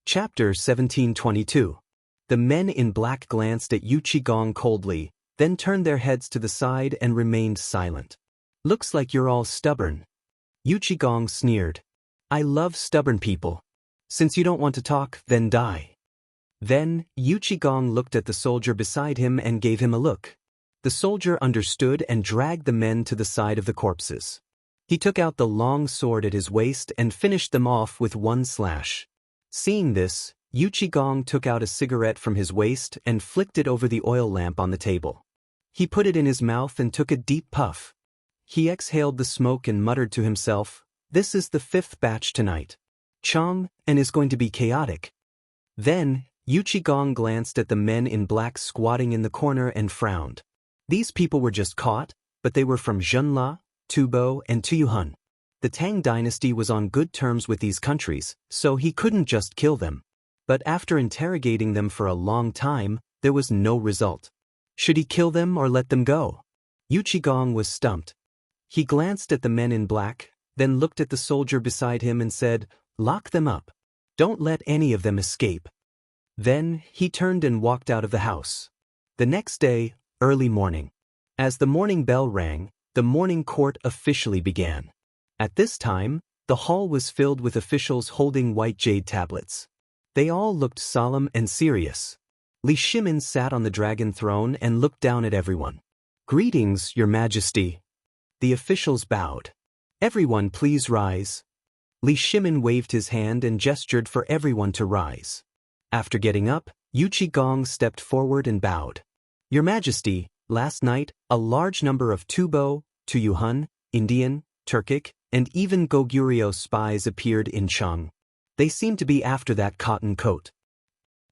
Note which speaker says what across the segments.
Speaker 1: Chapter 1722. The men in black glanced at Yu Qigong coldly, then turned their heads to the side and remained silent. "Looks like you're all stubborn." Yu Qigong sneered. "I love stubborn people. Since you don't want to talk, then die." Then, Yu Qigong looked at the soldier beside him and gave him a look. The soldier understood and dragged the men to the side of the corpses. He took out the long sword at his waist and finished them off with one slash. Seeing this, Yu Qigong took out a cigarette from his waist and flicked it over the oil lamp on the table. He put it in his mouth and took a deep puff. He exhaled the smoke and muttered to himself, "This is the 5th batch tonight. Chang, and is going to be chaotic." Then, Yu Qigong glanced at the men in black squatting in the corner and frowned. These people were just caught, but they were from Zhenla, Tubo, and Tuyuhun. The Tang dynasty was on good terms with these countries, so he couldn't just kill them. But after interrogating them for a long time, there was no result. Should he kill them or let them go? Yu Qigong was stumped. He glanced at the men in black, then looked at the soldier beside him and said, "Lock them up. Don't let any of them escape." Then, he turned and walked out of the house. The next day, early morning. As the morning bell rang, the morning court officially began. At this time, the hall was filled with officials holding white jade tablets. They all looked solemn and serious. Li Shimin sat on the dragon throne and looked down at everyone. "Greetings, Your Majesty." The officials bowed. "Everyone please rise." Li Shimin waved his hand and gestured for everyone to rise. After getting up, Yu Qigong stepped forward and bowed. "Your Majesty, last night, a large number of Tubo, Tuyuhun, Indian, Turkic, and even Goguryeo spies appeared in Chang. They seemed to be after that cotton coat."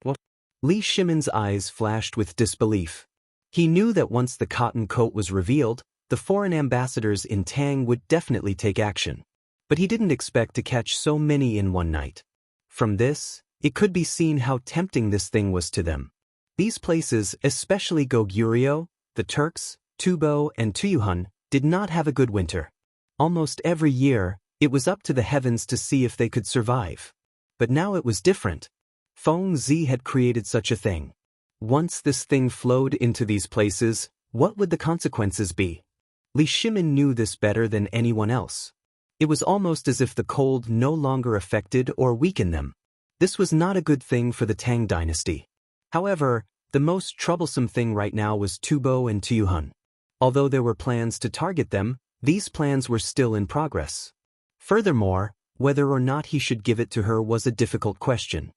Speaker 1: What? Li Shimin's eyes flashed with disbelief. He knew that once the cotton coat was revealed, the foreign ambassadors in Tang would definitely take action. But he didn't expect to catch so many in one night. From this, it could be seen how tempting this thing was to them. These places, especially Goguryeo, the Turks, Tubo, and Tuyuhun, did not have a good winter. Almost every year, it was up to the heavens to see if they could survive. But now it was different. Feng Zi had created such a thing. Once this thing flowed into these places, what would the consequences be? Li Shimin knew this better than anyone else. It was almost as if the cold no longer affected or weakened them. This was not a good thing for the Tang dynasty. However, the most troublesome thing right now was Tubo and Tuyuhun. Although there were plans to target them, these plans were still in progress. Furthermore, whether or not he should give it to her was a difficult question.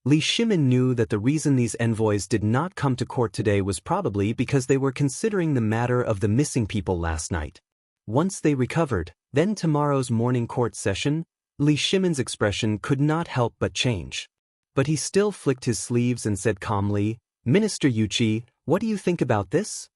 Speaker 1: Li Shimin knew that the reason these envoys did not come to court today was probably because they were considering the matter of the missing people last night. Once they recovered, then tomorrow's morning court session, Li Shimin's expression could not help but change. But he still flicked his sleeves and said calmly, "Minister Yuqi, what do you think about this?"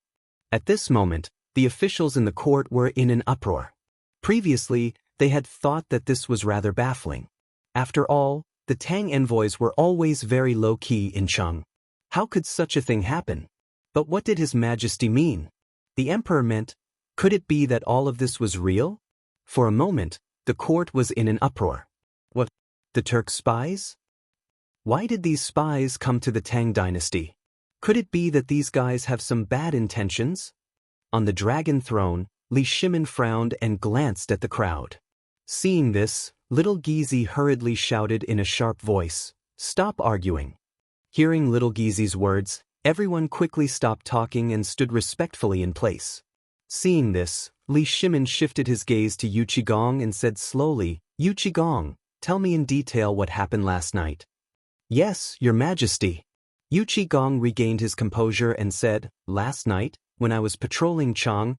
Speaker 1: At this moment, the officials in the court were in an uproar. Previously, they had thought that this was rather baffling. After all, the Tang envoys were always very low-key in Chang. How could such a thing happen? But what did His Majesty mean? The Emperor meant, could it be that all of this was real? For a moment, the court was in an uproar. What? The Turk spies? Why did these spies come to the Tang dynasty? Could it be that these guys have some bad intentions? On the dragon throne, Li Shimin frowned and glanced at the crowd. Seeing this, Little Gizi hurriedly shouted in a sharp voice, "Stop arguing." Hearing Little Gizi's words, everyone quickly stopped talking and stood respectfully in place. Seeing this, Li Shimin shifted his gaze to Yu Qigong and said slowly, "Yu Qigong, tell me in detail what happened last night." "Yes, Your Majesty." Yu Qigong regained his composure and said, "Last night, when I was patrolling Chang,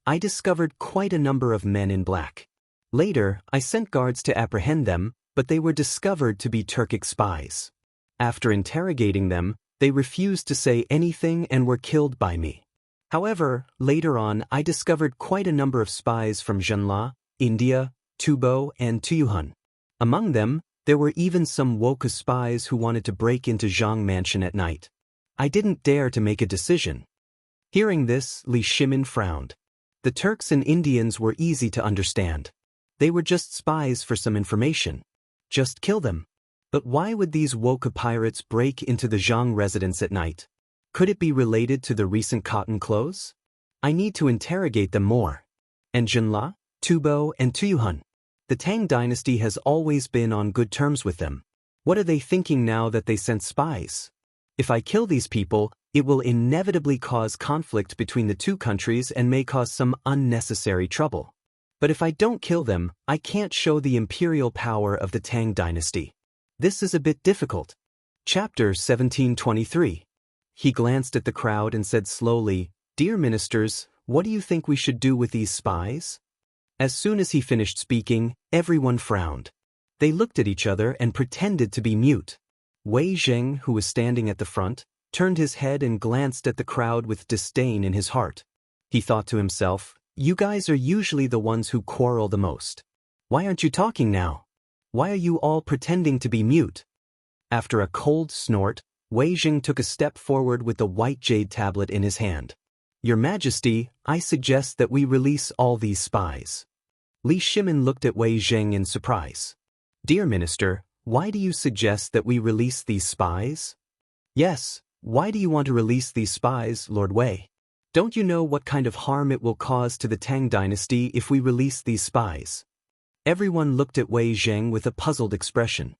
Speaker 1: I discovered quite a number of men in black. Later, I sent guards to apprehend them, but they were discovered to be Turkic spies. After interrogating them, they refused to say anything and were killed by me. However, later on I discovered quite a number of spies from Zhenla, India, Tubo, and Tuyuhun. Among them, there were even some Wuxia spies who wanted to break into Zhang Mansion at night. I didn't dare to make a decision." Hearing this, Li Shimin frowned. The Turks and Indians were easy to understand. They were just spies for some information. Just kill them. But why would these Wuxia pirates break into the Zhang residence at night? Could it be related to the recent cotton clothes? I need to interrogate them more. And Jinla, Tubo, and Tuyuhun? The Tang dynasty has always been on good terms with them. What are they thinking now that they sent spies? If I kill these people, it will inevitably cause conflict between the two countries and may cause some unnecessary trouble. But if I don't kill them, I can't show the imperial power of the Tang dynasty. This is a bit difficult. Chapter 1723. He glanced at the crowd and said slowly, "Dear ministers, what do you think we should do with these spies?" As soon as he finished speaking, everyone frowned. They looked at each other and pretended to be mute. Wei Zheng, who was standing at the front, turned his head and glanced at the crowd with disdain in his heart. He thought to himself, "You guys are usually the ones who quarrel the most. Why aren't you talking now? Why are you all pretending to be mute?" After a cold snort, Wei Zheng took a step forward with the white jade tablet in his hand. "Your Majesty, I suggest that we release all these spies." Li Shimin looked at Wei Zheng in surprise. "Dear Minister, why do you suggest that we release these spies?" "Yes, why do you want to release these spies, Lord Wei? Don't you know what kind of harm it will cause to the Tang dynasty if we release these spies?" Everyone looked at Wei Zheng with a puzzled expression.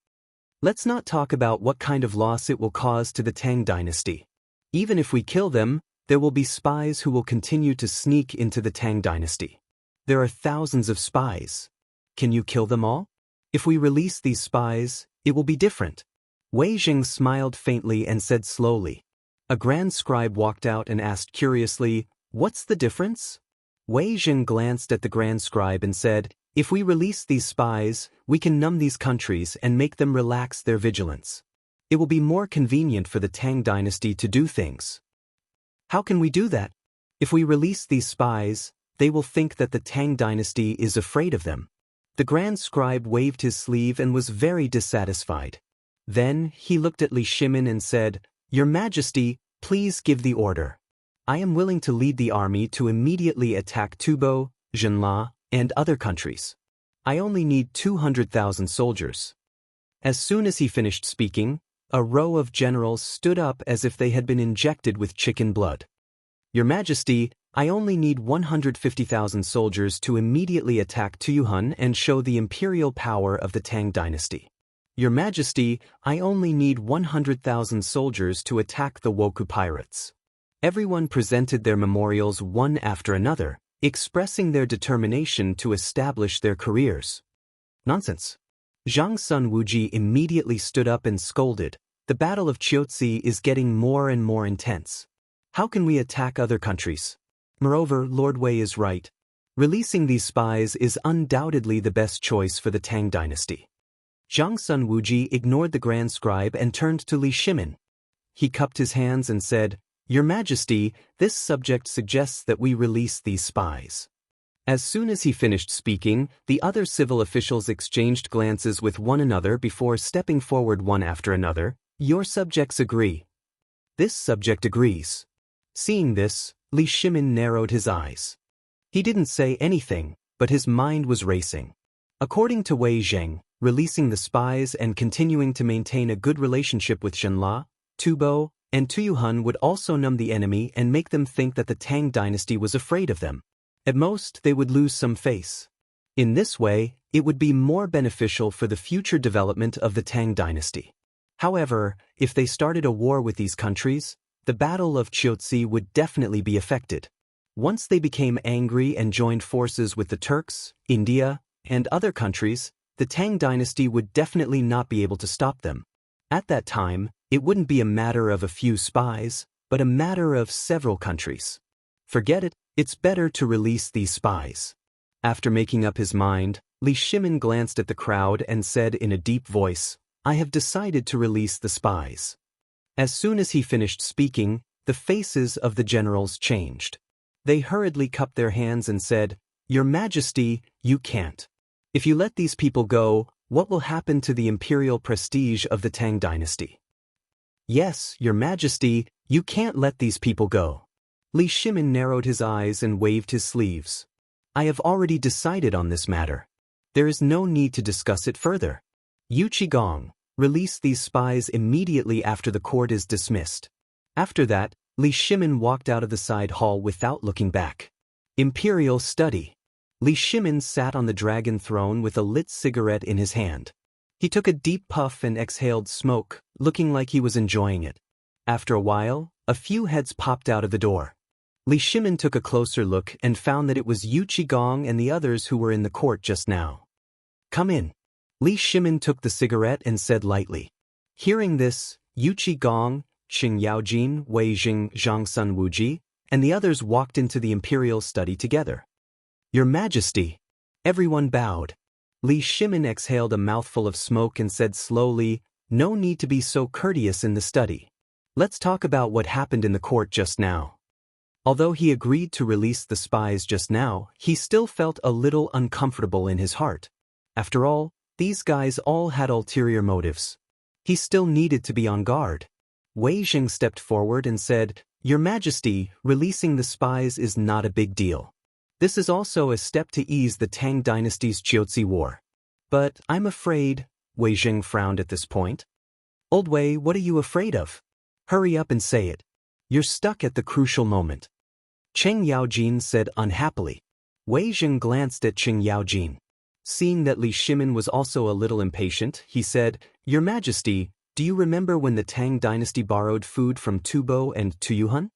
Speaker 1: "Let's not talk about what kind of loss it will cause to the Tang dynasty. Even if we kill them, there will be spies who will continue to sneak into the Tang dynasty. There are thousands of spies. Can you kill them all? If we release these spies, it will be different." Wei Zheng smiled faintly and said slowly. A grand scribe walked out and asked curiously, "What's the difference?" Wei Zheng glanced at the grand scribe and said, "If we release these spies, we can numb these countries and make them relax their vigilance. It will be more convenient for the Tang dynasty to do things." "How can we do that? If we release these spies, they will think that the Tang dynasty is afraid of them." The grand scribe waved his sleeve and was very dissatisfied. Then he looked at Li Shimin and said, "Your Majesty, please give the order. I am willing to lead the army to immediately attack Tubo, Jinla, and other countries. I only need 200,000 soldiers." As soon as he finished speaking, a row of generals stood up as if they had been injected with chicken blood. "Your Majesty, I only need 150,000 soldiers to immediately attack Tuyuhun and show the imperial power of the Tang dynasty. Your Majesty, I only need 100,000 soldiers to attack the Wuxia pirates." Everyone presented their memorials one after another, expressing their determination to establish their careers. "Nonsense." Zhang Sun Wuji immediately stood up and scolded, "The Battle of Chiotzi is getting more and more intense. How can we attack other countries? Moreover, Lord Wei is right. Releasing these spies is undoubtedly the best choice for the Tang dynasty." Zhang Sun Wuji ignored the grand scribe and turned to Li Shimin. He cupped his hands and said, "Your Majesty, this subject suggests that we release these spies." As soon as he finished speaking, the other civil officials exchanged glances with one another before stepping forward one after another. "Your subjects agree." "This subject agrees." Seeing this, Li Shimin narrowed his eyes. He didn't say anything, but his mind was racing. According to Wei Zheng, releasing the spies and continuing to maintain a good relationship with Jinla, Tubo, and Tuyuhun would also numb the enemy and make them think that the Tang dynasty was afraid of them. At most, they would lose some face. In this way, it would be more beneficial for the future development of the Tang dynasty. However, if they started a war with these countries, the Battle of Chiotzi would definitely be affected. Once they became angry and joined forces with the Turks, India, and other countries, the Tang dynasty would definitely not be able to stop them. At that time, it wouldn't be a matter of a few spies, but a matter of several countries. Forget it, it's better to release these spies. After making up his mind, Li Shimin glanced at the crowd and said in a deep voice, "I have decided to release the spies." As soon as he finished speaking, the faces of the generals changed. They hurriedly cupped their hands and said, "Your Majesty, you can't. If you let these people go, what will happen to the imperial prestige of the Tang dynasty?" "Yes, Your Majesty, you can't let these people go." Li Shimin narrowed his eyes and waved his sleeves. "I have already decided on this matter. There is no need to discuss it further. Yu Qigong, Release these spies immediately after the court is dismissed. After that, Li Shimin walked out of the side hall without looking back. Imperial Study. Li Shimin sat on the dragon throne with a lit cigarette in his hand. He took a deep puff and exhaled smoke, looking like he was enjoying it. After a while, a few heads popped out of the door. Li Shimin took a closer look and found that it was Yu Qigong and the others who were in the court just now. Come in. Li Shimin took the cigarette and said lightly. Hearing this, Yu Qigong, Xing Yaojin, Wei Jing, Zhang Sun Wuji, and the others walked into the Imperial Study together. Your Majesty. Everyone bowed. Li Shimin exhaled a mouthful of smoke and said slowly, no need to be so courteous in the study. Let's talk about what happened in the court just now. Although he agreed to release the spies just now, he still felt a little uncomfortable in his heart. After all, these guys all had ulterior motives. He still needed to be on guard. Wei Jing stepped forward and said, Your Majesty, releasing the spies is not a big deal. This is also a step to ease the Tang dynasty's Qiuzi war. But I'm afraid, Wei Jing frowned at this point. Old Wei, what are you afraid of? Hurry up and say it. You're stuck at the crucial moment. Cheng Yaojin said unhappily. Wei Jing glanced at Cheng Yaojin. Seeing that Li Shimin was also a little impatient, he said, Your Majesty, do you remember when the Tang dynasty borrowed food from Tubo and Tuyuhun?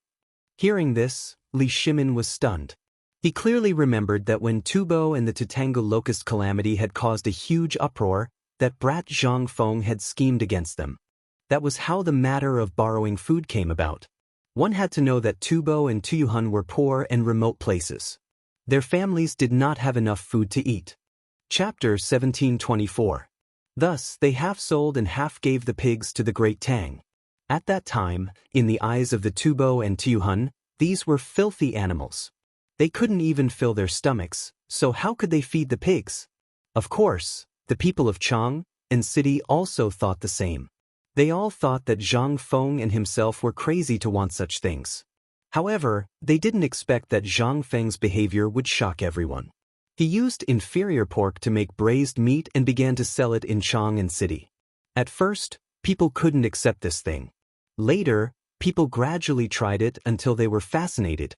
Speaker 1: Hearing this, Li Shimin was stunned. He clearly remembered that when Tubo and the Tutangu locust calamity had caused a huge uproar, that brat Zhang Feng had schemed against them. That was how the matter of borrowing food came about. One had to know that Tubo and Tuyuhun were poor and remote places. Their families did not have enough food to eat. Chapter 1724. Thus, they half sold and half gave the pigs to the great Tang. At that time, in the eyes of the Tubo and Tuyuhun, these were filthy animals. They couldn't even fill their stomachs, so how could they feed the pigs? Of course, the people of Chang and city also thought the same. They all thought that Zhang Feng and himself were crazy to want such things. However, they didn't expect that Zhang Feng's behavior would shock everyone. He used inferior pork to make braised meat and began to sell it in Chang and city. At first, people couldn't accept this thing. Later, people gradually tried it until they were fascinated.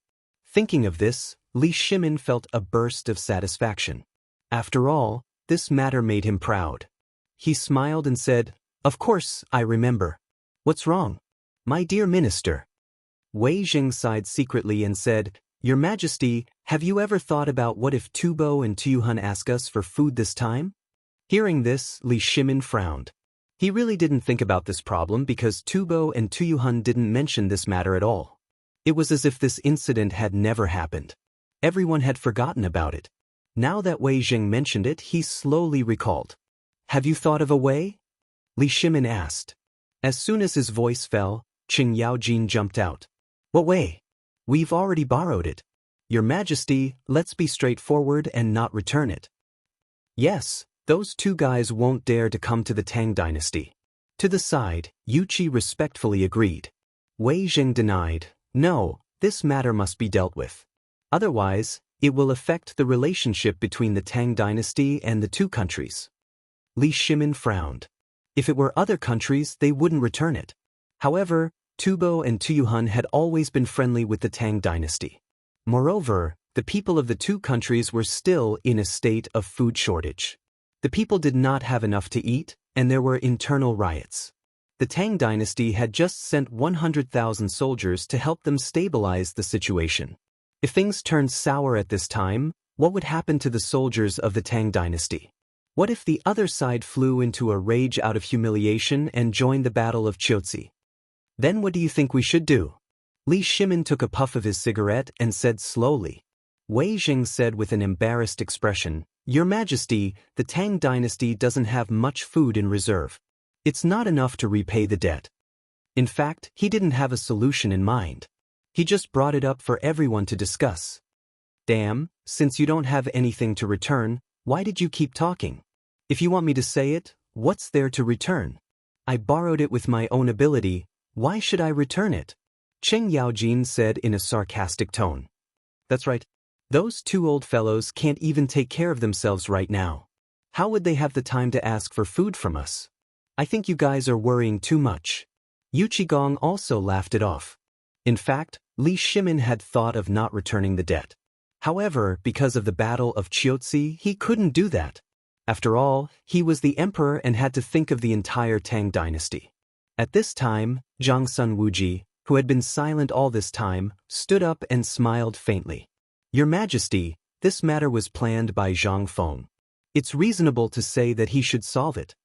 Speaker 1: Thinking of this, Li Shimin felt a burst of satisfaction. After all, this matter made him proud. He smiled and said, Of course, I remember. What's wrong? My dear minister. Wei Jing sighed secretly and said, Your Majesty, have you ever thought about what if Tubo and Tuyuhun ask us for food this time? Hearing this, Li Shimin frowned. He really didn't think about this problem because Tubo and Tuyuhun didn't mention this matter at all. It was as if this incident had never happened. Everyone had forgotten about it. Now that Wei Jing mentioned it, he slowly recalled. Have you thought of a way? Li Shimin asked. As soon as his voice fell, Cheng Yaojin jumped out. What way? We've already borrowed it. Your Majesty, let's be straightforward and not return it. Yes, those two guys won't dare to come to the Tang dynasty. To the side, Yu Qi respectfully agreed. Wei Jing denied, No, this matter must be dealt with. Otherwise, it will affect the relationship between the Tang dynasty and the two countries. Li Shimin frowned. If it were other countries, they wouldn't return it. However, Tubo and Tuyuhun had always been friendly with the Tang dynasty. Moreover, the people of the two countries were still in a state of food shortage. The people did not have enough to eat, and there were internal riots. The Tang dynasty had just sent 100,000 soldiers to help them stabilize the situation. If things turned sour at this time, what would happen to the soldiers of the Tang dynasty? What if the other side flew into a rage out of humiliation and joined the Battle of Qiuzi? Then what do you think we should do? Li Shimin took a puff of his cigarette and said slowly. Wei Jing said with an embarrassed expression, Your Majesty, the Tang dynasty doesn't have much food in reserve. It's not enough to repay the debt. In fact, he didn't have a solution in mind. He just brought it up for everyone to discuss. Damn, since you don't have anything to return, why did you keep talking? If you want me to say it, what's there to return? I borrowed it with my own ability, why should I return it? Cheng Yaojin said in a sarcastic tone. That's right. Those two old fellows can't even take care of themselves right now. How would they have the time to ask for food from us? I think you guys are worrying too much. Yuchigong also laughed it off. In fact, Li Shimin had thought of not returning the debt. However, because of the Battle of Chiotzi, he couldn't do that. After all, he was the emperor and had to think of the entire Tang dynasty. At this time, Zhang Sun Wuji, who had been silent all this time, stood up and smiled faintly. Your Majesty, this matter was planned by Zhang Feng. It's reasonable to say that he should solve it.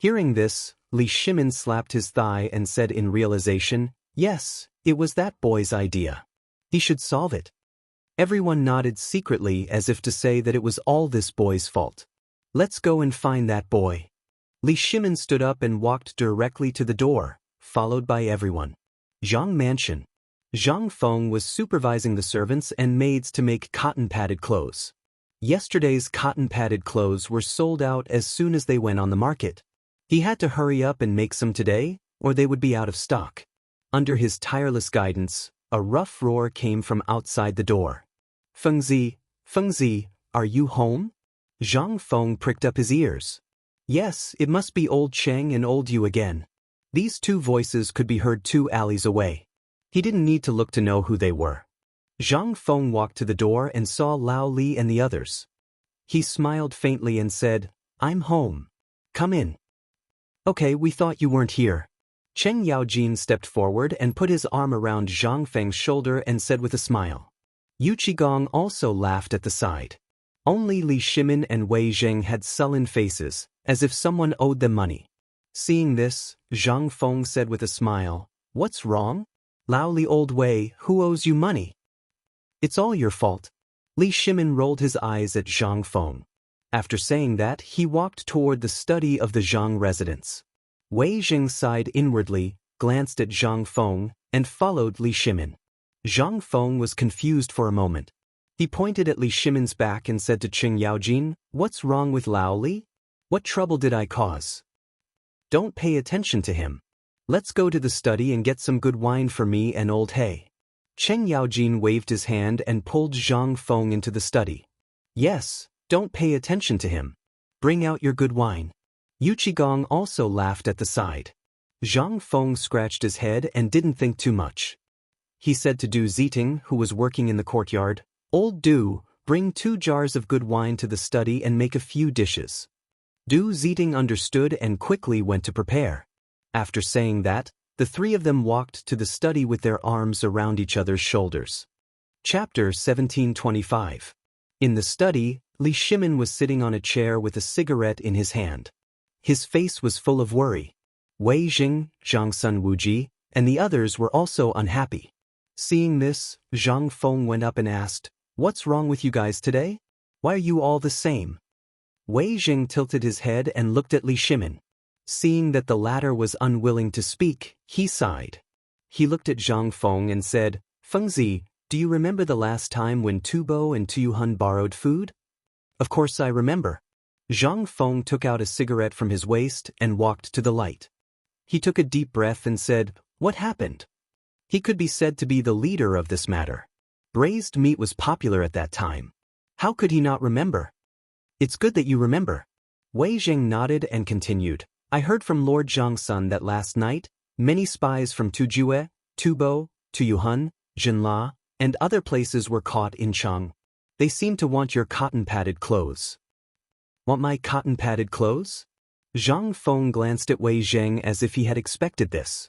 Speaker 1: Hearing this, Li Shimin slapped his thigh and said in realization, yes, it was that boy's idea. He should solve it. Everyone nodded secretly as if to say that it was all this boy's fault. Let's go and find that boy. Li Shimin stood up and walked directly to the door, followed by everyone. Zhang Mansion. Zhang Feng was supervising the servants and maids to make cotton-padded clothes. Yesterday's cotton-padded clothes were sold out as soon as they went on the market. He had to hurry up and make some today, or they would be out of stock. Under his tireless guidance, a rough roar came from outside the door. Fengzi, are you home? Zhang Feng pricked up his ears. Yes, it must be old Cheng and old Yu again. These two voices could be heard 2 alleys away. He didn't need to look to know who they were. Zhang Feng walked to the door and saw Lao Li and the others. He smiled faintly and said, I'm home. Come in. Okay, we thought you weren't here. Cheng Yaojin stepped forward and put his arm around Zhang Feng's shoulder and said with a smile. Yu Qigong also laughed at the side. Only Li Shimin and Wei Zheng had sullen faces, as if someone owed them money. Seeing this, Zhang Feng said with a smile, What's wrong? Lao Li old Wei, who owes you money? It's all your fault. Li Shimin rolled his eyes at Zhang Feng. After saying that, he walked toward the study of the Zhang residence. Wei Zheng sighed inwardly, glanced at Zhang Feng, and followed Li Shimin. Zhang Feng was confused for a moment. He pointed at Li Shimin's back and said to Cheng Yaojin, What's wrong with Lao Li? What trouble did I cause? Don't pay attention to him. Let's go to the study and get some good wine for me and old He. Cheng Yaojin waved his hand and pulled Zhang Feng into the study. Yes, don't pay attention to him. Bring out your good wine. Yu Qigong also laughed at the side. Zhang Feng scratched his head and didn't think too much. He said to Du Ziting, who was working in the courtyard, Old Du, bring 2 jars of good wine to the study and make a few dishes. Du Ziting understood and quickly went to prepare. After saying that, the 3 of them walked to the study with their arms around each other's shoulders. Chapter 1725. In the study, Li Shimin was sitting on a chair with a cigarette in his hand. His face was full of worry. Wei Zheng, Zhang Sun Wuji, and the others were also unhappy. Seeing this, Zhang Feng went up and asked, What's wrong with you guys today? Why are you all the same? Wei Zheng tilted his head and looked at Li Shimin. Seeing that the latter was unwilling to speak, he sighed. He looked at Zhang Feng and said, Fengzi, do you remember the last time when Tubo and Tuyuhun borrowed food? Of course I remember. Zhang Feng took out a cigarette from his waist and walked to the light. He took a deep breath and said, What happened? He could be said to be the leader of this matter. Braised meat was popular at that time. How could he not remember? It's good that you remember. Wei Zheng nodded and continued. I heard from Lord Zhangsun that last night, many spies from Tujue, Tubo, Tuyuhun, Jinla, and other places were caught in Chang. They seem to want your cotton-padded clothes. Want my cotton-padded clothes? Zhang Feng glanced at Wei Zheng as if he had expected this.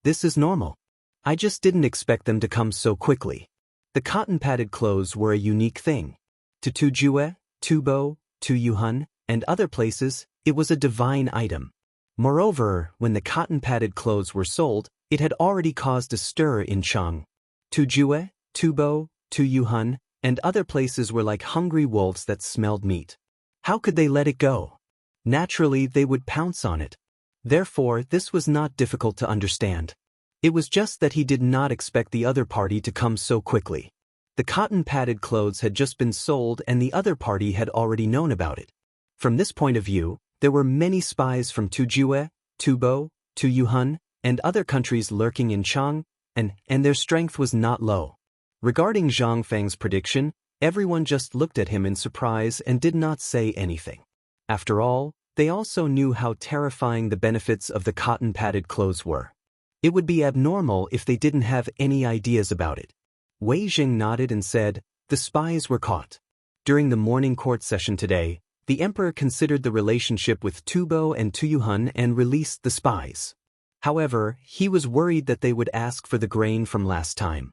Speaker 1: This is normal. I just didn't expect them to come so quickly. The cotton-padded clothes were a unique thing. To Tujue, Tubo, Tuyuhun, and other places, it was a divine item. Moreover, when the cotton-padded clothes were sold, it had already caused a stir in Chang. Tujue, Tubo, Tuyuhun, and other places were like hungry wolves that smelled meat. How could they let it go? Naturally, they would pounce on it. Therefore, this was not difficult to understand. It was just that he did not expect the other party to come so quickly. The cotton-padded clothes had just been sold and the other party had already known about it. From this point of view, there were many spies from Tujue, Tubo, Tuyuhun, and other countries lurking in Chang, and their strength was not low. Regarding Zhang Feng's prediction, everyone just looked at him in surprise and did not say anything. After all, They also knew how terrifying the benefits of the cotton-padded clothes were. It would be abnormal if they didn't have any ideas about it. Wei Jing nodded and said, "The spies were caught." During the morning court session today, the emperor considered the relationship with Tubo and Tuyuhun and released the spies. However, he was worried that they would ask for the grain from last time.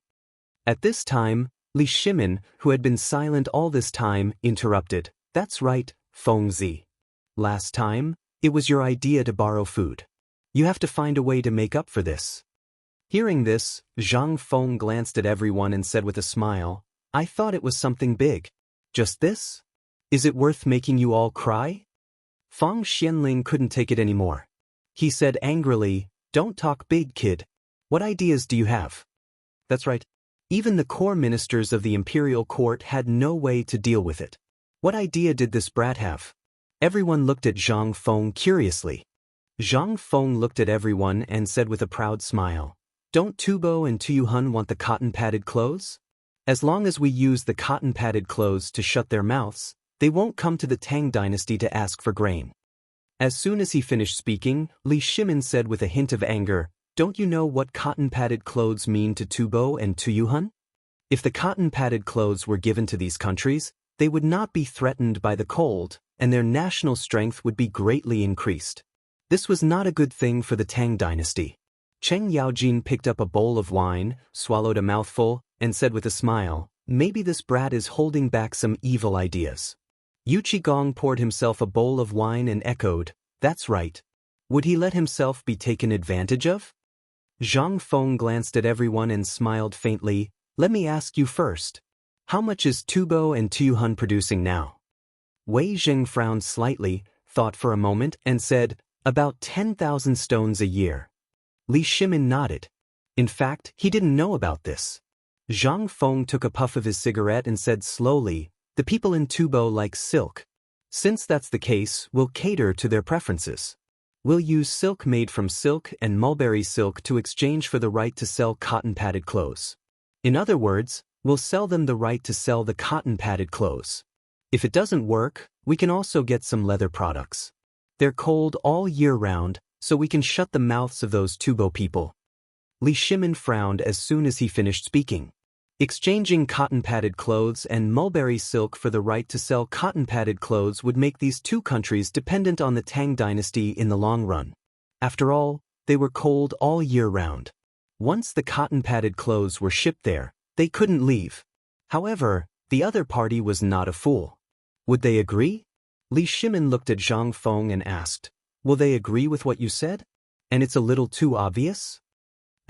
Speaker 1: At this time, Li Shimin, who had been silent all this time, interrupted. "That's right, Fengzi. Last time, it was your idea to borrow food. You have to find a way to make up for this." Hearing this, Zhang Feng glanced at everyone and said with a smile, "I thought it was something big. Just this? Is it worth making you all cry?" Fang Xianling couldn't take it anymore. He said angrily, "Don't talk big, kid. What ideas do you have?" That's right. Even the core ministers of the imperial court had no way to deal with it. What idea did this brat have? Everyone looked at Zhang Feng curiously. Zhang Feng looked at everyone and said with a proud smile, "Don't Tubo and Tuyuhun want the cotton-padded clothes? As long as we use the cotton-padded clothes to shut their mouths, they won't come to the Tang dynasty to ask for grain." As soon as he finished speaking, Li Shimin said with a hint of anger, "Don't you know what cotton-padded clothes mean to Tubo and Tuyuhun? If the cotton-padded clothes were given to these countries, they would not be threatened by the cold, and their national strength would be greatly increased. This was not a good thing for the Tang dynasty." Cheng Yaojin picked up a bowl of wine, swallowed a mouthful, and said with a smile, "Maybe this brat is holding back some evil ideas." Yu Qigong poured himself a bowl of wine and echoed, "That's right. Would he let himself be taken advantage of?" Zhang Feng glanced at everyone and smiled faintly, "Let me ask you first. How much is Tubo and Tuyuhun producing now?" Wei Jing frowned slightly, thought for a moment, and said, "About 10,000 stones a year." Li Shimin nodded. In fact, he didn't know about this. Zhang Feng took a puff of his cigarette and said slowly, "The people in Tubo like silk. Since that's the case, we'll cater to their preferences. We'll use silk made from silk and mulberry silk to exchange for the right to sell cotton-padded clothes. In other words, we'll sell them the right to sell the cotton-padded clothes. If it doesn't work, we can also get some leather products. They're cold all year round, so we can shut the mouths of those Tubo people." Li Shimin frowned as soon as he finished speaking. Exchanging cotton-padded clothes and mulberry silk for the right to sell cotton-padded clothes would make these two countries dependent on the Tang dynasty in the long run. After all, they were cold all year round. Once the cotton-padded clothes were shipped there, they couldn't leave. However, the other party was not a fool. Would they agree? Li Shimin looked at Zhang Feng and asked, "Will they agree with what you said? And it's a little too obvious?"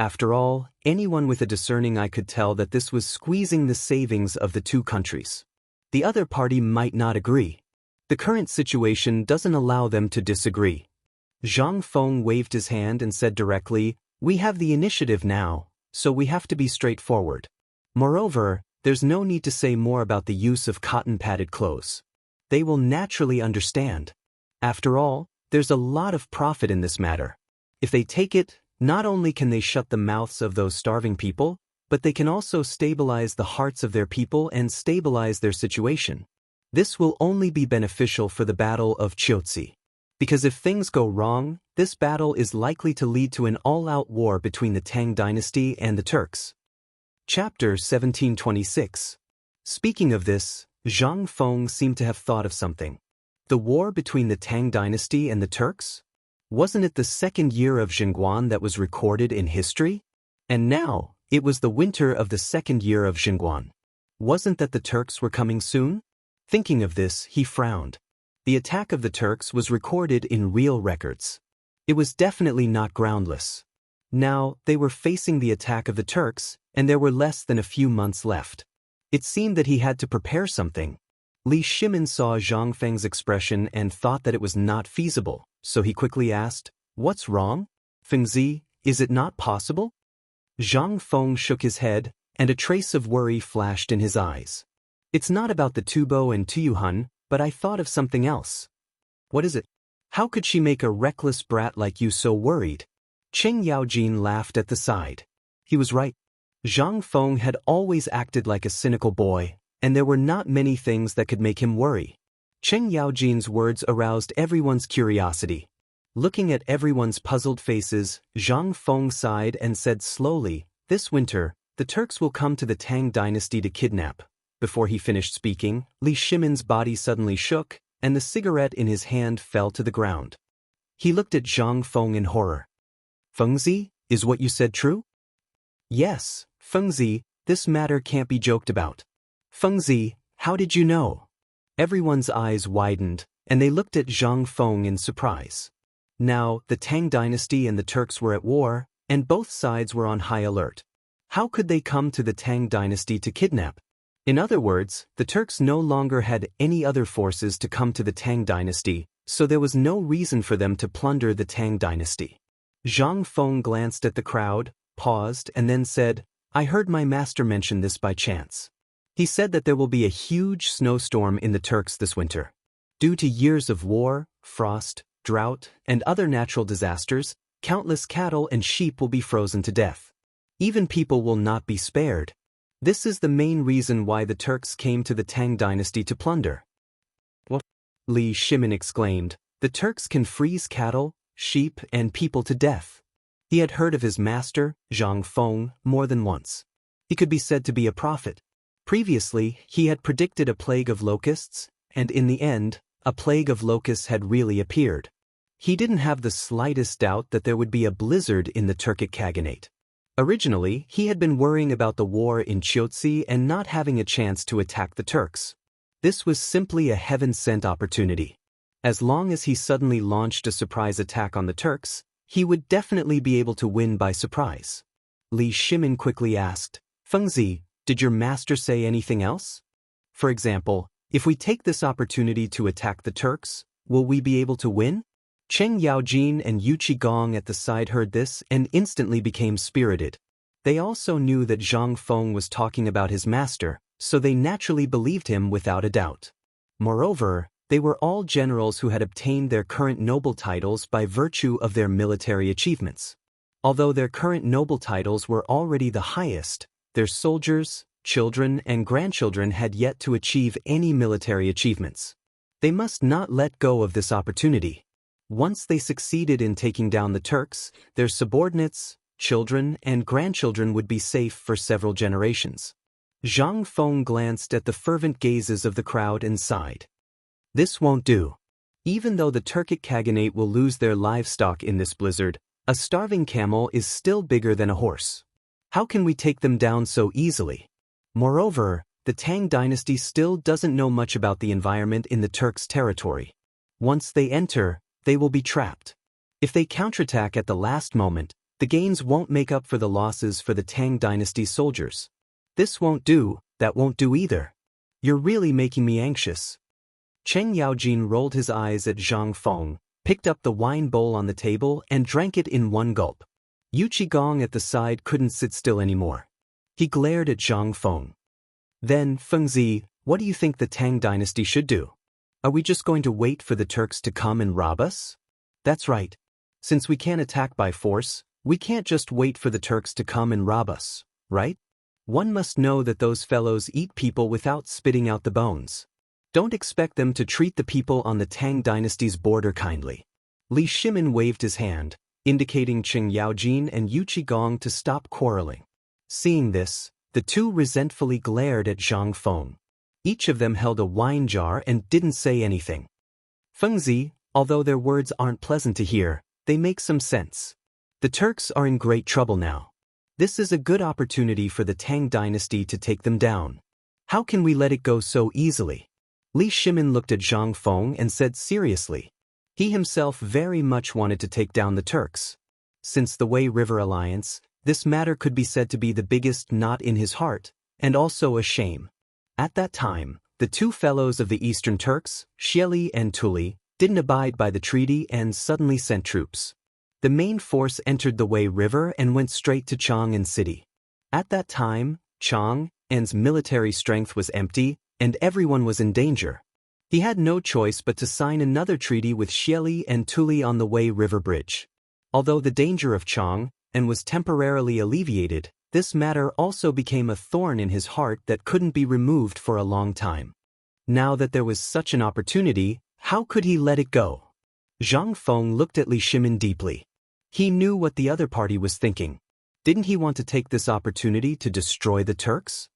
Speaker 1: After all, anyone with a discerning eye could tell that this was squeezing the savings of the two countries. The other party might not agree. The current situation doesn't allow them to disagree. Zhang Feng waved his hand and said directly, "We have the initiative now, so we have to be straightforward. Moreover, there's no need to say more about the use of cotton-padded clothes. They will naturally understand. After all, there's a lot of profit in this matter. If they take it, not only can they shut the mouths of those starving people, but they can also stabilize the hearts of their people and stabilize their situation. This will only be beneficial for the Battle of Chiotsi. Because if things go wrong, this battle is likely to lead to an all-out war between the Tang dynasty and the Turks." Chapter 1726. Speaking of this, Zhang Feng seemed to have thought of something. The war between the Tang dynasty and the Turks? Wasn't it the second year of Xinguan that was recorded in history? And now, it was the winter of the second year of Xinguan. Wasn't that the Turks were coming soon? Thinking of this, he frowned. The attack of the Turks was recorded in real records. It was definitely not groundless. Now, they were facing the attack of the Turks, and there were less than a few months left. It seemed that he had to prepare something. Li Shimin saw Zhang Feng's expression and thought that it was not feasible, so he quickly asked, "What's wrong? Fengzi, is it not possible?" Zhang Feng shook his head, and a trace of worry flashed in his eyes. "It's not about the Tubo and Tuyuhun, but I thought of something else." "What is it?" "How could she make a reckless brat like you so worried?" Cheng Yaojin laughed at the side. He was right. Zhang Feng had always acted like a cynical boy, and there were not many things that could make him worry. Cheng Yaojin's words aroused everyone's curiosity. Looking at everyone's puzzled faces, Zhang Feng sighed and said slowly, "This winter, the Turks will come to the Tang dynasty to kidnap." Before he finished speaking, Li Shimin's body suddenly shook, and the cigarette in his hand fell to the ground. He looked at Zhang Feng in horror. "Fengzi, is what you said true?" "Yes, Fengzi, this matter can't be joked about." "Fengzi, how did you know?" Everyone's eyes widened, and they looked at Zhang Feng in surprise. Now, the Tang dynasty and the Turks were at war, and both sides were on high alert. How could they come to the Tang dynasty to kidnap? In other words, the Turks no longer had any other forces to come to the Tang dynasty, so there was no reason for them to plunder the Tang dynasty. Zhang Feng glanced at the crowd, paused, and then said, "I heard my master mention this by chance. He said that there will be a huge snowstorm in the Turks this winter. Due to years of war, frost, drought, and other natural disasters, countless cattle and sheep will be frozen to death. Even people will not be spared. This is the main reason why the Turks came to the Tang dynasty to plunder." "What?" Li Shimin exclaimed. "The Turks can freeze cattle, sheep, and people to death." He had heard of his master, Zhang Feng, more than once. He could be said to be a prophet. Previously, he had predicted a plague of locusts, and in the end, a plague of locusts had really appeared. He didn't have the slightest doubt that there would be a blizzard in the Turkic Khaganate. Originally, he had been worrying about the war in Chiotsi and not having a chance to attack the Turks. This was simply a heaven-sent opportunity. As long as he suddenly launched a surprise attack on the Turks, he would definitely be able to win by surprise. Li Shimin quickly asked, "Fengzi, did your master say anything else? For example, if we take this opportunity to attack the Turks, will we be able to win?" Cheng Yaojin and Yu Qigong at the side heard this and instantly became spirited. They also knew that Zhang Feng was talking about his master, so they naturally believed him without a doubt. Moreover, they were all generals who had obtained their current noble titles by virtue of their military achievements. Although their current noble titles were already the highest, their soldiers, children, and grandchildren had yet to achieve any military achievements. They must not let go of this opportunity. Once they succeeded in taking down the Turks, their subordinates, children, and grandchildren would be safe for several generations. Zhang Feng glanced at the fervent gazes of the crowd and sighed. "This won't do. Even though the Turkic Khaganate will lose their livestock in this blizzard, a starving camel is still bigger than a horse. How can we take them down so easily? Moreover, the Tang dynasty still doesn't know much about the environment in the Turks' territory. Once they enter, they will be trapped. If they counterattack at the last moment, the gains won't make up for the losses for the Tang dynasty soldiers. This won't do, that won't do either. You're really making me anxious." Cheng Yaojin rolled his eyes at Zhang Feng, picked up the wine bowl on the table and drank it in one gulp. Yu Qigong at the side couldn't sit still anymore. He glared at Zhang Feng. "Then, Fengzi, what do you think the Tang dynasty should do? Are we just going to wait for the Turks to come and rob us?" "That's right. Since we can't attack by force, we can't just wait for the Turks to come and rob us, right? One must know that those fellows eat people without spitting out the bones. Don't expect them to treat the people on the Tang dynasty's border kindly." Li Shimin waved his hand, indicating Cheng Yaojin and Yu Qigong to stop quarreling. Seeing this, the two resentfully glared at Zhang Feng. Each of them held a wine jar and didn't say anything. "Fengzi, although their words aren't pleasant to hear, they make some sense. The Turks are in great trouble now. This is a good opportunity for the Tang dynasty to take them down. How can we let it go so easily?" Li Shimin looked at Zhang Feng and said seriously. He himself very much wanted to take down the Turks. Since the Wei River alliance, this matter could be said to be the biggest knot in his heart, and also a shame. At that time, the two fellows of the Eastern Turks, Xieli and Tuli, didn't abide by the treaty and suddenly sent troops. The main force entered the Wei River and went straight to Chang'an City. At that time, Chang'an's military strength was empty, and everyone was in danger. He had no choice but to sign another treaty with Xieli and Tuli on the Wei River Bridge. Although the danger of Chang'an was temporarily alleviated, this matter also became a thorn in his heart that couldn't be removed for a long time. Now that there was such an opportunity, how could he let it go? Zhang Feng looked at Li Shimin deeply. He knew what the other party was thinking. Didn't he want to take this opportunity to destroy the Turks?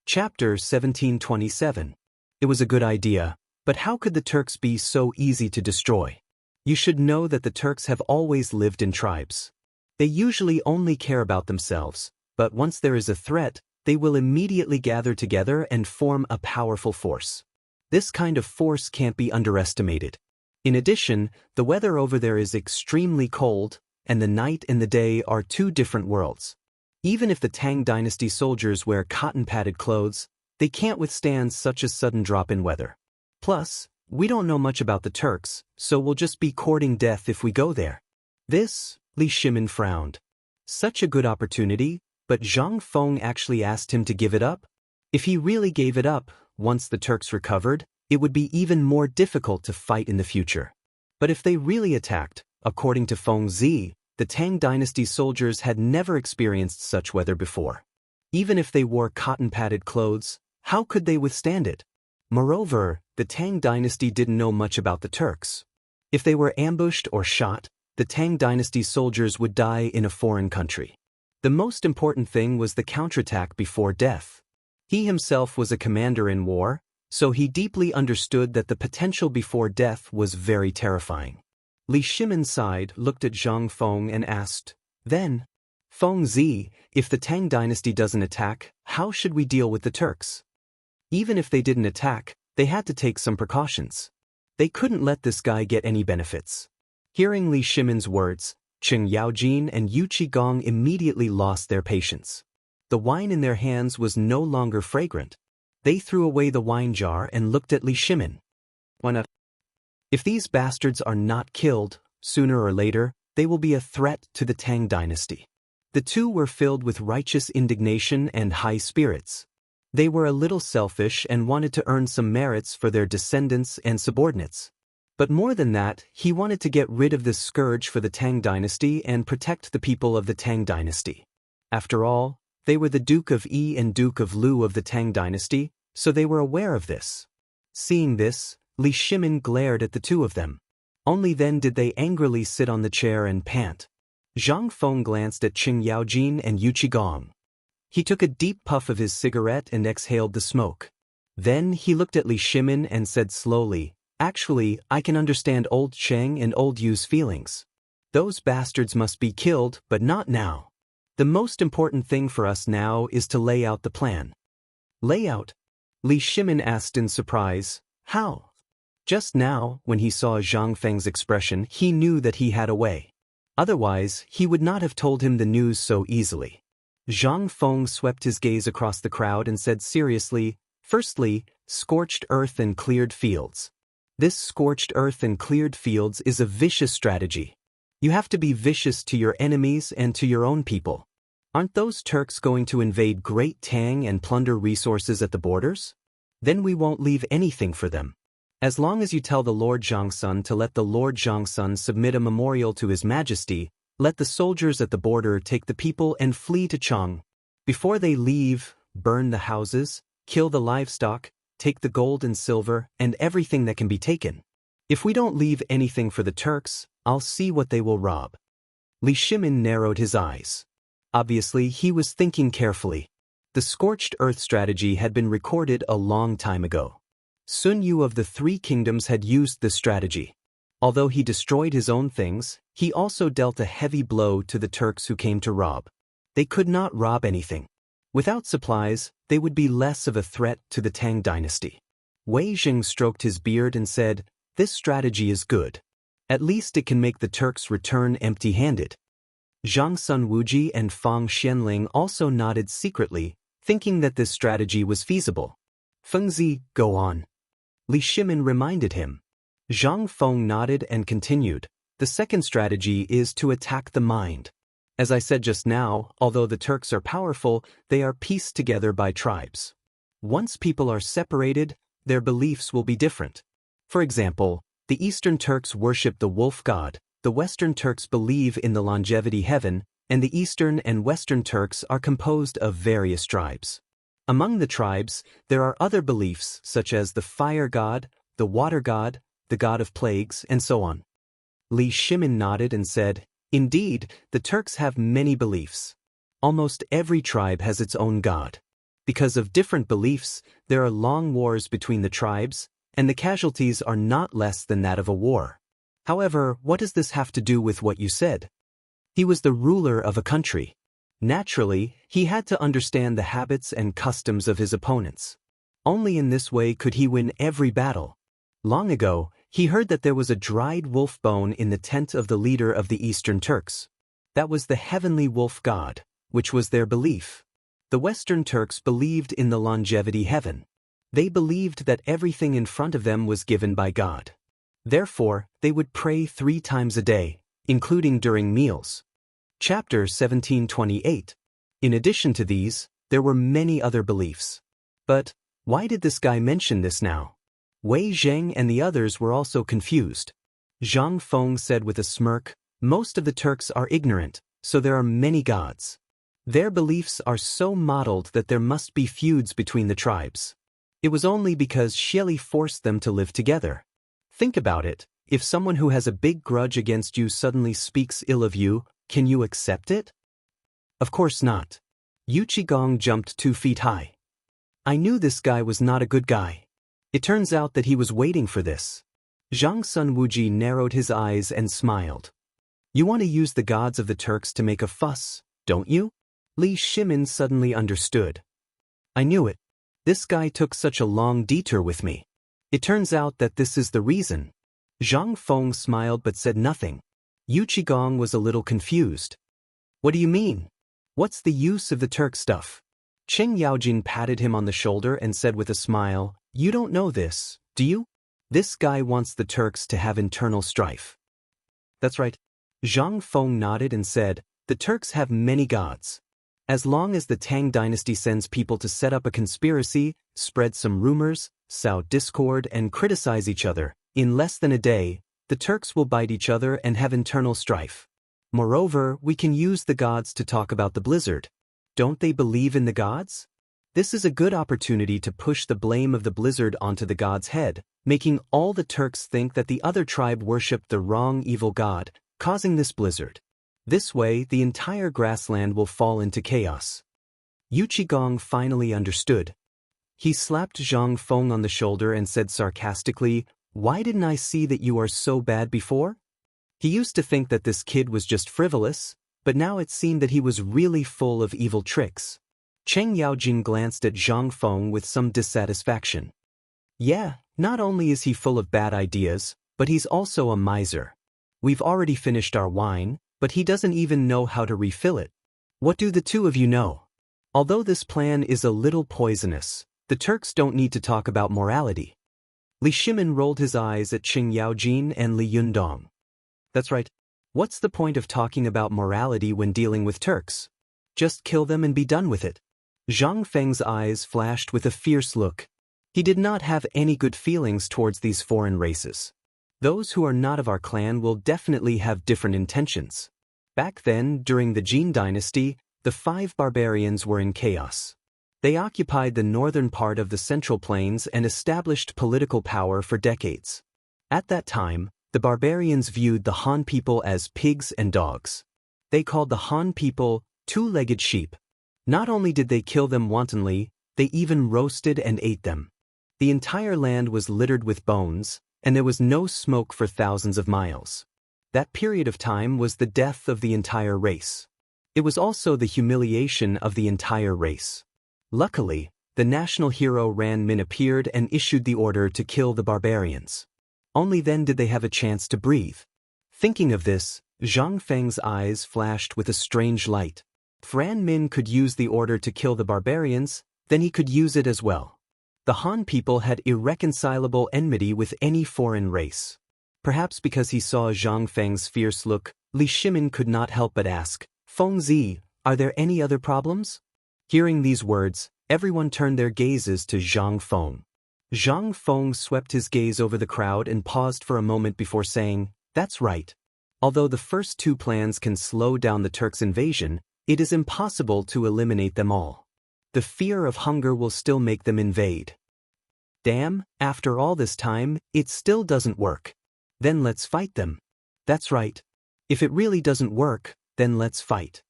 Speaker 1: Chapter 1727. It was a good idea, but how could the Turks be so easy to destroy? You should know that the Turks have always lived in tribes. They usually only care about themselves, but once there is a threat, they will immediately gather together and form a powerful force. This kind of force can't be underestimated. In addition, the weather over there is extremely cold, and the night and the day are two different worlds. Even if the Tang dynasty soldiers wear cotton-padded clothes, they can't withstand such a sudden drop in weather. Plus, we don't know much about the Turks, so we'll just be courting death if we go there. This, Li Shimin frowned. Such a good opportunity, but Zhang Feng actually asked him to give it up? If he really gave it up, once the Turks recovered, it would be even more difficult to fight in the future. But if they really attacked, according to Feng Zi, the Tang dynasty soldiers had never experienced such weather before. Even if they wore cotton-padded clothes, how could they withstand it? Moreover, the Tang dynasty didn't know much about the Turks. If they were ambushed or shot, the Tang dynasty soldiers would die in a foreign country. The most important thing was the counterattack before death. He himself was a commander in war, so he deeply understood that the potential before death was very terrifying. Li Shimin sighed, looked at Zhang Feng and asked, "Then, Feng Zi, if the Tang dynasty doesn't attack, how should we deal with the Turks?" Even if they didn't attack, they had to take some precautions. They couldn't let this guy get any benefits. Hearing Li Shimin's words, Cheng Yaojin and Yu Qigong immediately lost their patience. The wine in their hands was no longer fragrant. They threw away the wine jar and looked at Li Shimin. If these bastards are not killed, sooner or later, they will be a threat to the Tang dynasty. The two were filled with righteous indignation and high spirits. They were a little selfish and wanted to earn some merits for their descendants and subordinates. But more than that, he wanted to get rid of this scourge for the Tang dynasty and protect the people of the Tang dynasty. After all, they were the Duke of Yi and Duke of Lu of the Tang dynasty, so they were aware of this. Seeing this, Li Shimin glared at the two of them. Only then did they angrily sit on the chair and pant. Zhang Feng glanced at Cheng Yaojin and Yu Qigong. He took a deep puff of his cigarette and exhaled the smoke. Then he looked at Li Shimin and said slowly, "Actually, I can understand old Cheng and old Yu's feelings. Those bastards must be killed, but not now. The most important thing for us now is to lay out the plan." "Lay out?" Li Shimin asked in surprise. "How?" Just now, when he saw Zhang Feng's expression, he knew that he had a way. Otherwise, he would not have told him the news so easily. Zhang Feng swept his gaze across the crowd and said seriously, "Firstly, scorched earth and cleared fields. This scorched earth and cleared fields is a vicious strategy. You have to be vicious to your enemies and to your own people. Aren't those Turks going to invade Great Tang and plunder resources at the borders? Then we won't leave anything for them. As long as you tell the Lord Zhangsun to let the Lord Zhangsun submit a memorial to His Majesty, let the soldiers at the border take the people and flee to Chang. Before they leave, burn the houses, kill the livestock, take the gold and silver, and everything that can be taken. If we don't leave anything for the Turks, I'll see what they will rob." Li Shimin narrowed his eyes. Obviously, he was thinking carefully. The scorched earth strategy had been recorded a long time ago. Sun Yu of the Three Kingdoms had used this strategy. Although he destroyed his own things, he also dealt a heavy blow to the Turks who came to rob. They could not rob anything. Without supplies, they would be less of a threat to the Tang dynasty. Wei Jing stroked his beard and said, "This strategy is good. At least it can make the Turks return empty-handed." Zhang Sun Wuji and Fang Xianling also nodded secretly, thinking that this strategy was feasible. "Feng Zi, go on." Li Shimin reminded him. Zhang Feng nodded and continued, "The second strategy is to attack the mind. As I said just now, although the Turks are powerful, they are pieced together by tribes. Once people are separated, their beliefs will be different. For example, the Eastern Turks worship the wolf god, the Western Turks believe in the longevity heaven, and the Eastern and Western Turks are composed of various tribes. Among the tribes, there are other beliefs such as the fire god, the water god, the god of plagues, and so on. Li Shimin nodded and said, "Indeed, the Turks have many beliefs. Almost every tribe has its own god. Because of different beliefs, there are long wars between the tribes, and the casualties are not less than that of a war. However, what does this have to do with what you said? He was the ruler of a country. Naturally, he had to understand the habits and customs of his opponents. Only in this way could he win every battle. Long ago, he heard that there was a dried wolf bone in the tent of the leader of the Eastern Turks. That was the heavenly wolf god, which was their belief. The Western Turks believed in the longevity heaven. They believed that everything in front of them was given by God. Therefore, they would pray 3 times a day, including during meals. Chapter 1728. In addition to these, there were many other beliefs. But, why did this guy mention this now? Wei Zheng and the others were also confused. Zhang Feng said with a smirk, "Most of the Turks are ignorant, so there are many gods. Their beliefs are so modeled that there must be feuds between the tribes. It was only because Xieli forced them to live together. Think about it, if someone who has a big grudge against you suddenly speaks ill of you, can you accept it? Of course not." Yu Qigong jumped 2 feet high. "I knew this guy was not a good guy. It turns out that he was waiting for this." Zhang Sun Wuji narrowed his eyes and smiled. "You want to use the gods of the Turks to make a fuss, don't you?" Li Shimin suddenly understood. "I knew it. This guy took such a long detour with me. It turns out that this is the reason." Zhang Feng smiled but said nothing. Yu Qigong was a little confused. "What do you mean? What's the use of the Turk stuff?" Cheng Yaojin patted him on the shoulder and said with a smile, "You don't know this, do you? This guy wants the Turks to have internal strife." "That's right." Zhang Feng nodded and said, "The Turks have many gods. As long as the Tang dynasty sends people to set up a conspiracy, spread some rumors, sow discord, and criticize each other, in less than a day, the Turks will bite each other and have internal strife. Moreover, we can use the gods to talk about the blizzard. Don't they believe in the gods? This is a good opportunity to push the blame of the blizzard onto the god's head, making all the Turks think that the other tribe worshipped the wrong evil god, causing this blizzard. This way, the entire grassland will fall into chaos." Yu Qigong finally understood. He slapped Zhang Feng on the shoulder and said sarcastically, "Why didn't I see that you are so bad before?" He used to think that this kid was just frivolous, but now it seemed that he was really full of evil tricks. Cheng Yaojin glanced at Zhang Feng with some dissatisfaction. "Yeah, not only is he full of bad ideas, but he's also a miser. We've already finished our wine, but he doesn't even know how to refill it. What do the two of you know? Although this plan is a little poisonous, the Turks don't need to talk about morality." Li Shimin rolled his eyes at Cheng Yaojin and Li Yundong. "That's right. What's the point of talking about morality when dealing with Turks? Just kill them and be done with it." Zhang Feng's eyes flashed with a fierce look. He did not have any good feelings towards these foreign races. Those who are not of our clan will definitely have different intentions. Back then, during the Jin dynasty, the 5 barbarians were in chaos. They occupied the northern part of the Central Plains and established political power for decades. At that time, the barbarians viewed the Han people as pigs and dogs. They called the Han people 2-legged sheep. Not only did they kill them wantonly, they even roasted and ate them. The entire land was littered with bones, and there was no smoke for thousands of miles. That period of time was the death of the entire race. It was also the humiliation of the entire race. Luckily, the national hero Ran Min appeared and issued the order to kill the barbarians. Only then did they have a chance to breathe. Thinking of this, Zhang Feng's eyes flashed with a strange light. If Ran Min could use the order to kill the barbarians, then he could use it as well. The Han people had irreconcilable enmity with any foreign race. Perhaps because he saw Zhang Feng's fierce look, Li Shimin could not help but ask, "Feng Zi, are there any other problems?" Hearing these words, everyone turned their gazes to Zhang Feng. Zhang Feng swept his gaze over the crowd and paused for a moment before saying, "That's right. Although the first 2 plans can slow down the Turks' invasion, it is impossible to eliminate them all. The fear of hunger will still make them invade. Damn, after all this time, it still doesn't work. Then let's fight them. That's right. If it really doesn't work, then let's fight.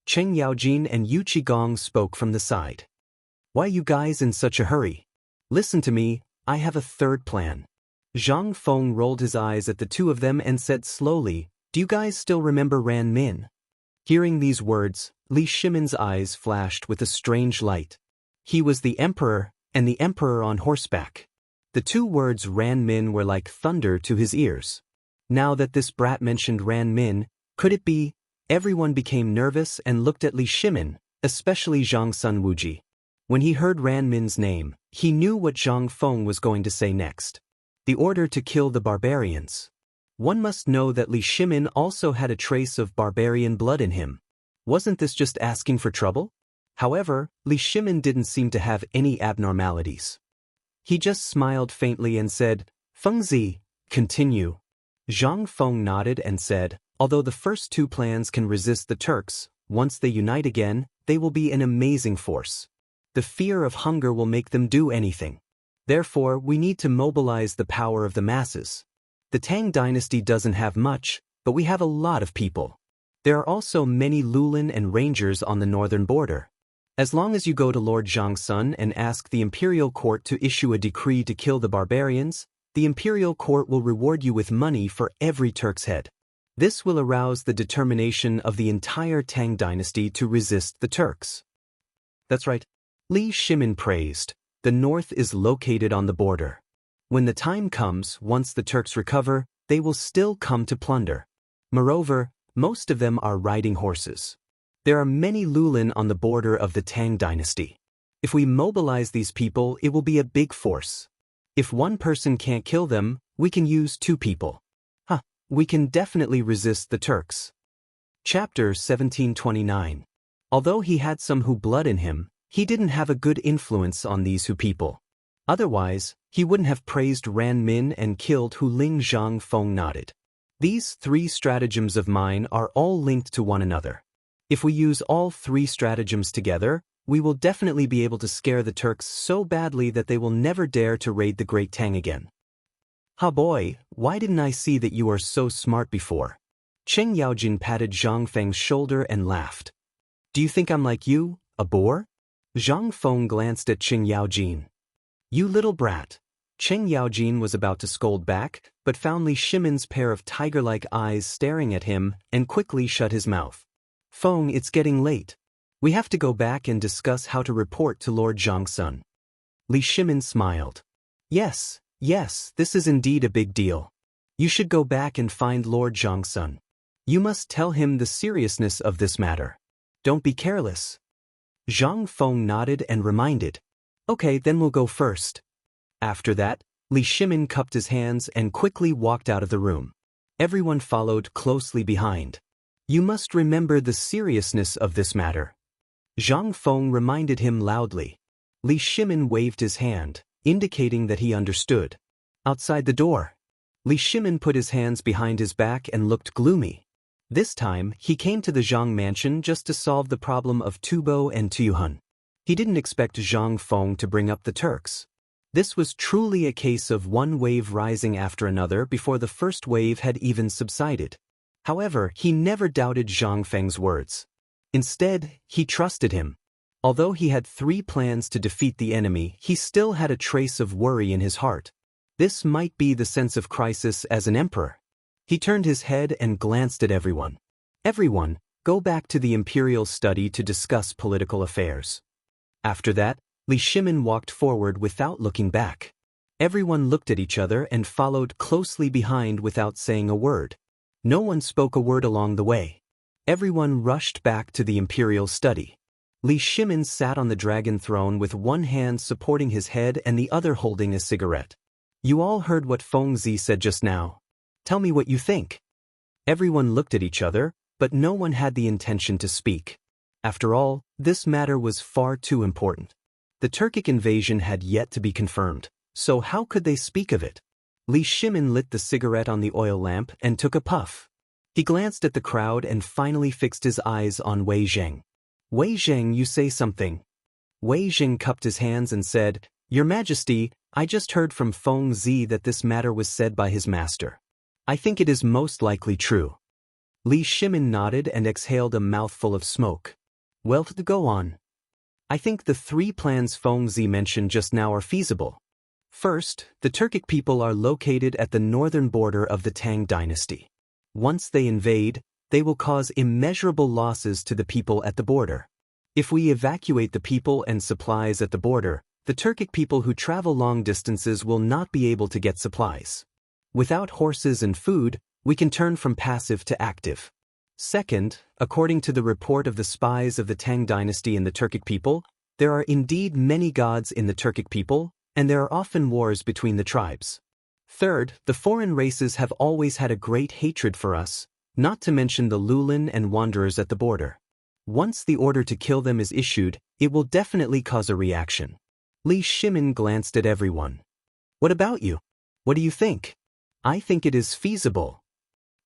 Speaker 1: Cheng Yaojin and Yu Qigong spoke from the side. Why you guys in such a hurry? Listen to me, I have a third plan. Zhang Feng rolled his eyes at the two of them and said slowly, do you guys still remember Ran Min? Hearing these words, Li Shimin's eyes flashed with a strange light. He was the emperor, and the emperor on horseback. The two words Ran Min were like thunder to his ears. Now that this brat mentioned Ran Min, could it be? Everyone became nervous and looked at Li Shimin, especially Zhang Sun Wuji. When he heard Ran Min's name, he knew what Zhang Feng was going to say next. The order to kill the barbarians. One must know that Li Shimin also had a trace of barbarian blood in him. Wasn't this just asking for trouble? However, Li Shimin didn't seem to have any abnormalities. He just smiled faintly and said, Fengzi, continue. Zhang Feng nodded and said, although the first two plans can resist the Turks, once they unite again, they will be an amazing force. The fear of hunger will make them do anything. Therefore, we need to mobilize the power of the masses. The Tang dynasty doesn't have much, but we have a lot of people. There are also many Lulin and rangers on the northern border. As long as you go to Lord Zhangsun and ask the imperial court to issue a decree to kill the barbarians, the imperial court will reward you with money for every Turk's head. This will arouse the determination of the entire Tang dynasty to resist the Turks. That's right. Li Shimin praised. The north is located on the border. When the time comes, once the Turks recover, they will still come to plunder. Moreover, most of them are riding horses. There are many Lulin on the border of the Tang dynasty. If we mobilize these people, it will be a big force. If one person can't kill them, we can use two people. We can definitely resist the Turks. Chapter 1729. Although he had some Hu blood in him, he didn't have a good influence on these Hu people. Otherwise, he wouldn't have praised Ran Min and killed Hu Ling. Zhang Feng nodded. These three stratagems of mine are all linked to one another. If we use all three stratagems together, we will definitely be able to scare the Turks so badly that they will never dare to raid the Great Tang again. Ha boy, why didn't I see that you are so smart before? Cheng Yaojin patted Zhang Feng's shoulder and laughed. Do you think I'm like you, a boar? Zhang Feng glanced at Cheng Yaojin. You little brat. Cheng Yaojin was about to scold back, but found Li Shimin's pair of tiger-like eyes staring at him and quickly shut his mouth. Feng, it's getting late. We have to go back and discuss how to report to Lord Zhangsun. Li Shimin smiled. Yes, this is indeed a big deal. You should go back and find Lord Zhangsun. You must tell him the seriousness of this matter. Don't be careless. Zhang Feng nodded and reminded. Okay, then we'll go first. After that, Li Shimin cupped his hands and quickly walked out of the room. Everyone followed closely behind. You must remember the seriousness of this matter. Zhang Feng reminded him loudly. Li Shimin waved his hand, indicating that he understood. Outside the door, Li Shimin put his hands behind his back and looked gloomy. This time, he came to the Zhang mansion just to solve the problem of Tubo and Tuyuhun. He didn't expect Zhang Feng to bring up the Turks. This was truly a case of one wave rising after another before the first wave had even subsided. However, he never doubted Zhang Feng's words. Instead, he trusted him. Although he had 3 plans to defeat the enemy, he still had a trace of worry in his heart. This might be the sense of crisis as an emperor. He turned his head and glanced at everyone. Everyone, go back to the imperial study to discuss political affairs. After that, Li Shimin walked forward without looking back. Everyone looked at each other and followed closely behind without saying a word. No one spoke a word along the way. Everyone rushed back to the imperial study. Li Shimin sat on the dragon throne with one hand supporting his head and the other holding a cigarette. You all heard what Feng Zi said just now. Tell me what you think. Everyone looked at each other, but no one had the intention to speak. After all, this matter was far too important. The Turkic invasion had yet to be confirmed, so how could they speak of it? Li Shimin lit the cigarette on the oil lamp and took a puff. He glanced at the crowd and finally fixed his eyes on Wei Zheng. Wei Zheng, you say something. Wei Jing cupped his hands and said, "Your Majesty, I just heard from Feng Zi that this matter was said by his master. I think it is most likely true." Li Shimin nodded and exhaled a mouthful of smoke. "Well, to go on. I think the 3 plans Feng Zi mentioned just now are feasible. First, the Turkic people are located at the northern border of the Tang dynasty. Once they invade, they will cause immeasurable losses to the people at the border. If we evacuate the people and supplies at the border, the Turkic people who travel long distances will not be able to get supplies. Without horses and food, we can turn from passive to active. Second, according to the report of the spies of the Tang dynasty and the Turkic people, there are indeed many gods in the Turkic people, and there are often wars between the tribes. Third, the foreign races have always had a great hatred for us, not to mention the Lulin and wanderers at the border. Once the order to kill them is issued, it will definitely cause a reaction." Li Shimin glanced at everyone. "What about you? What do you think?" "I think it is feasible."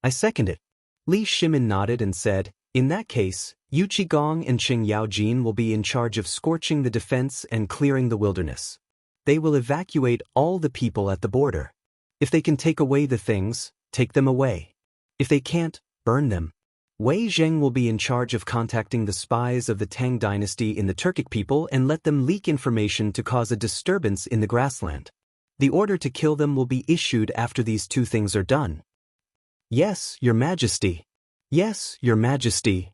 Speaker 1: "I second it." Li Shimin nodded and said, "In that case, Yu Qigong and Qing Yaojin will be in charge of scorching the defense and clearing the wilderness. They will evacuate all the people at the border. If they can take away the things, take them away. If they can't, burn them. Wei Zheng will be in charge of contacting the spies of the Tang dynasty in the Turkic people and let them leak information to cause a disturbance in the grassland. The order to kill them will be issued after these 2 things are done." "Yes, Your Majesty. Yes, Your Majesty."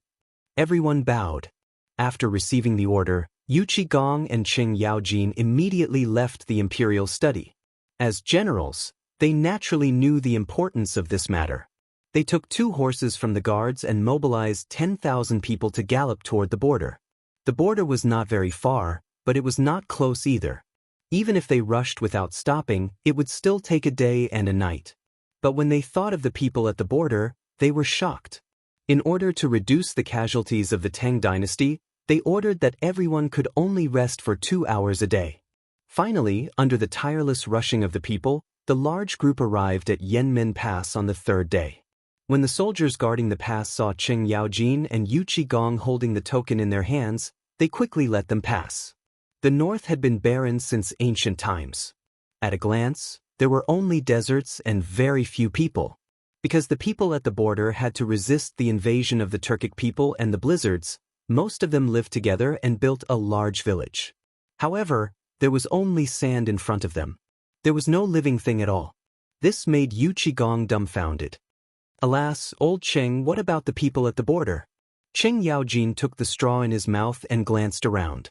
Speaker 1: Everyone bowed. After receiving the order, Yu Qigong and Qing Yaojin immediately left the imperial study. As generals, they naturally knew the importance of this matter. They took 2 horses from the guards and mobilized 10,000 people to gallop toward the border. The border was not very far, but it was not close either. Even if they rushed without stopping, it would still take a day and a night. But when they thought of the people at the border, they were shocked. In order to reduce the casualties of the Tang dynasty, they ordered that everyone could only rest for 2 hours a day. Finally, under the tireless rushing of the people, the large group arrived at Yanmen Pass on the 3rd day. When the soldiers guarding the pass saw Qing Yaojin and Yu Qigong holding the token in their hands, they quickly let them pass. The north had been barren since ancient times. At a glance, there were only deserts and very few people. Because the people at the border had to resist the invasion of the Turkic people and the blizzards, most of them lived together and built a large village. However, there was only sand in front of them. There was no living thing at all. This made Yu Qigong dumbfounded. "Alas, old Qing, what about the people at the border?" Qing Yaojin took the straw in his mouth and glanced around.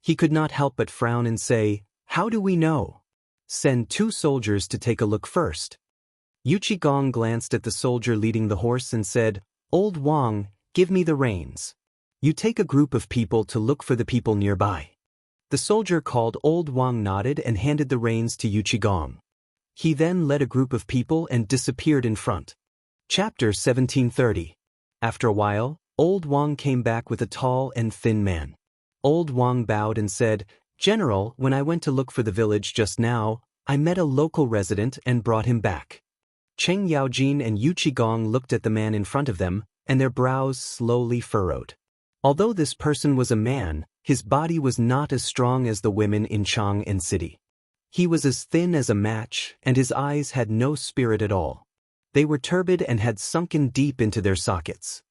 Speaker 1: He could not help but frown and say, "How do we know?" "Send 2 soldiers to take a look first." Yu Qigong glanced at the soldier leading the horse and said, "Old Wang, give me the reins. You take a group of people to look for the people nearby." The soldier called Old Wang nodded and handed the reins to Yu Qigong. He then led a group of people and disappeared in front. Chapter 1730. After a while, Old Wang came back with a tall and thin man. Old Wang bowed and said, "General, when I went to look for the village just now, I met a local resident and brought him back." Qing Yaojin and Yu Qigong looked at the man in front of them, and their brows slowly furrowed. Although this person was a man, his body was not as strong as the women in Chang'an City. He was as thin as a match, and his eyes had no spirit at all. They were turbid and had sunken deep into their sockets.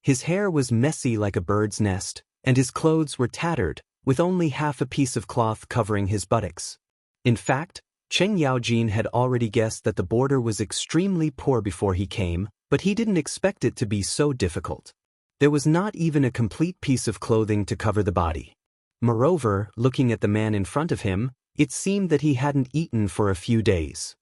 Speaker 1: His hair was messy like a bird's nest, and his clothes were tattered, with only half a piece of cloth covering his buttocks. In fact, Qing Yaojin had already guessed that the border was extremely poor before he came, but he didn't expect it to be so difficult. There was not even a complete piece of clothing to cover the body. Moreover, looking at the man in front of him, it seemed that he hadn't eaten for a few days.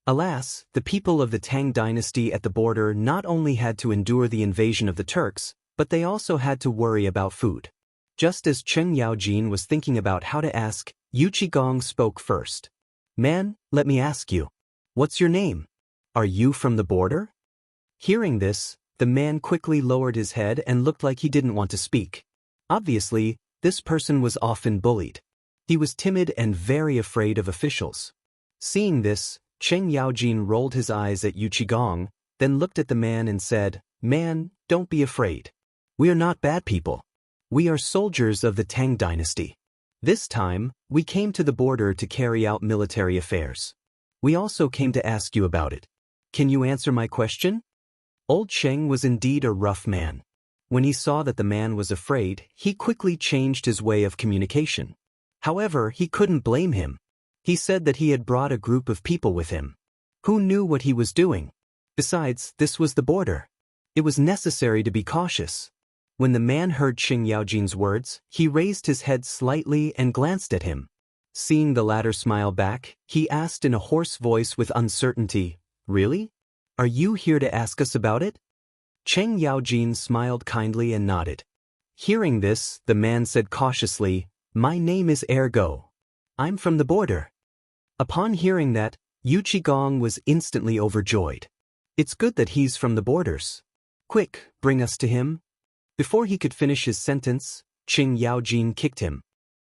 Speaker 1: Alas, the people of the Tang dynasty at the border not only had to endure the invasion of the Turks, but they also had to worry about food. Just as Qing Yaojin was thinking about how to ask, Yu Qigong spoke first. "Man, let me ask you. What's your name? Are you from the border?" Hearing this, the man quickly lowered his head and looked like he didn't want to speak. Obviously, this person was often bullied. He was timid and very afraid of officials. Seeing this, Qing Yaojin rolled his eyes at Yu Qigong, then looked at the man and said, "Man, don't be afraid. We are not bad people. We are soldiers of the Tang dynasty." This time, we came to the border to carry out military affairs. We also came to ask you about it. Can you answer my question? Old Cheng was indeed a rough man. When he saw that the man was afraid, he quickly changed his way of communication. However, he couldn't blame him. He said that he had brought a group of people with him. Who knew what he was doing? Besides, this was the border. It was necessary to be cautious. When the man heard Qing Yaojin's words, he raised his head slightly and glanced at him. Seeing the latter smile back, he asked in a hoarse voice with uncertainty, "Really? Are you here to ask us about it?" Cheng Yaojin smiled kindly and nodded. Hearing this, the man said cautiously, "My name is Ergo. I'm from the border." Upon hearing that, Yu Qigong was instantly overjoyed. It's good that he's from the borders. Quick, bring us to him. Before he could finish his sentence, Qing Yaojin kicked him.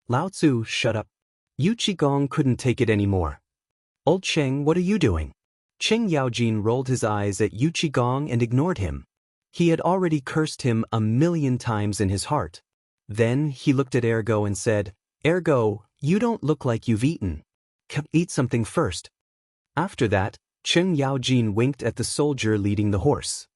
Speaker 1: Lao Tzu, shut up. Yu Qigong couldn't take it anymore. Old Cheng, what are you doing? Qing Yaojin rolled his eyes at Yu Qigong and ignored him. He had already cursed him 1,000,000 times in his heart. Then he looked at Ergo and said, "Ergo, you don't look like you've eaten. Eat something first." After that, Qing Yaojin winked at the soldier leading the horse.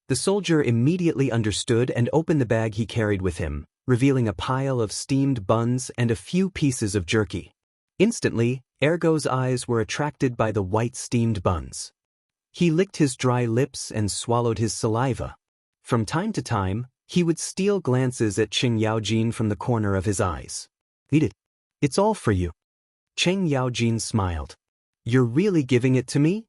Speaker 1: The soldier immediately understood and opened the bag he carried with him, revealing a pile of steamed buns and a few pieces of jerky. Instantly, Ergo's eyes were attracted by the white steamed buns. He licked his dry lips and swallowed his saliva. From time to time, he would steal glances at Qing Yaojin from the corner of his eyes. "Eat it. It's all for you." Qing Yaojin smiled. "You're really giving it to me?"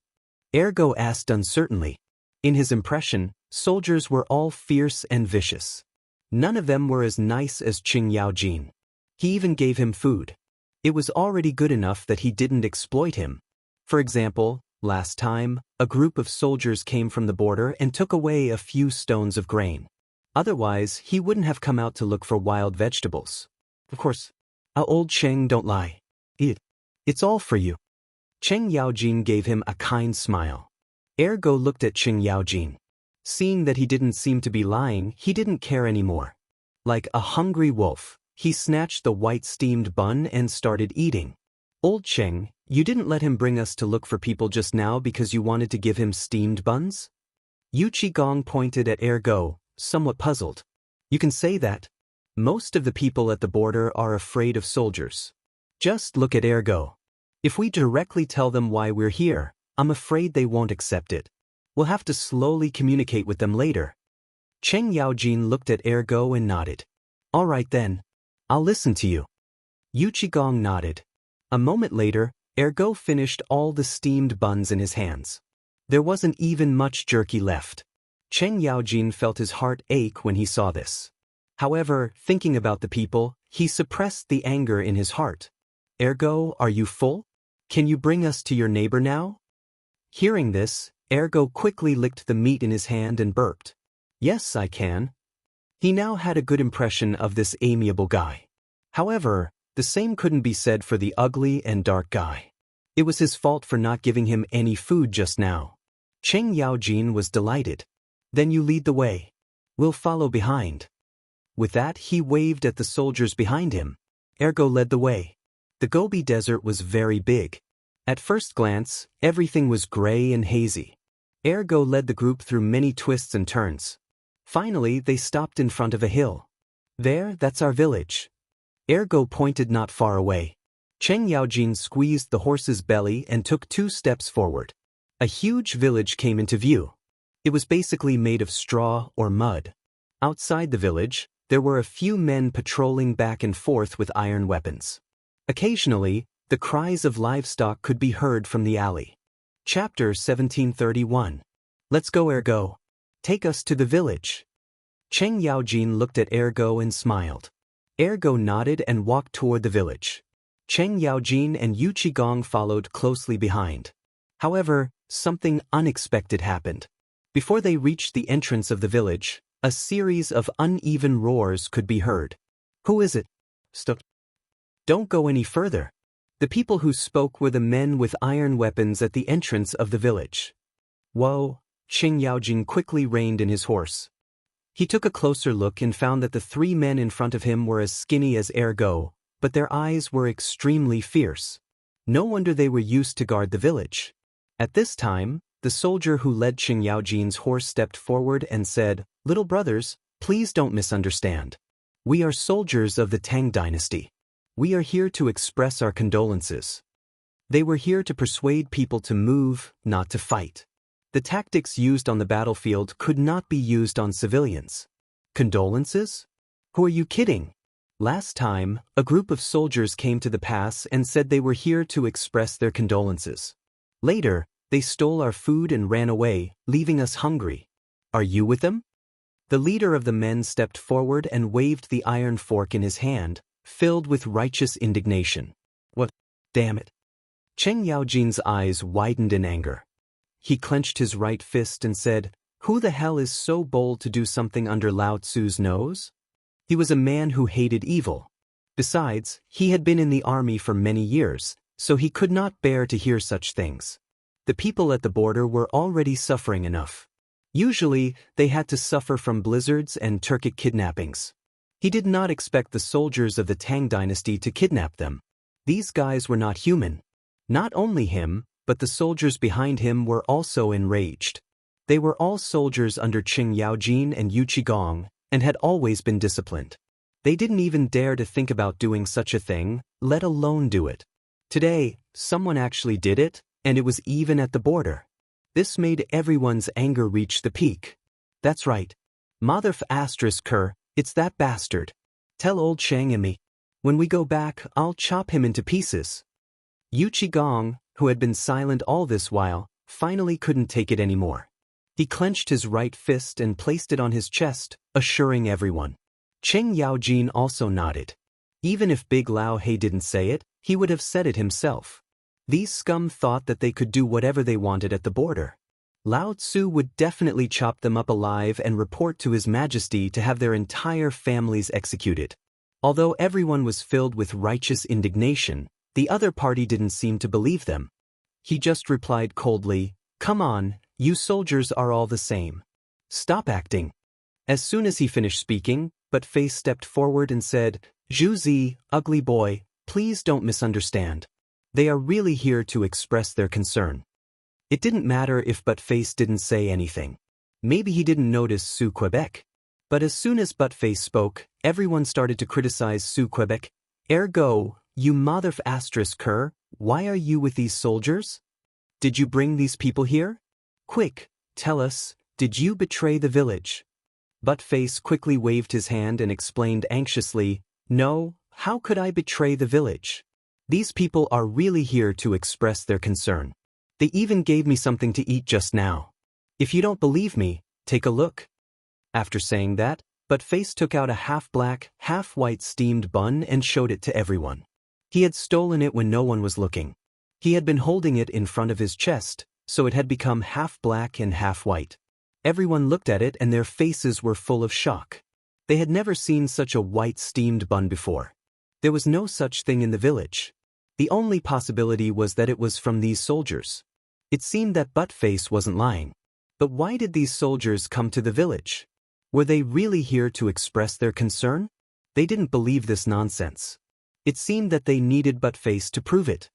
Speaker 1: Ergo asked uncertainly. In his impression, soldiers were all fierce and vicious. None of them were as nice as Qing Yaojin. He even gave him food. It was already good enough that he didn't exploit him. For example, last time, a group of soldiers came from the border and took away a few stones of grain. Otherwise, he wouldn't have come out to look for wild vegetables. Of course, old Cheng, don't lie. Eat it. It's all for you. Qing Yaojin gave him a kind smile. Ergo looked at Qing Yaojin. Seeing that he didn't seem to be lying, he didn't care anymore. Like a hungry wolf, he snatched the white steamed bun and started eating. "Old Cheng, you didn't let him bring us to look for people just now because you wanted to give him steamed buns?" Yu Qigong pointed at Ergo, somewhat puzzled. "You can say that. Most of the people at the border are afraid of soldiers. Just look at Ergo. If we directly tell them why we're here, I'm afraid they won't accept it. We'll have to slowly communicate with them later." Qing Yaojin looked at Ergo and nodded. "All right then. I'll listen to you." Yu Qigong nodded. A moment later, Ergo finished all the steamed buns in his hands. There wasn't even much jerky left. Qing Yaojin felt his heart ache when he saw this. However, thinking about the people, he suppressed the anger in his heart. "Ergo, are you full? Can you bring us to your neighbor now?" Hearing this, Ergo quickly licked the meat in his hand and burped. "Yes, I can." He now had a good impression of this amiable guy. However, the same couldn't be said for the ugly and dark guy. It was his fault for not giving him any food just now. Qing Yaojin was delighted. "Then you lead the way. We'll follow behind." With that, he waved at the soldiers behind him. Ergo led the way. The Gobi Desert was very big. At first glance, everything was gray and hazy. Ergo led the group through many twists and turns. Finally, they stopped in front of a hill. "There, that's our village." Ergo pointed not far away. Qing Yaojin squeezed the horse's belly and took 2 steps forward. A huge village came into view. It was basically made of straw or mud. Outside the village, there were a few men patrolling back and forth with iron weapons. Occasionally, the cries of livestock could be heard from the alley. Chapter 1731. Let's go, Ergo. Take us to the village. Qing Yaojin looked at Ergo and smiled. Ergo nodded and walked toward the village. Qing Yaojin and Yu Qigong followed closely behind. However, something unexpected happened. Before they reached the entrance of the village, a series of uneven roars could be heard. "Who is it? Stop. Don't go any further." The people who spoke were the men with iron weapons at the entrance of the village. "Whoa!" Qing Yaojin quickly reined in his horse. He took a closer look and found that the 3 men in front of him were as skinny as Ergo, but their eyes were extremely fierce. No wonder they were used to guard the village. At this time, the soldier who led Qing Yaojin's horse stepped forward and said, "Little brothers, please don't misunderstand. We are soldiers of the Tang dynasty. We are here to express our condolences." They were here to persuade people to move, not to fight. The tactics used on the battlefield could not be used on civilians. Condolences? Who are you kidding? Last time, a group of soldiers came to the pass and said they were here to express their condolences. Later, they stole our food and ran away, leaving us hungry. Are you with them? The leader of the men stepped forward and waved the iron fork in his hand, filled with righteous indignation. What? Damn it. Qing Yaojin's eyes widened in anger. He clenched his right fist and said, "Who the hell is so bold to do something under Lao Tzu's nose?" He was a man who hated evil. Besides, he had been in the army for many years, so he could not bear to hear such things. The people at the border were already suffering enough. Usually, they had to suffer from blizzards and Turkic kidnappings. He did not expect the soldiers of the Tang dynasty to kidnap them. These guys were not human. Not only him, but the soldiers behind him were also enraged. They were all soldiers under Qing Yaojin and Yu Qigong, and had always been disciplined. They didn't even dare to think about doing such a thing, let alone do it. Today, someone actually did it, and it was even at the border. This made everyone's anger reach the peak. That's right. Mother****, it's that bastard. Tell old Shang and me. When we go back, I'll chop him into pieces. Yu Qigong, who had been silent all this while, finally couldn't take it anymore. He clenched his right fist and placed it on his chest, assuring everyone. Qing Yaojin also nodded. Even if Big Lao He didn't say it, he would have said it himself. These scum thought that they could do whatever they wanted at the border. Lao Tzu would definitely chop them up alive and report to His Majesty to have their entire families executed. Although everyone was filled with righteous indignation, the other party didn't seem to believe them. He just replied coldly, "Come on, you soldiers are all the same. Stop acting." As soon as he finished speaking, Buttface stepped forward and said, "Zhu Zi, ugly boy, please don't misunderstand. They are really here to express their concern." It didn't matter if Buttface didn't say anything. Maybe he didn't notice Su Quebec. But as soon as Buttface spoke, everyone started to criticize Su Quebec. "Ergo, you mother****, why are you with these soldiers? Did you bring these people here? Quick, tell us, did you betray the village?" Buttface quickly waved his hand and explained anxiously, "No, how could I betray the village? These people are really here to express their concern. They even gave me something to eat just now. If you don't believe me, take a look." After saying that, Buttface took out a half-black, half-white steamed bun and showed it to everyone. He had stolen it when no one was looking. He had been holding it in front of his chest, so it had become half-black and half-white. Everyone looked at it and their faces were full of shock. They had never seen such a white steamed bun before. There was no such thing in the village. The only possibility was that it was from these soldiers. It seemed that Buttface wasn't lying. But why did these soldiers come to the village? Were they really here to express their concern? They didn't believe this nonsense. It seemed that they needed Buttface to prove it.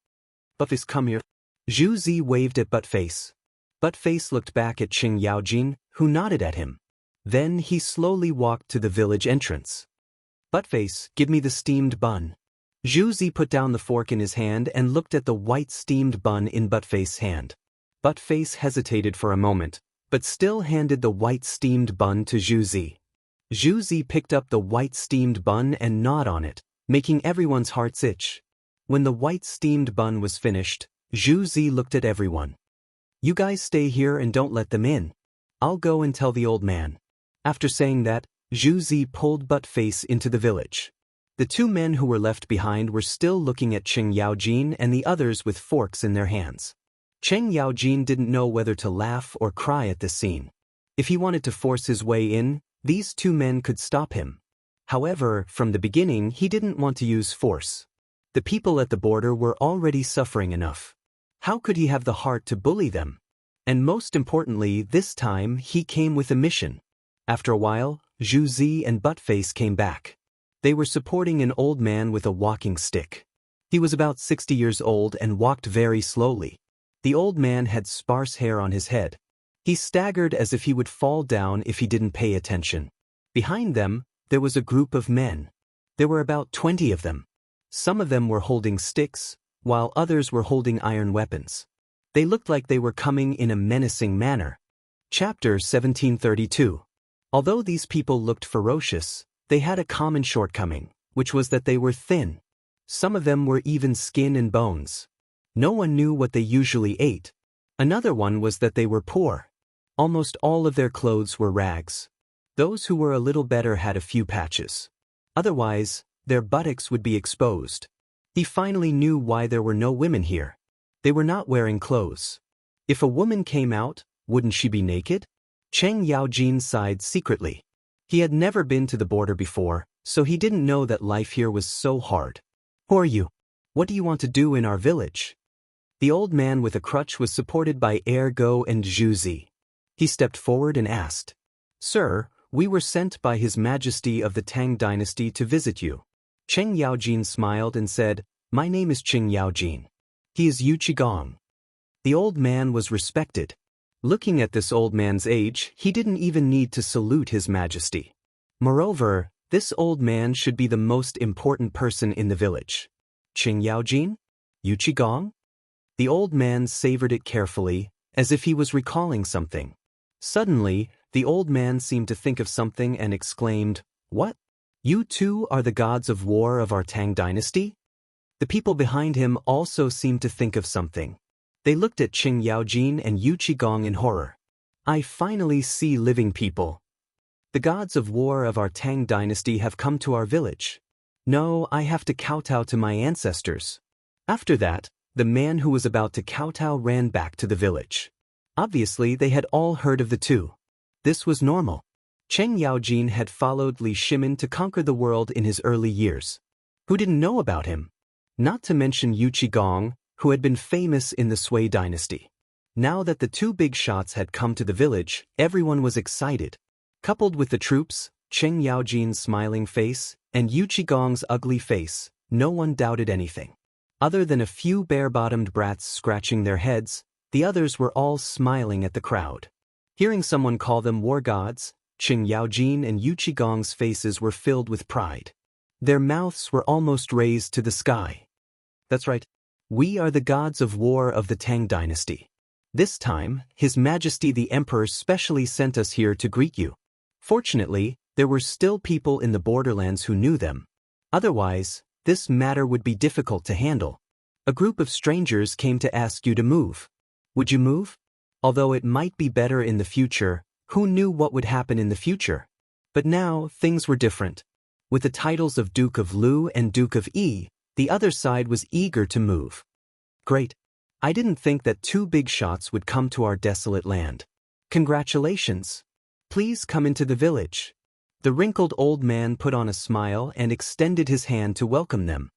Speaker 1: "Buttface, come here." Zhu Zi waved at Buttface. Buttface looked back at Qing Yaojin, who nodded at him. Then he slowly walked to the village entrance. "Buttface, give me the steamed bun." Zhu Zi put down the fork in his hand and looked at the white steamed bun in Buttface's hand. Buttface hesitated for a moment, but still handed the white steamed bun to Zhu Zi. Zhu Zi picked up the white steamed bun and gnawed on it, making everyone's hearts itch. When the white steamed bun was finished, Zhu Zi looked at everyone. "You guys stay here and don't let them in. I'll go and tell the old man." After saying that, Zhu Zi pulled Buttface into the village. The two men who were left behind were still looking at Qing Yaojin and the others with forks in their hands. Qing Yaojin didn't know whether to laugh or cry at this scene. If he wanted to force his way in, these two men could stop him. However, from the beginning he didn't want to use force. The people at the border were already suffering enough. How could he have the heart to bully them? And most importantly, this time he came with a mission. After a while, Zhu Zi and Buttface came back. They were supporting an old man with a walking stick. He was about 60 years old and walked very slowly. The old man had sparse hair on his head. He staggered as if he would fall down if he didn't pay attention. Behind them, there was a group of men. There were about 20 of them. Some of them were holding sticks, while others were holding iron weapons. They looked like they were coming in a menacing manner. Chapter 1732. Although these people looked ferocious, they had a common shortcoming, which was that they were thin. Some of them were even skin and bones. No one knew what they usually ate. Another one was that they were poor. Almost all of their clothes were rags. Those who were a little better had a few patches. Otherwise, their buttocks would be exposed. He finally knew why there were no women here. They were not wearing clothes. If a woman came out, wouldn't she be naked? Cheng Yaojin sighed secretly. He had never been to the border before, so he didn't know that life here was so hard. Who are you? What do you want to do in our village? The old man with a crutch was supported by Ergo and Zhuzi. He stepped forward and asked, "Sir, we were sent by His Majesty of the Tang dynasty to visit you." Cheng Yaojin smiled and said, "My name is Cheng Yaojin. He is Yu Qigong." The old man was respected. Looking at this old man's age, he didn't even need to salute His Majesty. Moreover, this old man should be the most important person in the village. Cheng Yaojin? Yu Qigong? The old man savored it carefully, as if he was recalling something. Suddenly, the old man seemed to think of something and exclaimed, "What? You too are the gods of war of our Tang dynasty?" The people behind him also seemed to think of something. They looked at Cheng Yaojin and Yu Qigong in horror. "I finally see living people. The gods of war of our Tang dynasty have come to our village. No, I have to kowtow to my ancestors." After that, the man who was about to kowtow ran back to the village. Obviously, they had all heard of the two. This was normal. Cheng Yaojin had followed Li Shimin to conquer the world in his early years. Who didn't know about him? Not to mention Yu Qigong, who had been famous in the Sui dynasty. Now that the two big shots had come to the village, everyone was excited. Coupled with the troops, Cheng Yaojin's smiling face, and Yu Qigong's ugly face, no one doubted anything. Other than a few bare-bottomed brats scratching their heads, the others were all smiling at the crowd. Hearing someone call them war gods, Cheng Yaojin and Yu Qigong's faces were filled with pride. Their mouths were almost raised to the sky. "That's right. We are the gods of war of the Tang dynasty. This time, His Majesty the Emperor specially sent us here to greet you." Fortunately, there were still people in the borderlands who knew them. Otherwise, this matter would be difficult to handle. A group of strangers came to ask you to move. Would you move? Although it might be better in the future, who knew what would happen in the future? But now, things were different. With the titles of Duke of Lu and Duke of Yi, the other side was eager to move. "Great. I didn't think that two big shots would come to our desolate land. Congratulations. Please come into the village." The wrinkled old man put on a smile and extended his hand to welcome them.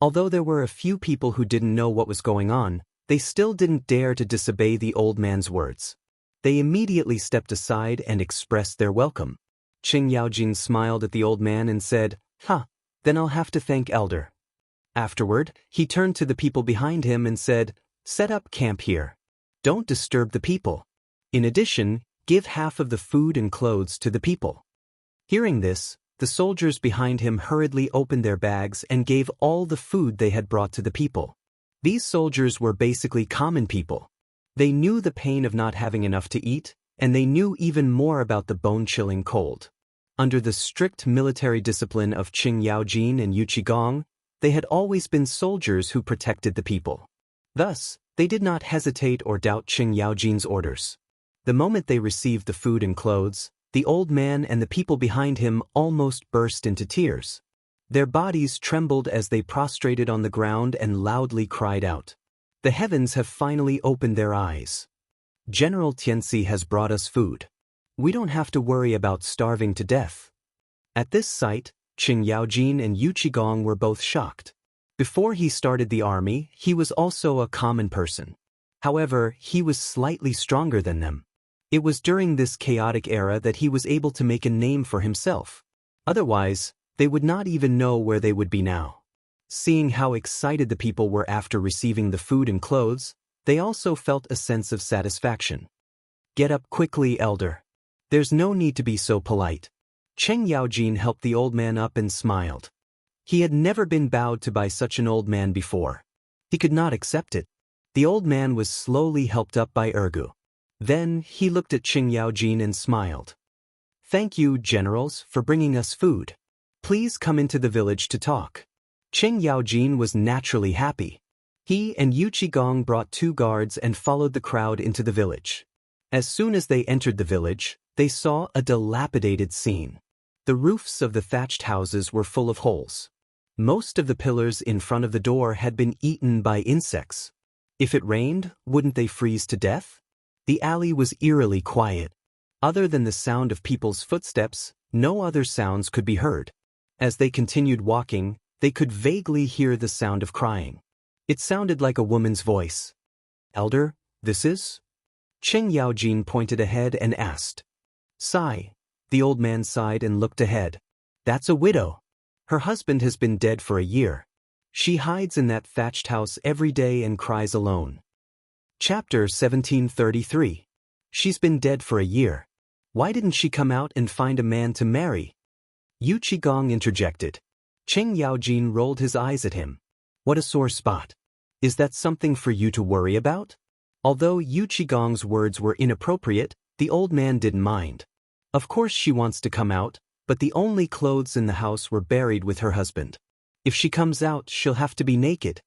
Speaker 1: Although there were a few people who didn't know what was going on, they still didn't dare to disobey the old man's words. They immediately stepped aside and expressed their welcome. Cheng Yaojin smiled at the old man and said, Then I'll have to thank Elder." Afterward, he turned to the people behind him and said, "Set up camp here. Don't disturb the people. In addition, give half of the food and clothes to the people." Hearing this, the soldiers behind him hurriedly opened their bags and gave all the food they had brought to the people. These soldiers were basically common people. They knew the pain of not having enough to eat, and they knew even more about the bone-chilling cold. Under the strict military discipline of Cheng Yaojin and Yu Qigong, they had always been soldiers who protected the people. Thus, they did not hesitate or doubt Cheng Yaojin's orders. The moment they received the food and clothes, the old man and the people behind him almost burst into tears. Their bodies trembled as they prostrated on the ground and loudly cried out. The heavens have finally opened their eyes. General Tianxi has brought us food. We don't have to worry about starving to death. At this sight, Cheng Yaojin and Yu Qigong were both shocked. Before he started the army, he was also a common person. However, he was slightly stronger than them. It was during this chaotic era that he was able to make a name for himself. Otherwise, They would not even know where they would be now. Seeing how excited the people were after receiving the food and clothes, they also felt a sense of satisfaction. Get up quickly, elder. There's no need to be so polite. Cheng Yaojin helped the old man up and smiled. He had never been bowed to by such an old man before. He could not accept it. The old man was slowly helped up by Ergu. Then he looked at Cheng Yaojin and smiled. Thank you, generals, for bringing us food. Please come into the village to talk. Cheng Yaojin was naturally happy. He and Yu Qigong brought 2 guards and followed the crowd into the village. As soon as they entered the village, they saw a dilapidated scene. The roofs of the thatched houses were full of holes. Most of the pillars in front of the door had been eaten by insects. If it rained, wouldn't they freeze to death? The alley was eerily quiet. Other than the sound of people's footsteps, no other sounds could be heard. As they continued walking, they could vaguely hear the sound of crying. It sounded like a woman's voice. Elder, this is? Cheng Yaojin pointed ahead and asked. Sigh. The old man sighed and looked ahead. That's a widow. Her husband has been dead for a year. She hides in that thatched house every day and cries alone. Chapter 1733. She's been dead for a year. Why didn't she come out and find a man to marry? Yu Qigong interjected. Cheng Yaojin rolled his eyes at him. What a sore spot. Is that something for you to worry about? Although Yu Qigong's words were inappropriate, the old man didn't mind. Of course she wants to come out, but the only clothes in the house were buried with her husband. If she comes out, she'll have to be naked.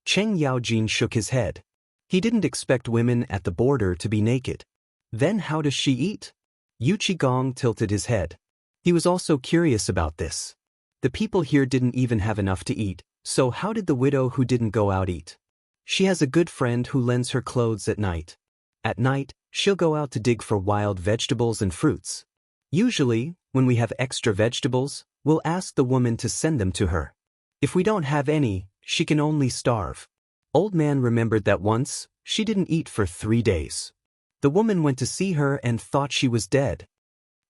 Speaker 1: Cheng Yaojin shook his head. He didn't expect women at the border to be naked. Then how does she eat? Yu Qigong tilted his head. He was also curious about this. The people here didn't even have enough to eat, so how did the widow who didn't go out eat? She has a good friend who lends her clothes at night. At night, she'll go out to dig for wild vegetables and fruits. Usually, when we have extra vegetables, we'll ask the woman to send them to her. If we don't have any, she can only starve. Old man remembered that once, she didn't eat for 3 days. The woman went to see her and thought she was dead.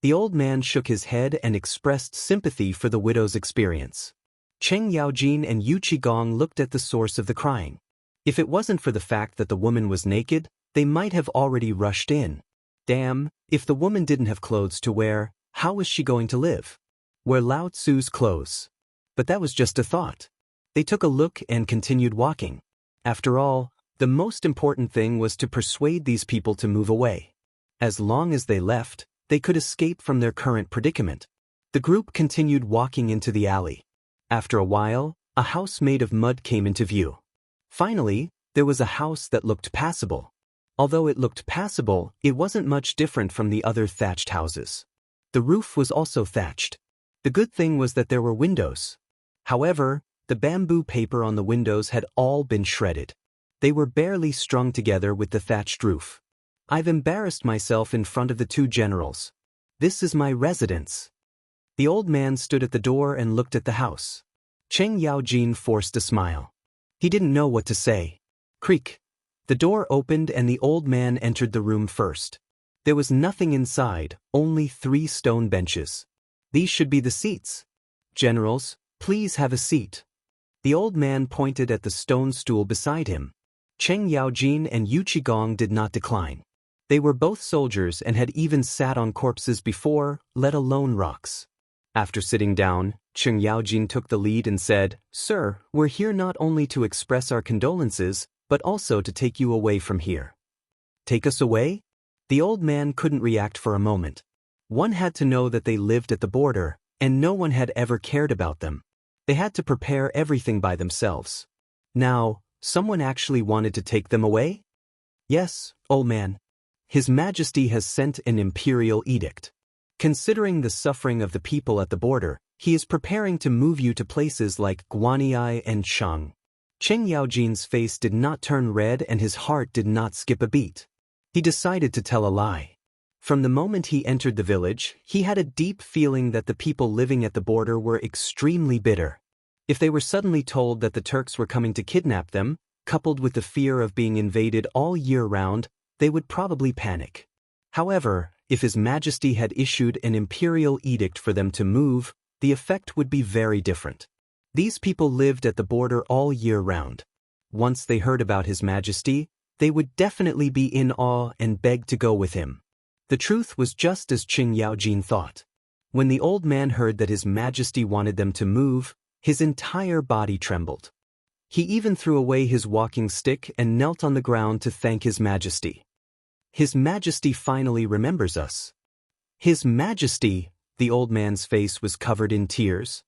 Speaker 1: The old man shook his head and expressed sympathy for the widow's experience. Cheng Yaojin and Yu Qigong looked at the source of the crying. If it wasn't for the fact that the woman was naked, they might have already rushed in. Damn, if the woman didn't have clothes to wear, how was she going to live? Wear Lao Tzu's clothes. But that was just a thought. They took a look and continued walking. After all, the most important thing was to persuade these people to move away. As long as they left, they could escape from their current predicament. The group continued walking into the alley. After a while, a house made of mud came into view. Finally, there was a house that looked passable. Although it looked passable, it wasn't much different from the other thatched houses. The roof was also thatched. The good thing was that there were windows. However, the bamboo paper on the windows had all been shredded. They were barely strung together with the thatched roof. I've embarrassed myself in front of the 2 generals. This is my residence. The old man stood at the door and looked at the house. Cheng Yaojin forced a smile. He didn't know what to say. Creak. The door opened and the old man entered the room first. There was nothing inside, only 3 stone benches. These should be the seats. Generals, please have a seat. The old man pointed at the stone stool beside him. Cheng Yaojin and Yu Qigong did not decline. They were both soldiers and had even sat on corpses before, let alone rocks. After sitting down, Cheng Yaojin took the lead and said, Sir, we're here not only to express our condolences, but also to take you away from here. Take us away? The old man couldn't react for a moment. One had to know that they lived at the border, and no one had ever cared about them. They had to prepare everything by themselves. Now, someone actually wanted to take them away? Yes, old man. His Majesty has sent an imperial edict. Considering the suffering of the people at the border, he is preparing to move you to places like Guanyi and Shang. Cheng Yaojin's face did not turn red and his heart did not skip a beat. He decided to tell a lie. From the moment he entered the village, he had a deep feeling that the people living at the border were extremely bitter. If they were suddenly told that the Turks were coming to kidnap them, coupled with the fear of being invaded all year round, they would probably panic. However, if His Majesty had issued an imperial edict for them to move, the effect would be very different. These people lived at the border all year round. Once they heard about His Majesty, they would definitely be in awe and beg to go with him. The truth was just as Qing Yaojin thought. When the old man heard that His Majesty wanted them to move, his entire body trembled. He even threw away his walking stick and knelt on the ground to thank His Majesty. His Majesty finally remembers us. His Majesty, the old man's face was covered in tears.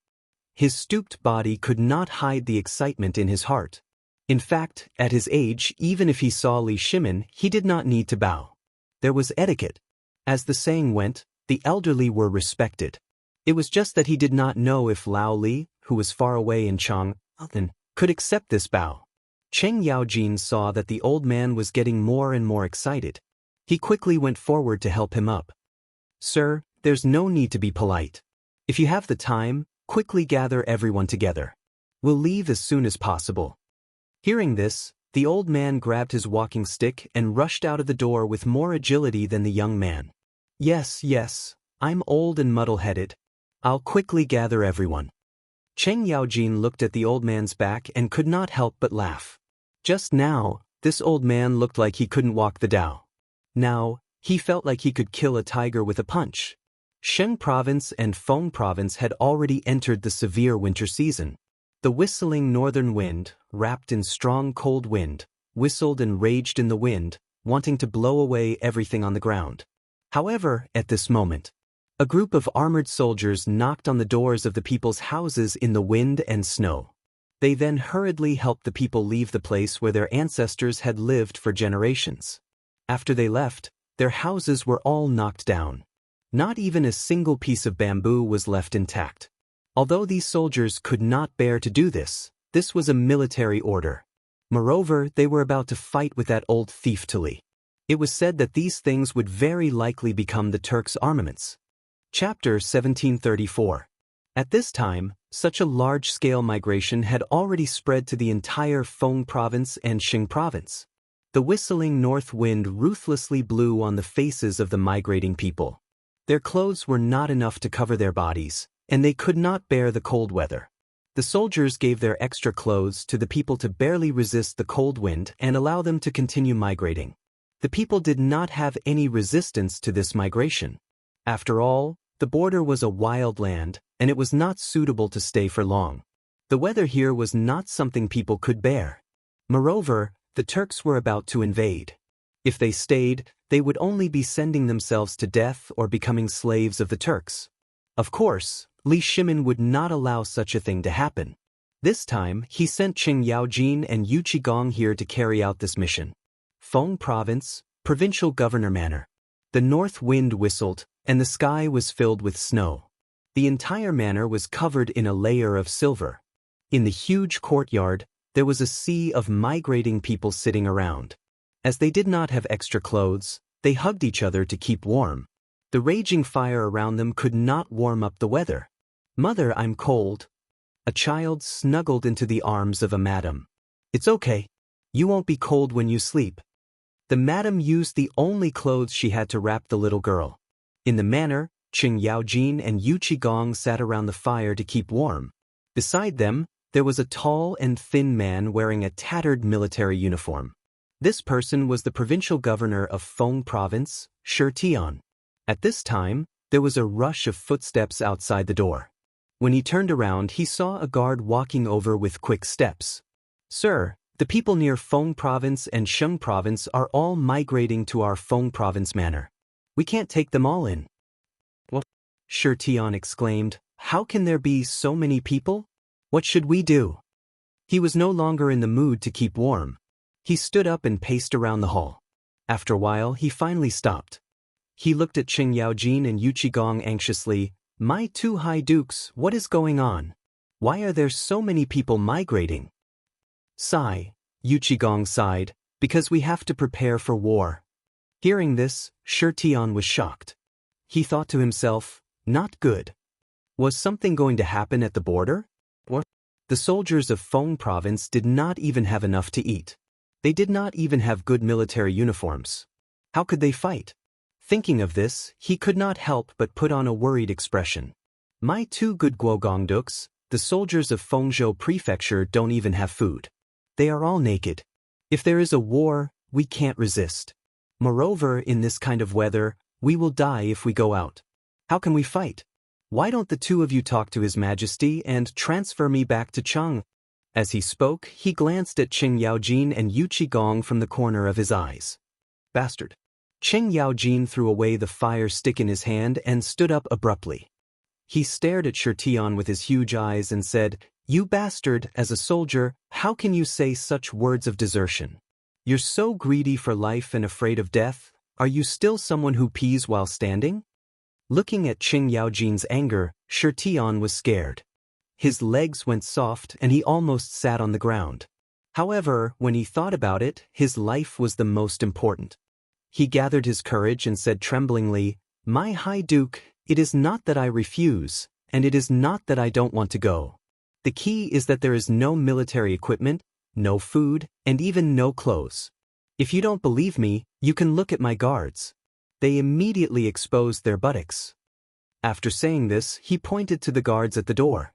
Speaker 1: His stooped body could not hide the excitement in his heart. In fact, at his age, even if he saw Li Shimin, he did not need to bow. There was etiquette. As the saying went, the elderly were respected. It was just that he did not know if Lao Li, who was far away in Chang'an, could accept this bow. Cheng Yaojin saw that the old man was getting more and more excited. He quickly went forward to help him up. "Sir, there's no need to be polite. If you have the time, quickly gather everyone together. We'll leave as soon as possible." Hearing this, the old man grabbed his walking stick and rushed out of the door with more agility than the young man. Yes, I'm old and muddle-headed. I'll quickly gather everyone." Cheng Yaojin looked at the old man's back and could not help but laugh. Just now, this old man looked like he couldn't walk the Dao. Now, he felt like he could kill a tiger with a punch. Sheng Province and Feng Province had already entered the severe winter season. The whistling northern wind, wrapped in strong cold wind, whistled and raged in the wind, wanting to blow away everything on the ground. However, at this moment, a group of armored soldiers knocked on the doors of the people's houses in the wind and snow. They then hurriedly helped the people leave the place where their ancestors had lived for generations. After they left, their houses were all knocked down. Not even a single piece of bamboo was left intact. Although these soldiers could not bear to do this, this was a military order. Moreover, they were about to fight with that old thief Tuli. It was said that these things would very likely become the Turks' armaments. Chapter 1734. At this time, such a large-scale migration had already spread to the entire Feng Province and Xing Province. The whistling north wind ruthlessly blew on the faces of the migrating people. Their clothes were not enough to cover their bodies, and they could not bear the cold weather. The soldiers gave their extra clothes to the people to barely resist the cold wind and allow them to continue migrating. The people did not have any resistance to this migration. After all, the border was a wild land, and it was not suitable to stay for long. The weather here was not something people could bear. Moreover, the Turks were about to invade. If they stayed, they would only be sending themselves to death or becoming slaves of the Turks. Of course, Li Shimin would not allow such a thing to happen. This time, he sent Qing Yaojin and Yu Qigong here to carry out this mission. Feng Province, Provincial Governor Manor. The north wind whistled, and the sky was filled with snow. The entire manor was covered in a layer of silver. In the huge courtyard, there was a sea of migrating people sitting around. As they did not have extra clothes, they hugged each other to keep warm. The raging fire around them could not warm up the weather. "Mother, I'm cold." A child snuggled into the arms of a madam. "It's okay. You won't be cold when you sleep." The madam used the only clothes she had to wrap the little girl. In the manor, Qing Yaojin and Yu Qigong sat around the fire to keep warm. Beside them, there was a tall and thin man wearing a tattered military uniform. This person was the provincial governor of Feng Province, Shi Tian. At this time, there was a rush of footsteps outside the door. When he turned around, he saw a guard walking over with quick steps. "Sir, the people near Feng Province and Sheng Province are all migrating to our Feng Province manor. We can't take them all in." "What?" Shi Tian exclaimed. "How can there be so many people? What should we do?" He was no longer in the mood to keep warm. He stood up and paced around the hall. After a while, he finally stopped. He looked at Qing Yaojin and Yu Qigong anxiously. "My two high dukes, what is going on? Why are there so many people migrating?" "Sigh," Yu Qigong sighed, "because we have to prepare for war." Hearing this, Shi Tian was shocked. He thought to himself, not good. Was something going to happen at the border? Or the soldiers of Feng Province did not even have enough to eat. They did not even have good military uniforms. How could they fight? Thinking of this, he could not help but put on a worried expression. My two good Guogongduks, the soldiers of Fengzhou Prefecture, don't even have food. They are all naked. If there is a war, we can't resist. Moreover, in this kind of weather, we will die if we go out. How can we fight? Why don't the two of you talk to His Majesty and transfer me back to Chang? As he spoke, he glanced at Qing Yaojin and Yu Qigong from the corner of his eyes. Bastard. Qing Yaojin threw away the fire stick in his hand and stood up abruptly. He stared at Shirtian with his huge eyes and said, "You bastard, as a soldier, how can you say such words of desertion? You're so greedy for life and afraid of death, are you still someone who pees while standing?" Looking at Qing Yaojin's anger, Shirtian was scared. His legs went soft and he almost sat on the ground. However, when he thought about it, his life was the most important. He gathered his courage and said tremblingly, "My High Duke, it is not that I refuse, and it is not that I don't want to go. The key is that there is no military equipment, no food, and even no clothes. If you don't believe me, you can look at my guards." They immediately exposed their buttocks. After saying this, he pointed to the guards at the door.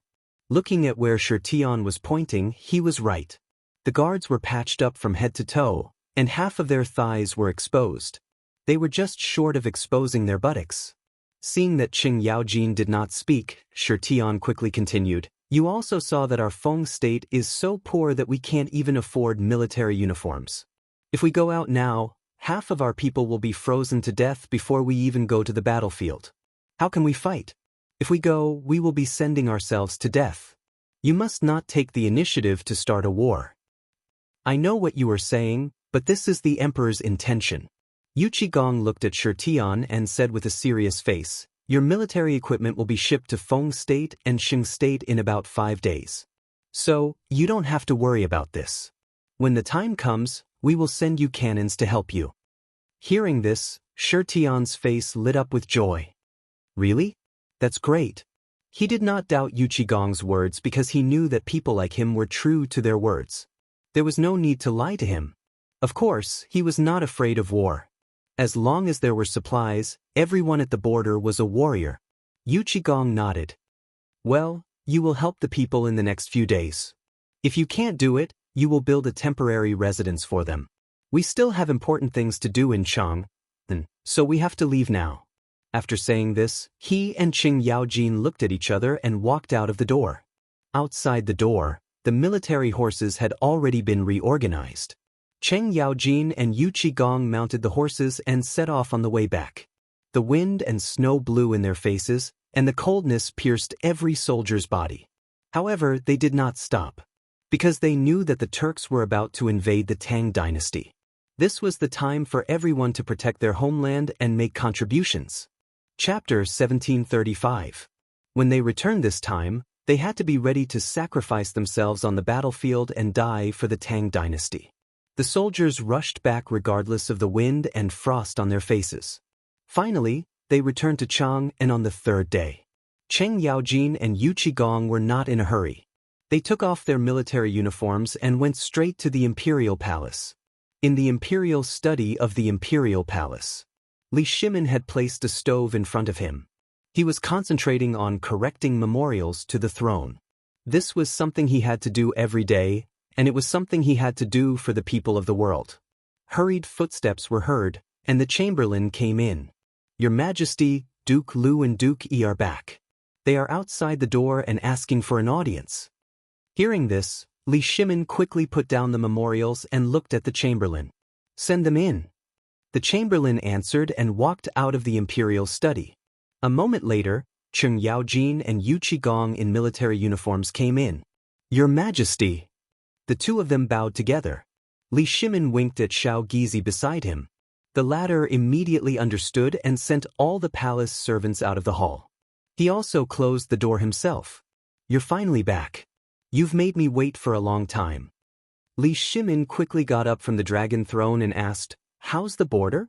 Speaker 1: Looking at where Shirtian was pointing, he was right. The guards were patched up from head to toe, and half of their thighs were exposed. They were just short of exposing their buttocks. Seeing that Qing Yaojin did not speak, Shirtian quickly continued, "You also saw that our Feng state is so poor that we can't even afford military uniforms. If we go out now, half of our people will be frozen to death before we even go to the battlefield. How can we fight? If we go, we will be sending ourselves to death. You must not take the initiative to start a war. I know what you are saying, but this is the Emperor's intention." Yu Qigong looked at Shirtian and said with a serious face, "Your military equipment will be shipped to Feng State and Xing State in about 5 days. So, you don't have to worry about this. When the time comes, we will send you cannons to help you." Hearing this, Shirtian's face lit up with joy. Really? That's great. He did not doubt Yu Qigong's words because he knew that people like him were true to their words. There was no need to lie to him. Of course, he was not afraid of war. As long as there were supplies, everyone at the border was a warrior. Yu Qigong nodded. "Well, you will help the people in the next few days. If you can't do it, you will build a temporary residence for them. We still have important things to do in Chang, so we have to leave now." After saying this, he and Qing Yaojin looked at each other and walked out of the door. Outside the door, the military horses had already been reorganized. Qing Yaojin and Yu Qigong mounted the horses and set off on the way back. The wind and snow blew in their faces, and the coldness pierced every soldier's body. However, they did not stop, because they knew that the Turks were about to invade the Tang dynasty. This was the time for everyone to protect their homeland and make contributions. Chapter 1735. When they returned this time, they had to be ready to sacrifice themselves on the battlefield and die for the Tang dynasty. The soldiers rushed back regardless of the wind and frost on their faces. Finally, they returned to Chang, and on the 3rd day, Qing Yaojin and Yu Qigong were not in a hurry. They took off their military uniforms and went straight to the imperial palace. In the imperial study of the imperial palace, Li Shimin had placed a stove in front of him. He was concentrating on correcting memorials to the throne. This was something he had to do every day, and it was something he had to do for the people of the world. Hurried footsteps were heard, and the chamberlain came in. "Your Majesty, Duke Lu and Duke Yi are back. They are outside the door and asking for an audience." Hearing this, Li Shimin quickly put down the memorials and looked at the chamberlain. "Send them in." The chamberlain answered and walked out of the imperial study. A moment later, Qing Yaojin and Yu Qigong in military uniforms came in. "Your Majesty." The two of them bowed together. Li Shimin winked at Xiao Gizi beside him. The latter immediately understood and sent all the palace servants out of the hall. He also closed the door himself. "You're finally back. You've made me wait for a long time." Li Shimin quickly got up from the dragon throne and asked, "How's the border?"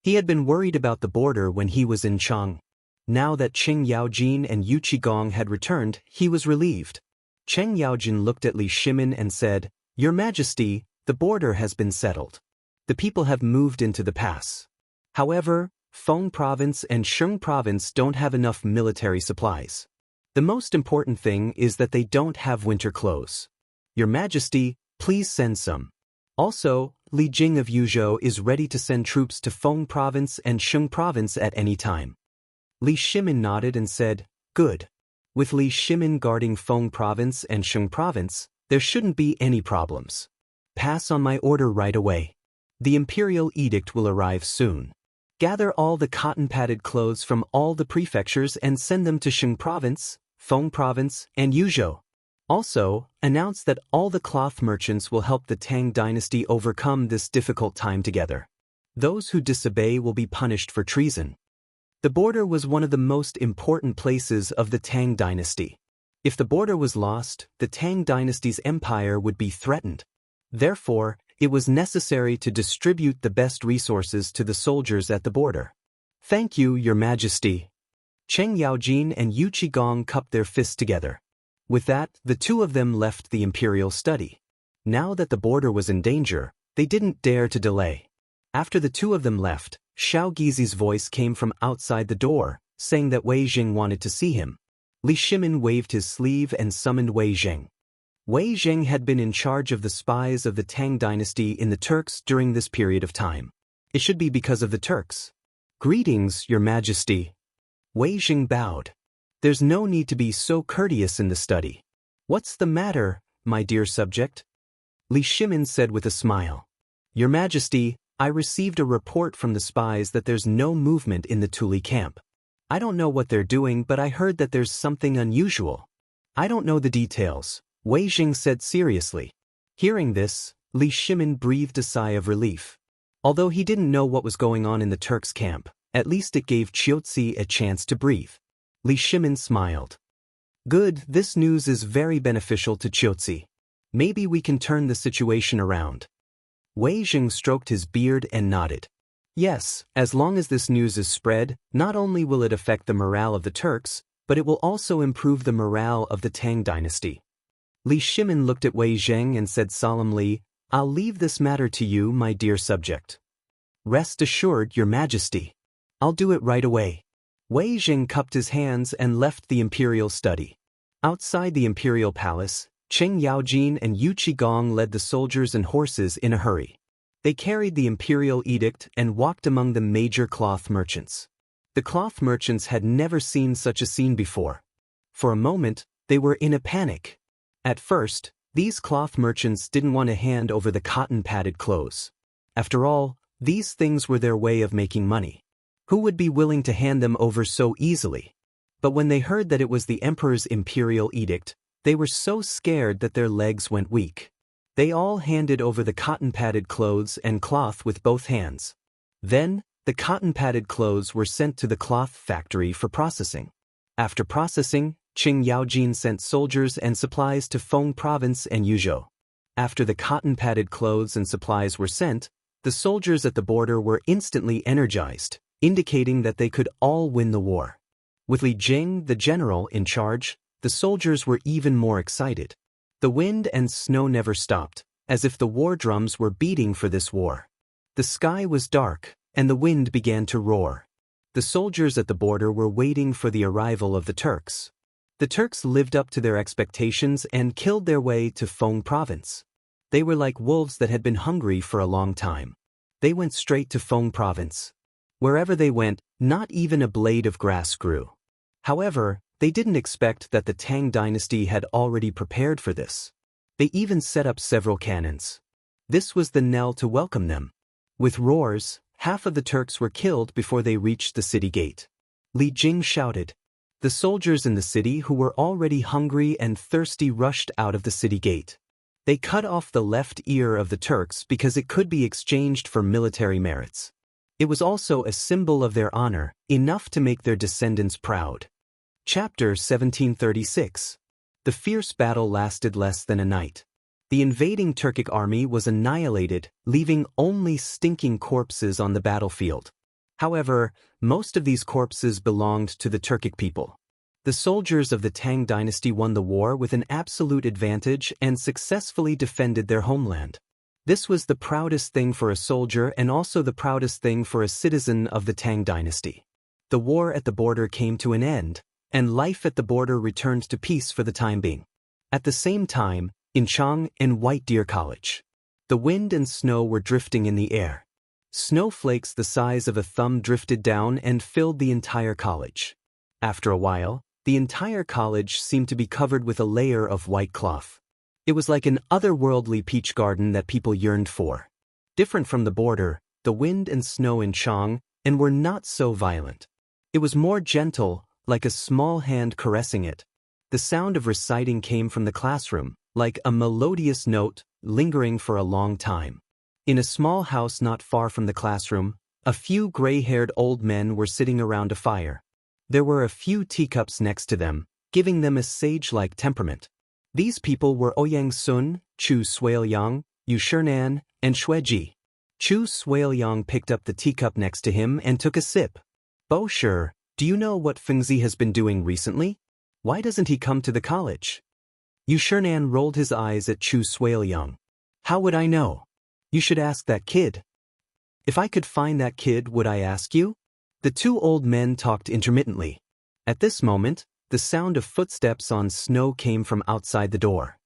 Speaker 1: He had been worried about the border when he was in Chang. Now that Qing Yaojin and Yu Qigong had returned, he was relieved. Qing Yaojin looked at Li Shimin and said, "Your Majesty, the border has been settled. The people have moved into the pass. However, Feng Province and Sheng Province don't have enough military supplies. The most important thing is that they don't have winter clothes. Your Majesty, please send some. Also, Li Jing of Yuzhou is ready to send troops to Feng Province and Sheng Province at any time. Li Shimin nodded and said, "Good. With Li Shimin guarding Feng Province and Sheng Province, there shouldn't be any problems. Pass on my order right away. The imperial edict will arrive soon. Gather all the cotton-padded clothes from all the prefectures and send them to Sheng Province, Feng Province, and Yuzhou. Also, announce that all the cloth merchants will help the Tang dynasty overcome this difficult time together. Those who disobey will be punished for treason." The border was one of the most important places of the Tang dynasty. If the border was lost, the Tang dynasty's empire would be threatened. Therefore, it was necessary to distribute the best resources to the soldiers at the border. "Thank you, Your Majesty." Cheng Yaojin and Yu Qigong cupped their fists together. With that, the two of them left the imperial study. Now that the border was in danger, they didn't dare to delay. After the two of them left, Xiao Gizi's voice came from outside the door, saying that Wei Jing wanted to see him. Li Shimin waved his sleeve and summoned Wei Jing. Wei Jing had been in charge of the spies of the Tang dynasty in the Turks during this period of time. It should be because of the Turks. "Greetings, Your Majesty." Wei Jing bowed. "There's no need to be so courteous in the study. What's the matter, my dear subject?" Li Shimin said with a smile. "Your Majesty, I received a report from the spies that there's no movement in the Tuli camp. I don't know what they're doing, but I heard that there's something unusual." "I don't know the details," Wei Jing said seriously. Hearing this, Li Shimin breathed a sigh of relief. Although he didn't know what was going on in the Turks' camp, at least it gave Qiuzi a chance to breathe. Li Shimin smiled. "Good, this news is very beneficial to Qiuzi. Maybe we can turn the situation around." Wei Jing stroked his beard and nodded. "Yes, as long as this news is spread, not only will it affect the morale of the Turks, but it will also improve the morale of the Tang dynasty." Li Shimin looked at Wei Jing and said solemnly, "I'll leave this matter to you, my dear subject." "Rest assured, Your Majesty. I'll do it right away." Wei Jing cupped his hands and left the imperial study. Outside the imperial palace, Cheng Yaojin and Yu Qigong led the soldiers and horses in a hurry. They carried the imperial edict and walked among the major cloth merchants. The cloth merchants had never seen such a scene before. For a moment, they were in a panic. At first, these cloth merchants didn't want to hand over the cotton-padded clothes. After all, these things were their way of making money. Who would be willing to hand them over so easily? But when they heard that it was the emperor's imperial edict, they were so scared that their legs went weak. They all handed over the cotton-padded clothes and cloth with both hands. Then, the cotton-padded clothes were sent to the cloth factory for processing. After processing, Cheng Yaojin sent soldiers and supplies to Feng Province and Yuzhou. After the cotton-padded clothes and supplies were sent, the soldiers at the border were instantly energized, indicating that they could all win the war. With Li Jing, the general, in charge, the soldiers were even more excited. The wind and snow never stopped, as if the war drums were beating for this war. The sky was dark, and the wind began to roar. The soldiers at the border were waiting for the arrival of the Turks. The Turks lived up to their expectations and killed their way to Feng Province. They were like wolves that had been hungry for a long time. They went straight to Feng Province. Wherever they went, not even a blade of grass grew. However, they didn't expect that the Tang dynasty had already prepared for this. They even set up several cannons. This was the knell to welcome them. With roars, half of the Turks were killed before they reached the city gate. Li Jing shouted. The soldiers in the city who were already hungry and thirsty rushed out of the city gate. They cut off the left ear of the Turks because it could be exchanged for military merits. It was also a symbol of their honor, enough to make their descendants proud. Chapter 1736. The fierce battle lasted less than a night. The invading Turkic army was annihilated, leaving only stinking corpses on the battlefield. However, most of these corpses belonged to the Turkic people. The soldiers of the Tang dynasty won the war with an absolute advantage and successfully defended their homeland. This was the proudest thing for a soldier and also the proudest thing for a citizen of the Tang dynasty. The war at the border came to an end, and life at the border returned to peace for the time being. At the same time, in Chang and White Deer College, the wind and snow were drifting in the air. Snowflakes the size of a thumb drifted down and filled the entire college. After a while, the entire college seemed to be covered with a layer of white cloth. It was like an otherworldly peach garden that people yearned for. Different from the border, the wind and snow in Chang and were not so violent. It was more gentle, like a small hand caressing it. The sound of reciting came from the classroom, like a melodious note, lingering for a long time. In a small house not far from the classroom, a few gray-haired old men were sitting around a fire. There were a few teacups next to them, giving them a sage-like temperament. These people were Ouyang Sun, Chu Suiliang, Yu Shernan, and Xueji. Chu Suiliang picked up the teacup next to him and took a sip. "Bo Shi, do you know what Fengzi has been doing recently? Why doesn't he come to the college?" Yu Shernan rolled his eyes at Chu Suiliang. "How would I know? You should ask that kid." "If I could find that kid, would I ask you?" The two old men talked intermittently. At this moment, the sound of footsteps on snow came from outside the door.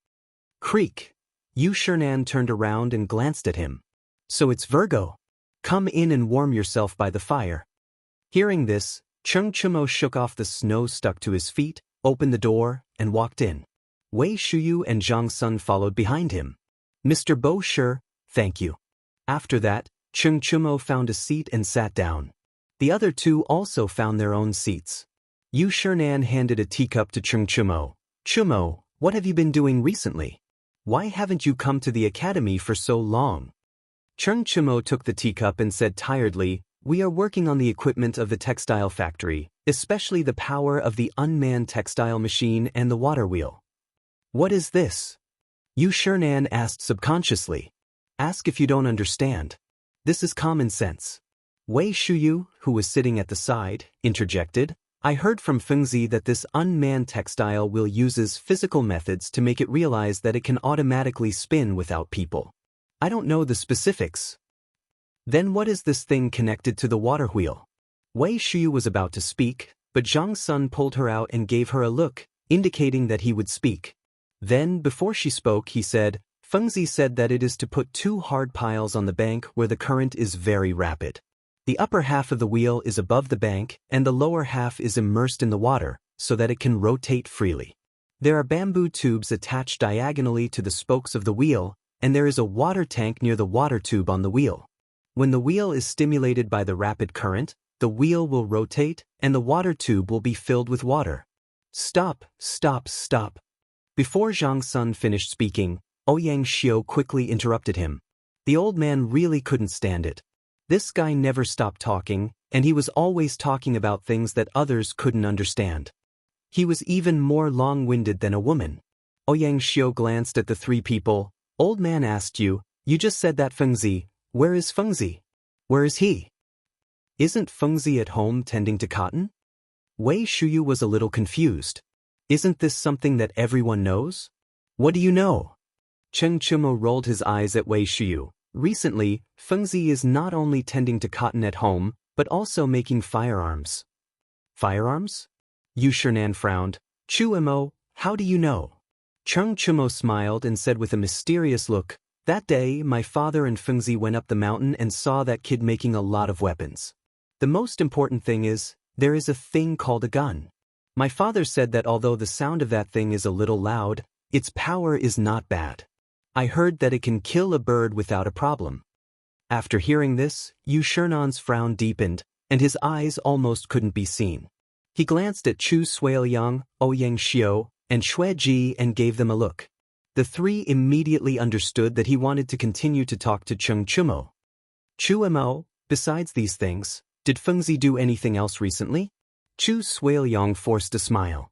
Speaker 1: Creak. Yu Shernan turned around and glanced at him. "So it's Virgo. Come in and warm yourself by the fire." Hearing this, Cheng Chumo shook off the snow stuck to his feet, opened the door, and walked in. Wei Shuyu and Zhang Sun followed behind him. "Mr. Bo Shi, thank you." After that, Cheng Chumo found a seat and sat down. The other two also found their own seats. Yu Shernan handed a teacup to Cheng Chumo. "Chumo, what have you been doing recently? Why haven't you come to the academy for so long?" Cheng Chumo took the teacup and said tiredly, "We are working on the equipment of the textile factory, especially the power of the unmanned textile machine and the water wheel." "What is this?" Yu Shernan asked subconsciously. "Ask if you don't understand. This is common sense." Wei Shuyu, who was sitting at the side, interjected, "I heard from Fengzi that this unmanned textile wheel uses physical methods to make it realize that it can automatically spin without people. I don't know the specifics." "Then what is this thing connected to the water wheel?" Wei Shuyu was about to speak, but Zhang Sun pulled her out and gave her a look, indicating that he would speak. Then, before she spoke, he said, "Fengzi said that it is to put two hard piles on the bank where the current is very rapid. The upper half of the wheel is above the bank and the lower half is immersed in the water so that it can rotate freely. There are bamboo tubes attached diagonally to the spokes of the wheel, and there is a water tank near the water tube on the wheel. When the wheel is stimulated by the rapid current, the wheel will rotate and the water tube will be filled with water." "Stop, stop, stop." Before Zhang Sun finished speaking, Ouyang Xiu quickly interrupted him. The old man really couldn't stand it. This guy never stopped talking, and he was always talking about things that others couldn't understand. He was even more long-winded than a woman. Ouyang Xiu glanced at the three people. "Old man asked you, you just said that Fengzi. Where is Fengzi? Where is he? Isn't Fengzi at home tending to cotton?" Wei Shuyu was a little confused. "Isn't this something that everyone knows? What do you know?" Cheng Chumo rolled his eyes at Wei Shuyu. "Recently, Fengzi is not only tending to cotton at home, but also making firearms." "Firearms?" Yu Shernan frowned. "Chu Mo, how do you know?" Cheng Chumo smiled and said with a mysterious look, "That day, my father and Fengzi went up the mountain and saw that kid making a lot of weapons. The most important thing is, there is a thing called a gun. My father said that although the sound of that thing is a little loud, its power is not bad. I heard that it can kill a bird without a problem." After hearing this, Yu Shernan's frown deepened, and his eyes almost couldn't be seen. He glanced at Chu Suiliang, Ouyang Xiu, and Xueji and gave them a look. The three immediately understood that he wanted to continue to talk to Cheng Chumo. "Chu Mo, besides these things, did Fengzi do anything else recently?" Chu Suiliang forced a smile.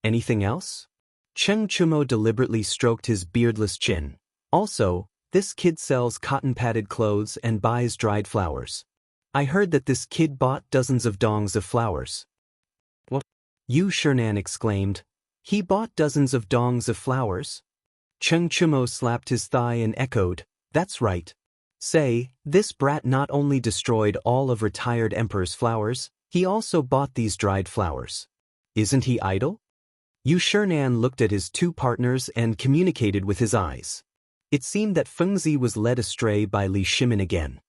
Speaker 1: "Anything else?" Cheng Chumo deliberately stroked his beardless chin. "Also, this kid sells cotton-padded clothes and buys dried flowers. I heard that this kid bought dozens of dongs of flowers." "What?" Yu Shernan exclaimed. "He bought dozens of dongs of flowers?" Cheng Chumo slapped his thigh and echoed, "That's right. Say, this brat not only destroyed all of retired emperor's flowers, he also bought these dried flowers." Isn't he idle? Yu Shinan looked at his two partners and communicated with his eyes. It seemed that Fengzi was led astray by Li Shimin again.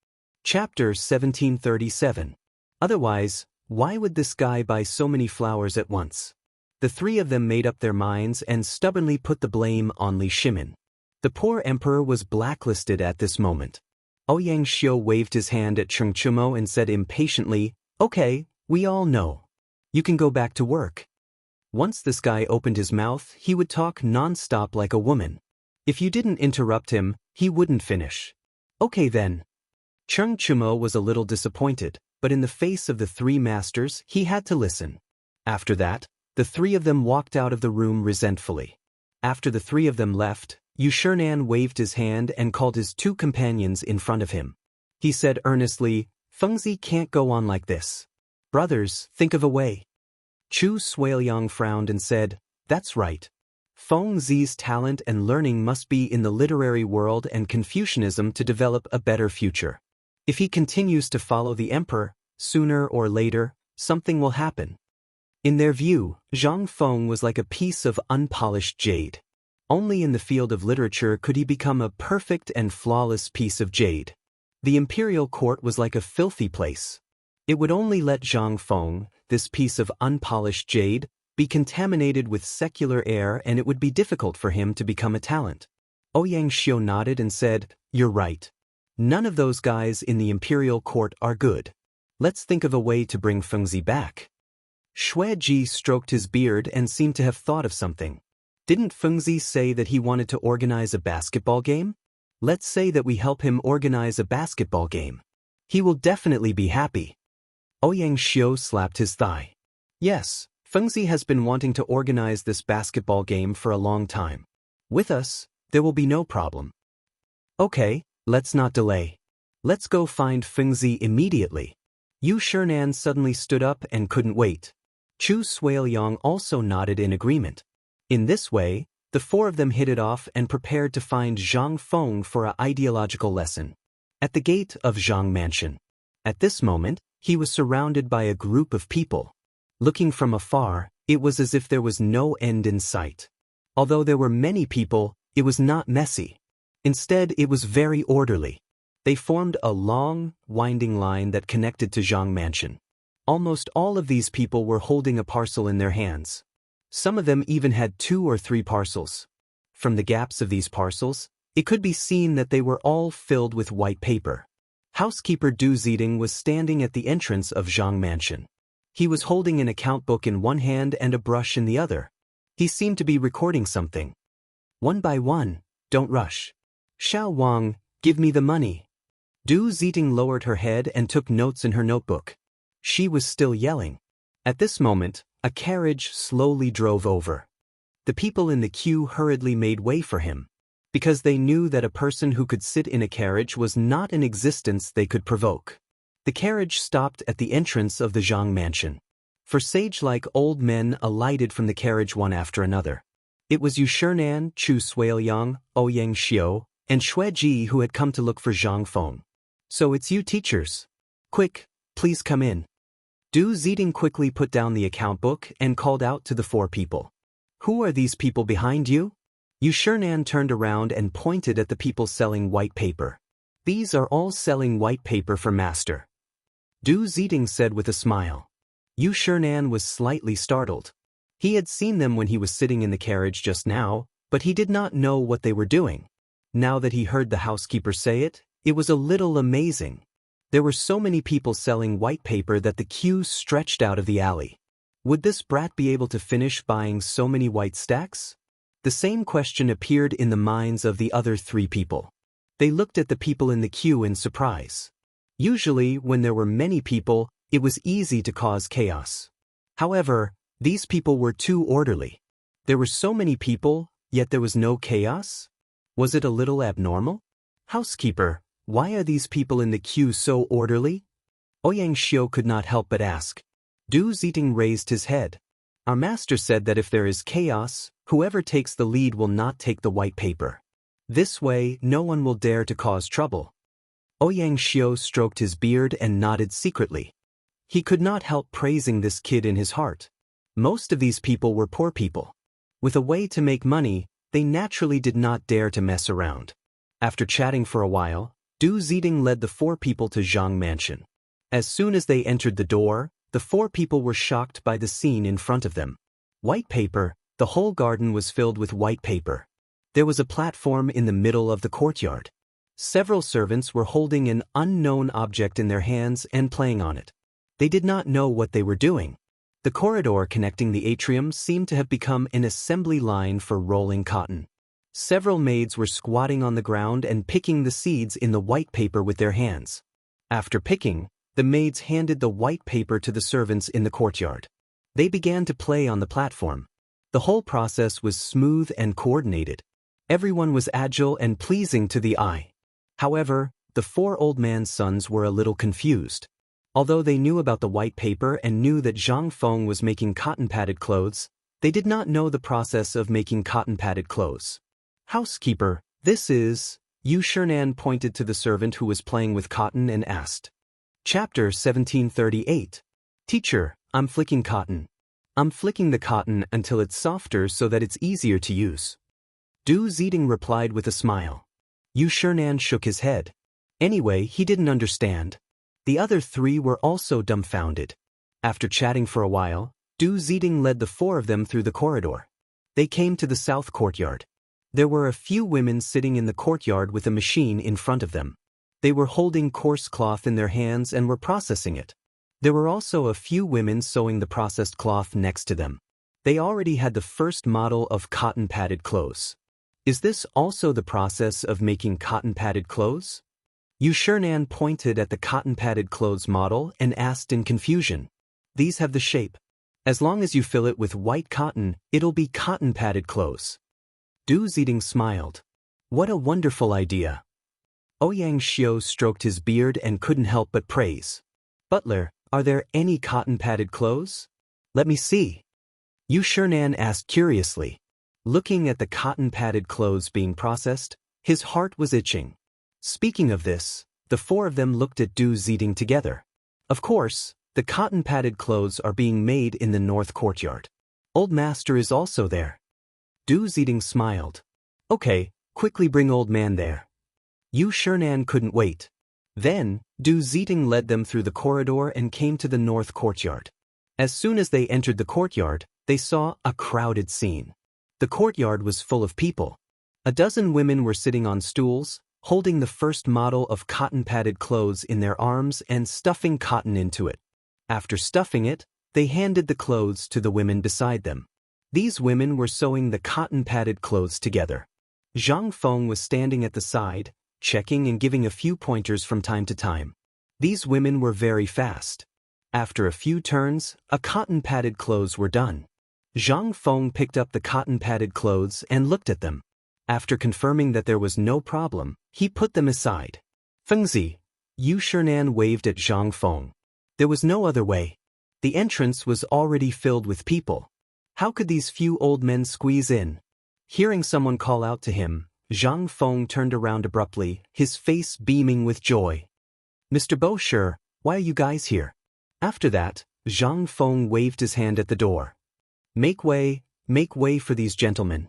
Speaker 1: Chapter 1737. Otherwise, why would this guy buy so many flowers at once? The three of them made up their minds and stubbornly put the blame on Li Shimin. The poor emperor was blacklisted at this moment. Ouyang Xiu waved his hand at Cheng Chumo and said impatiently, "Okay, we all know. You can go back to work." Once this guy opened his mouth, he would talk non-stop like a woman. If you didn't interrupt him, he wouldn't finish. Okay then. Cheng Chumo was a little disappointed, but in the face of the three masters, he had to listen. After that, the three of them walked out of the room resentfully. After the three of them left, Yu Shinan waved his hand and called his two companions in front of him. He said earnestly, "Fengzi can't go on like this. Brothers, think of a way." Chu Suiliang frowned and said, "That's right. Fengzi's talent and learning must be in the literary world and Confucianism to develop a better future. If he continues to follow the emperor, sooner or later, something will happen." In their view, Zhang Feng was like a piece of unpolished jade. Only in the field of literature could he become a perfect and flawless piece of jade. The imperial court was like a filthy place. It would only let Zhang Feng, this piece of unpolished jade, be contaminated with secular air, and it would be difficult for him to become a talent. Ouyang Xiu nodded and said, "You're right. None of those guys in the imperial court are good. Let's think of a way to bring Fengzi back." Xue Ji stroked his beard and seemed to have thought of something. "Didn't Fengzi say that he wanted to organize a basketball game? Let's say that we help him organize a basketball game. He will definitely be happy." Ouyang Xiu slapped his thigh. "Yes, Fengzi has been wanting to organize this basketball game for a long time. With us, there will be no problem. Okay, let's not delay. Let's go find Fengzi immediately." Yu Shinan suddenly stood up and couldn't wait. Chu Suiliang also nodded in agreement. In this way, the four of them hit it off and prepared to find Zhang Feng for an ideological lesson. At the gate of Zhang Mansion. At this moment, he was surrounded by a group of people. Looking from afar, it was as if there was no end in sight. Although there were many people, it was not messy. Instead, it was very orderly. They formed a long, winding line that connected to Zhang Mansion. Almost all of these people were holding a parcel in their hands. Some of them even had 2 or 3 parcels. From the gaps of these parcels, it could be seen that they were all filled with white paper. Housekeeper Du Ziding was standing at the entrance of Zhang Mansion. He was holding an account book in one hand and a brush in the other. He seemed to be recording something. "One by one, don't rush. Xiao Wang, give me the money." Du Ziding lowered her head and took notes in her notebook. She was still yelling. At this moment, a carriage slowly drove over. The people in the queue hurriedly made way for him, because they knew that a person who could sit in a carriage was not an existence they could provoke. The carriage stopped at the entrance of the Zhang Mansion. For sage-like old men alighted from the carriage one after another. It was Yu Shinan, Chu Suiliang, Ouyang Xiu, and Xue Ji who had come to look for Zhang Feng. "So it's you teachers. Quick, please come in." Du Ziding quickly put down the account book and called out to the 4 people. "Who are these people behind you?" Yu Shinan turned around and pointed at the people selling white paper. "These are all selling white paper for master," Du Ziding said with a smile. Yu Shinan was slightly startled. He had seen them when he was sitting in the carriage just now, but he did not know what they were doing. Now that he heard the housekeeper say it, it was a little amazing. There were so many people selling white paper that the queue stretched out of the alley. Would this brat be able to finish buying so many white stacks? The same question appeared in the minds of the other 3 people. They looked at the people in the queue in surprise. Usually, when there were many people, it was easy to cause chaos. However, these people were too orderly. There were so many people, yet there was no chaos? Was it a little abnormal? "Housekeeper, why are these people in the queue so orderly?" Ouyang Xiu could not help but ask. Du Ziding raised his head. "Our master said that if there is chaos, whoever takes the lead will not take the white paper. This way, no one will dare to cause trouble." Ouyang Xiu stroked his beard and nodded secretly. He could not help praising this kid in his heart. Most of these people were poor people. With a way to make money, they naturally did not dare to mess around. After chatting for a while, Du Ziding led the 4 people to Zhang Mansion. As soon as they entered the door, the 4 people were shocked by the scene in front of them. White paper, the whole garden was filled with white paper. There was a platform in the middle of the courtyard. Several servants were holding an unknown object in their hands and playing on it. They did not know what they were doing. The corridor connecting the atrium seemed to have become an assembly line for rolling cotton. Several maids were squatting on the ground and picking the seeds in the white paper with their hands. After picking, the maids handed the white paper to the servants in the courtyard. They began to play on the platform. The whole process was smooth and coordinated. Everyone was agile and pleasing to the eye. However, the 4 old man's sons were a little confused. Although they knew about the white paper and knew that Zhang Feng was making cotton-padded clothes, they did not know the process of making cotton-padded clothes. "Housekeeper, this is..." Yu Shernan pointed to the servant who was playing with cotton and asked. Chapter 1738. Teacher, I'm flicking cotton. I'm flicking the cotton until it's softer so that it's easier to use. Du Ziding replied with a smile. Yu Shernan shook his head. Anyway, he didn't understand. The other 3 were also dumbfounded. After chatting for a while, Du Ziding led the 4 of them through the corridor. They came to the south courtyard. There were a few women sitting in the courtyard with a machine in front of them. They were holding coarse cloth in their hands and were processing it. There were also a few women sewing the processed cloth next to them. They already had the first model of cotton-padded clothes. Is this also the process of making cotton-padded clothes? Yu Shernan pointed at the cotton-padded clothes model and asked in confusion. These have the shape. As long as you fill it with white cotton, it'll be cotton-padded clothes. Du Ziding smiled. What a wonderful idea. Ouyang Xiao stroked his beard and couldn't help but praise. Butler, are there any cotton-padded clothes? Let me see. Yu Shernan asked curiously. Looking at the cotton-padded clothes being processed, his heart was itching. Speaking of this, the 4 of them looked at Du Ziding together. Of course, the cotton-padded clothes are being made in the north courtyard. Old Master is also there. Du Ziding smiled. Okay, quickly bring Old Man there. Yu Shernan couldn't wait. Then, Du Ziding led them through the corridor and came to the north courtyard. As soon as they entered the courtyard, they saw a crowded scene. The courtyard was full of people. A dozen women were sitting on stools, holding the first model of cotton-padded clothes in their arms and stuffing cotton into it. After stuffing it, they handed the clothes to the women beside them. These women were sewing the cotton-padded clothes together. Zhang Feng was standing at the side, checking and giving a few pointers from time to time. These women were very fast. After a few turns, a cotton-padded clothes were done. Zhang Feng picked up the cotton-padded clothes and looked at them. After confirming that there was no problem, he put them aside. Fengzi, Yu Shernan waved at Zhang Feng. There was no other way. The entrance was already filled with people. How could these few old men squeeze in? Hearing someone call out to him, Zhang Feng turned around abruptly, his face beaming with joy. Mr. Bosher, why are you guys here? After that, Zhang Feng waved his hand at the door. Make way for these gentlemen.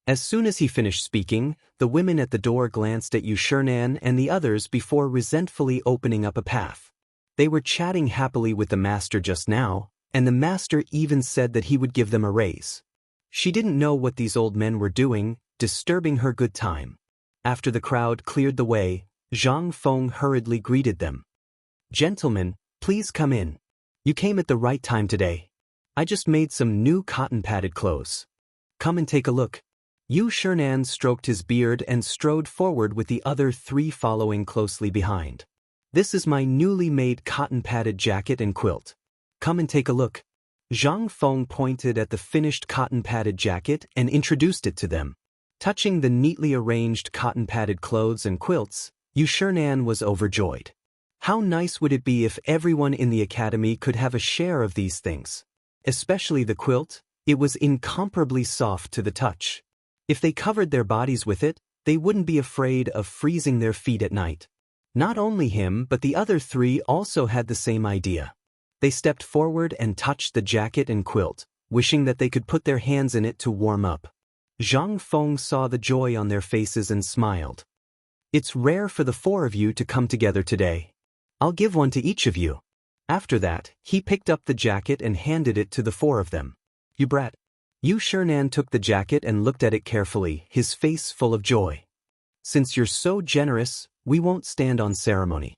Speaker 1: As soon as he finished speaking, the women at the door glanced at Yu Shernan and the others before resentfully opening up a path. They were chatting happily with the master just now, and the master even said that he would give them a raise. She didn't know what these old men were doing, disturbing her good time. After the crowd cleared the way, Zhang Feng hurriedly greeted them. Gentlemen, please come in. You came at the right time today. I just made some new cotton-padded clothes. Come and take a look. Yu Shernan stroked his beard and strode forward with the other 3 following closely behind. This is my newly made cotton-padded jacket and quilt. Come and take a look. Zhang Feng pointed at the finished cotton-padded jacket and introduced it to them. Touching the neatly arranged cotton-padded clothes and quilts, Yu Shernan was overjoyed. How nice would it be if everyone in the academy could have a share of these things? Especially the quilt, it was incomparably soft to the touch. If they covered their bodies with it, they wouldn't be afraid of freezing their feet at night. Not only him but the other 3 also had the same idea. They stepped forward and touched the jacket and quilt, wishing that they could put their hands in it to warm up. Zhang Feng saw the joy on their faces and smiled. It's rare for the four of you to come together today. I'll give one to each of you. After that, he picked up the jacket and handed it to the four of them. You brat. Yu Shernan took the jacket and looked at it carefully, his face full of joy. Since you're so generous, we won't stand on ceremony.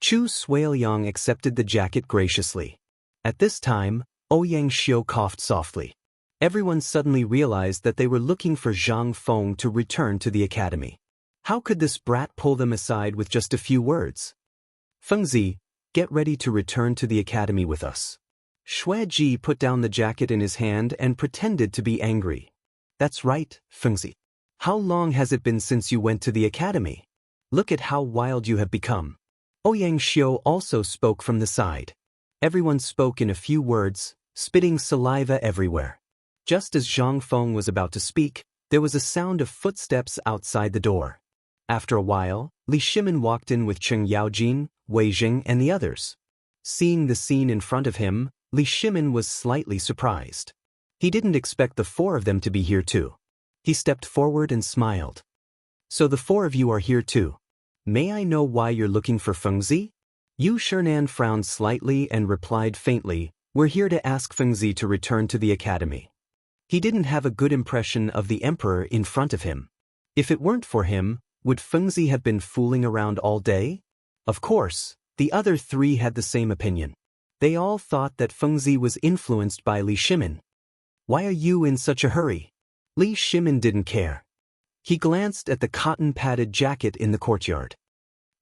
Speaker 1: Chu Suiliang accepted the jacket graciously. At this time, Ouyang Xiu coughed softly. Everyone suddenly realized that they were looking for Zhang Feng to return to the academy. How could this brat pull them aside with just a few words? Fengzi, get ready to return to the academy with us. Shueji put down the jacket in his hand and pretended to be angry. That's right, Fengzi. How long has it been since you went to the academy? Look at how wild you have become. Ouyang Xiu also spoke from the side. Everyone spoke in a few words, spitting saliva everywhere. Just as Zhang Feng was about to speak, there was a sound of footsteps outside the door. After a while, Li Shimin walked in with Cheng Yaojin, Wei Jing and the others. Seeing the scene in front of him, Li Shimin was slightly surprised. He didn't expect the four of them to be here too. He stepped forward and smiled. So the four of you are here too. May I know why you're looking for Fengzi? Yu Shernan frowned slightly and replied faintly, we're here to ask Fengzi to return to the academy. He didn't have a good impression of the emperor in front of him. If it weren't for him, would Fengzi have been fooling around all day? Of course, the other three had the same opinion. They all thought that Fengzi was influenced by Li Shimin. Why are you in such a hurry? Li Shimin didn't care. He glanced at the cotton-padded jacket in the courtyard.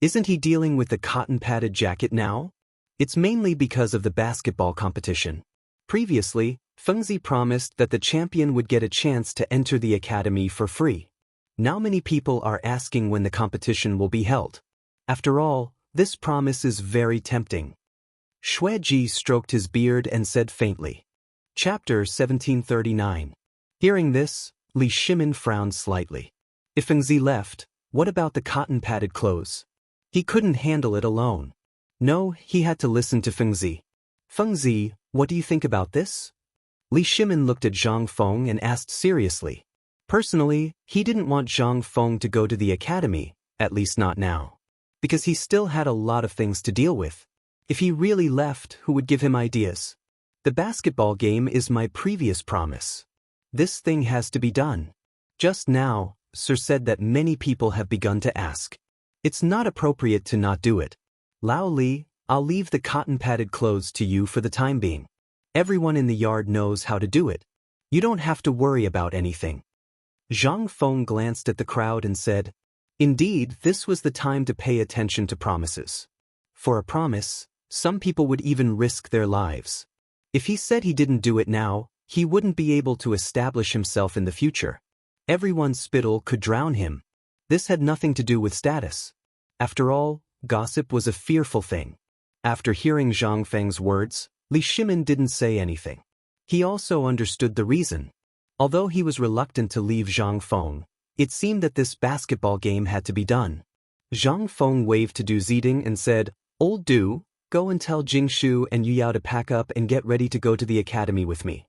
Speaker 1: Isn't he dealing with the cotton-padded jacket now? It's mainly because of the basketball competition. Previously, Fengzi promised that the champion would get a chance to enter the academy for free. Now many people are asking when the competition will be held. After all, this promise is very tempting. Shueji stroked his beard and said faintly. Chapter 1739. Hearing this, Li Shimin frowned slightly. If Fengzi left, what about the cotton-padded clothes? He couldn't handle it alone. No, he had to listen to Fengzi. Fengzi, what do you think about this? Li Shimin looked at Zhang Feng and asked seriously. Personally, he didn't want Zhang Feng to go to the academy, at least not now. Because he still had a lot of things to deal with. If he really left, who would give him ideas? The basketball game is my previous promise. This thing has to be done. Just now, Sir said that many people have begun to ask. It's not appropriate to not do it. Lao Li, I'll leave the cotton-padded clothes to you for the time being. Everyone in the yard knows how to do it. You don't have to worry about anything. Zhang Feng glanced at the crowd and said, indeed, this was the time to pay attention to promises. For a promise, some people would even risk their lives. If he said he didn't do it now, he wouldn't be able to establish himself in the future. Everyone's spittle could drown him. This had nothing to do with status. After all, gossip was a fearful thing. After hearing Zhang Feng's words, Li Shimin didn't say anything. He also understood the reason. Although he was reluctant to leave Zhang Feng, it seemed that this basketball game had to be done. Zhang Feng waved to Du Ziding and said, Old Du, go and tell Jingshu and Yu Yao to pack up and get ready to go to the academy with me.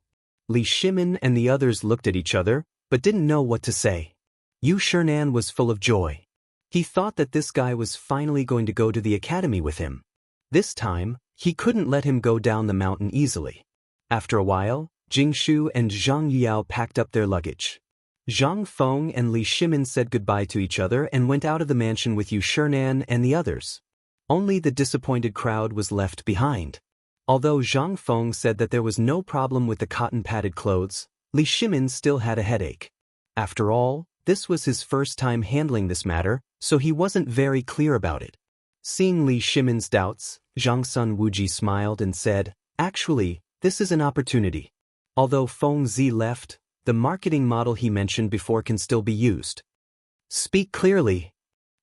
Speaker 1: Li Shimin and the others looked at each other, but didn't know what to say. Yu Shernan was full of joy. He thought that this guy was finally going to go to the academy with him. This time, he couldn't let him go down the mountain easily. After a while, Jingshu and Zhang Yuyao packed up their luggage. Zhang Feng and Li Shimin said goodbye to each other and went out of the mansion with Yu Shernan and the others. Only the disappointed crowd was left behind. Although Zhang Feng said that there was no problem with the cotton-padded clothes, Li Shimin still had a headache. After all, this was his first time handling this matter, so he wasn't very clear about it. Seeing Li Shimin's doubts, Zhang Sun Wuji smiled and said, actually, this is an opportunity. Although Feng Zi left, the marketing model he mentioned before can still be used. Speak clearly,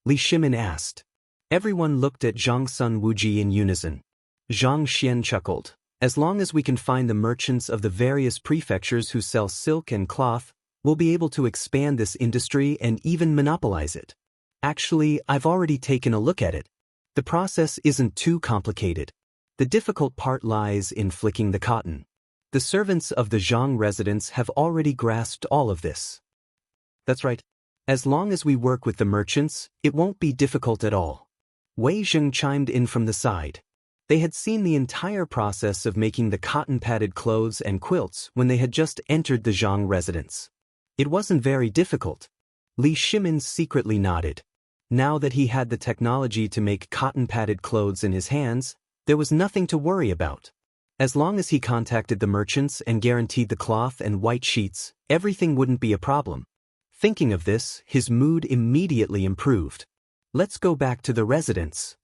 Speaker 1: Li Shimin asked. Everyone looked at Zhang Sun Wuji in unison. Zhang Xian chuckled. As long as we can find the merchants of the various prefectures who sell silk and cloth, we'll be able to expand this industry and even monopolize it. Actually, I've already taken a look at it. The process isn't too complicated. The difficult part lies in flicking the cotton. The servants of the Zhang residence have already grasped all of this. That's right. As long as we work with the merchants, it won't be difficult at all. Wei Zheng chimed in from the side. They had seen the entire process of making the cotton-padded clothes and quilts when they had just entered the Zhang residence. It wasn't very difficult. Li Shimin secretly nodded. Now that he had the technology to make cotton-padded clothes in his hands, there was nothing to worry about. As long as he contacted the merchants and guaranteed the cloth and white sheets, everything wouldn't be a problem. Thinking of this, his mood immediately improved. Let's go back to the residence.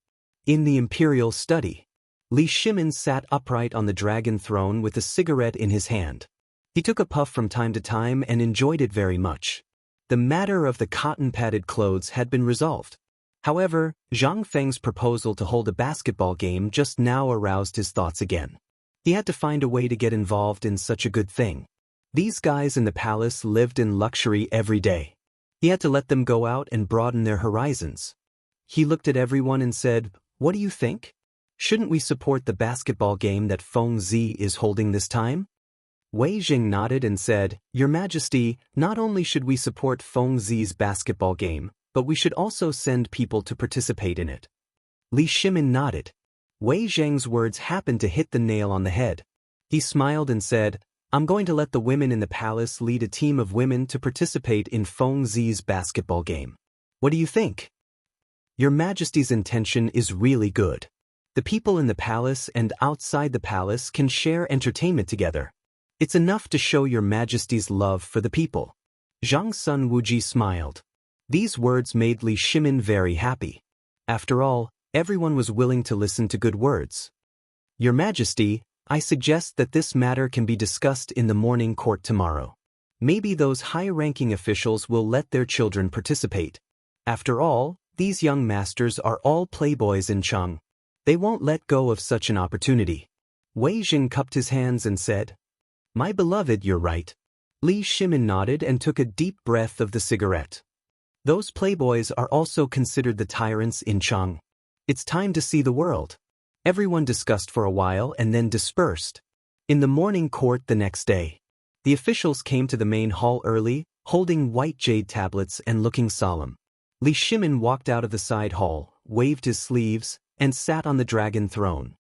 Speaker 1: In the imperial study, Li Shimin sat upright on the dragon throne with a cigarette in his hand. He took a puff from time to time and enjoyed it very much. The matter of the cotton-padded clothes had been resolved. However, Zhang Feng's proposal to hold a basketball game just now aroused his thoughts again. He had to find a way to get involved in such a good thing. These guys in the palace lived in luxury every day. He had to let them go out and broaden their horizons. He looked at everyone and said, "What do you think? Shouldn't we support the basketball game that Feng Zi is holding this time?" Wei Jing nodded and said, "Your Majesty, not only should we support Feng Zi's basketball game, but we should also send people to participate in it." Li Shimin nodded. Wei Zheng's words happened to hit the nail on the head. He smiled and said, "I'm going to let the women in the palace lead a team of women to participate in Feng Zi's basketball game. What do you think?" "Your Majesty's intention is really good. The people in the palace and outside the palace can share entertainment together. It's enough to show your Majesty's love for the people." Zhang Sun Wuji smiled. These words made Li Shimin very happy. After all, everyone was willing to listen to good words. "Your Majesty, I suggest that this matter can be discussed in the morning court tomorrow. Maybe those high-ranking officials will let their children participate. After all, these young masters are all playboys in Cheng. They won't let go of such an opportunity." Wei Jing cupped his hands and said, "My beloved, you're right." Li Shimin nodded and took a deep breath of the cigarette. "Those playboys are also considered the tyrants in Cheng. It's time to see the world." Everyone discussed for a while and then dispersed. In the morning court the next day, the officials came to the main hall early, holding white jade tablets and looking solemn. Li Shimin walked out of the side hall, waved his sleeves, and sat on the dragon throne.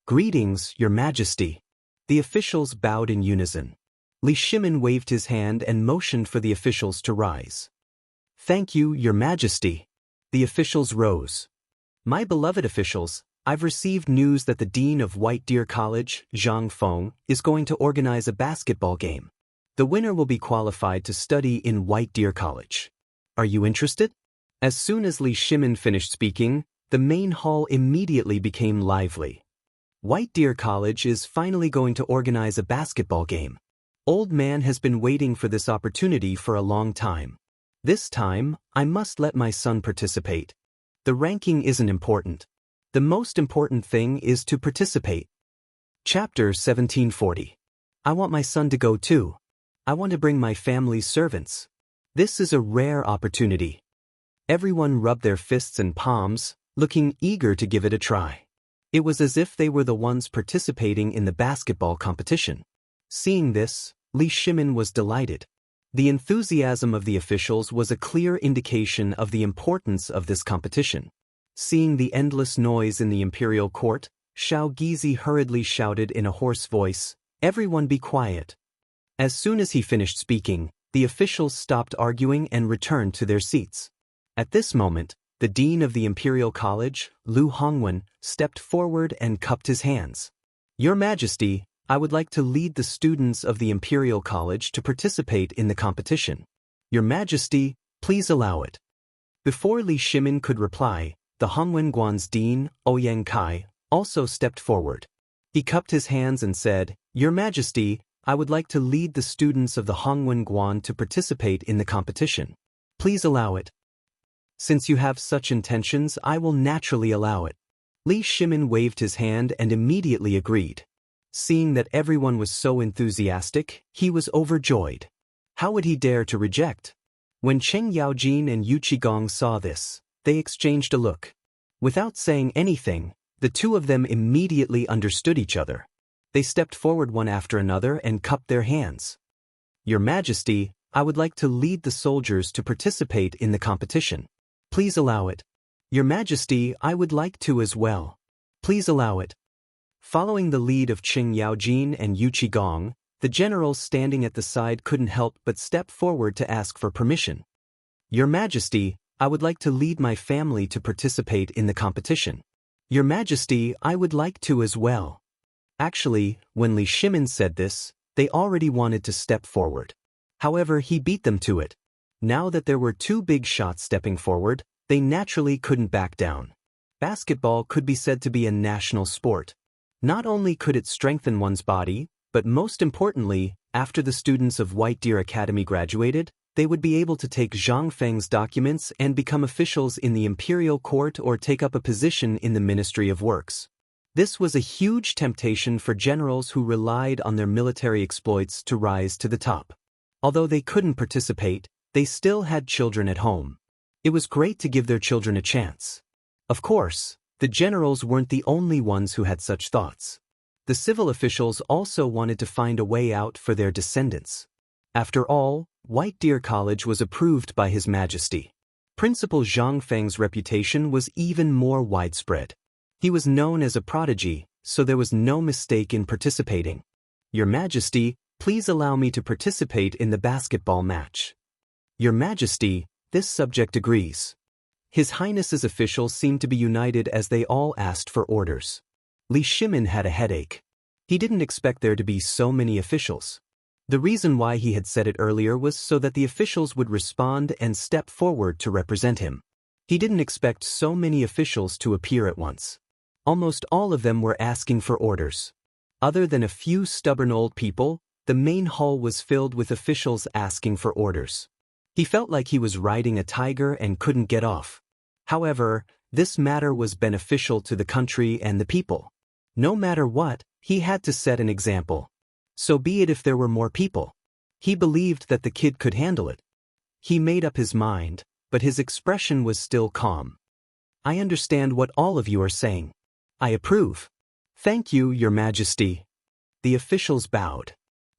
Speaker 1: "Greetings, Your Majesty." The officials bowed in unison. Li Shimin waved his hand and motioned for the officials to rise. "Thank you, Your Majesty." The officials rose. "My beloved officials, I've received news that the Dean of White Deer College, Zhang Feng, is going to organize a basketball game. The winner will be qualified to study in White Deer College. Are you interested?" As soon as Li Shimin finished speaking, the main hall immediately became lively. White Deer College is finally going to organize a basketball game. Old Man has been waiting for this opportunity for a long time. This time, I must let my son participate. The ranking isn't important. The most important thing is to participate. Chapter 1740. I want my son to go too. I want to bring my family's servants. This is a rare opportunity. Everyone rubbed their fists and palms, looking eager to give it a try. It was as if they were the ones participating in the basketball competition. Seeing this, Li Shimin was delighted. The enthusiasm of the officials was a clear indication of the importance of this competition. Seeing the endless noise in the imperial court, Xiao Gizi hurriedly shouted in a hoarse voice, "Everyone be quiet." As soon as he finished speaking, the officials stopped arguing and returned to their seats. At this moment, the dean of the Imperial College, Lu Hongwen, stepped forward and cupped his hands. "Your Majesty, I would like to lead the students of the Imperial College to participate in the competition. Your Majesty, please allow it." Before Li Shimin could reply, the Hongwen Guan's dean, Ouyang Kai, also stepped forward. He cupped his hands and said, "Your Majesty, I would like to lead the students of the Hongwen Guan to participate in the competition. Please allow it." "Since you have such intentions, I will naturally allow it." Li Shimin waved his hand and immediately agreed. Seeing that everyone was so enthusiastic, he was overjoyed. How would he dare to reject? When Cheng Yaojin and Yu Qigong saw this, they exchanged a look. Without saying anything, the two of them immediately understood each other. They stepped forward one after another and cupped their hands. Your Majesty, I would like to lead the soldiers to participate in the competition. Please allow it. Your Majesty, I would like to as well. Please allow it. Following the lead of Qing Yaojin and Yu Qigong, the generals standing at the side couldn't help but step forward to ask for permission. Your Majesty, I would like to lead my family to participate in the competition. Your Majesty, I would like to as well. Actually, when Li Shimin said this, they already wanted to step forward. However, he beat them to it. Now that there were two big shots stepping forward, they naturally couldn't back down. Basketball could be said to be a national sport. Not only could it strengthen one's body, but most importantly, after the students of White Deer Academy graduated, they would be able to take Zhang Feng's documents and become officials in the imperial court or take up a position in the Ministry of Works. This was a huge temptation for generals who relied on their military exploits to rise to the top. Although they couldn't participate, they still had children at home. It was great to give their children a chance. Of course, the generals weren't the only ones who had such thoughts. The civil officials also wanted to find a way out for their descendants. After all, White Deer College was approved by His Majesty. Principal Zhang Feng's reputation was even more widespread. He was known as a prodigy, so there was no mistake in participating. Your Majesty, please allow me to participate in the basketball match. Your Majesty, this subject agrees. His Highness's officials seemed to be united as they all asked for orders. Li Shimin had a headache. He didn't expect there to be so many officials. The reason why he had said it earlier was so that the officials would respond and step forward to represent him. He didn't expect so many officials to appear at once. Almost all of them were asking for orders. Other than a few stubborn old people, the main hall was filled with officials asking for orders. He felt like he was riding a tiger and couldn't get off. However, this matter was beneficial to the country and the people. No matter what, he had to set an example. So be it if there were more people. He believed that the kid could handle it. He made up his mind, but his expression was still calm. I understand what all of you are saying. I approve. Thank you, Your Majesty. The officials bowed.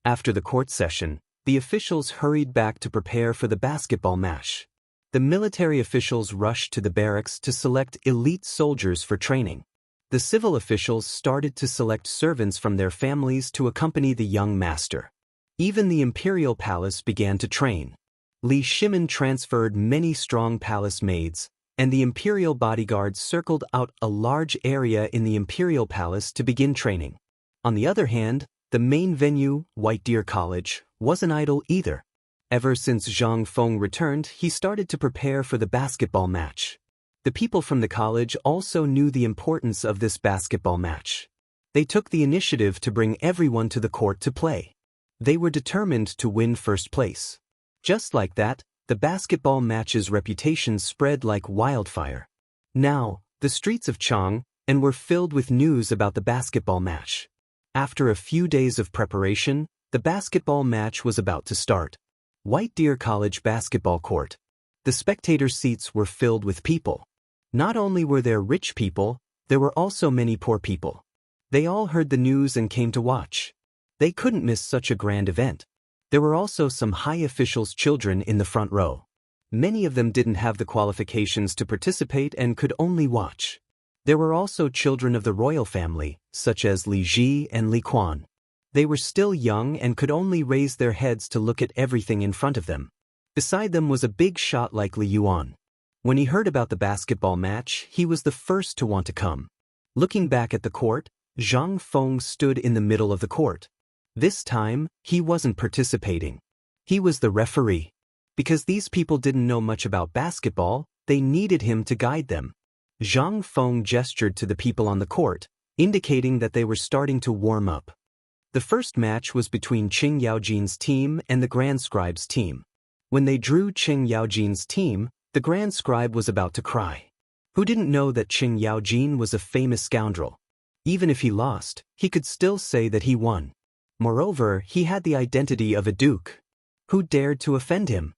Speaker 1: After the court session, the officials hurried back to prepare for the basketball match. The military officials rushed to the barracks to select elite soldiers for training. The civil officials started to select servants from their families to accompany the young master. Even the imperial palace began to train. Li Shimin transferred many strong palace maids, and the imperial bodyguards circled out a large area in the imperial palace to begin training. On the other hand, the main venue, White Deer College, wasn't idle either. Ever since Zhang Feng returned, he started to prepare for the basketball match. The people from the college also knew the importance of this basketball match. They took the initiative to bring everyone to the court to play. They were determined to win first place. Just like that, the basketball match's reputation spread like wildfire. Now, the streets of Chang were filled with news about the basketball match. After a few days of preparation, the basketball match was about to start. White Deer College basketball court. The spectator seats were filled with people. Not only were there rich people, there were also many poor people. They all heard the news and came to watch. They couldn't miss such a grand event. There were also some high officials' children in the front row. Many of them didn't have the qualifications to participate and could only watch. There were also children of the royal family, such as Li Ji and Li Quan. They were still young and could only raise their heads to look at everything in front of them. Beside them was a big shot like Li Yuan. When he heard about the basketball match, he was the first to want to come. Looking back at the court, Zhang Feng stood in the middle of the court. This time, he wasn't participating. He was the referee. Because these people didn't know much about basketball, they needed him to guide them. Zhang Feng gestured to the people on the court, indicating that they were starting to warm up. The first match was between Qing Yaojin's team and the Grand Scribe's team. When they drew Qing Yaojin's team, the Grand Scribe was about to cry. Who didn't know that Qing Yaojin was a famous scoundrel? Even if he lost, he could still say that he won. Moreover, he had the identity of a duke. Who dared to offend him?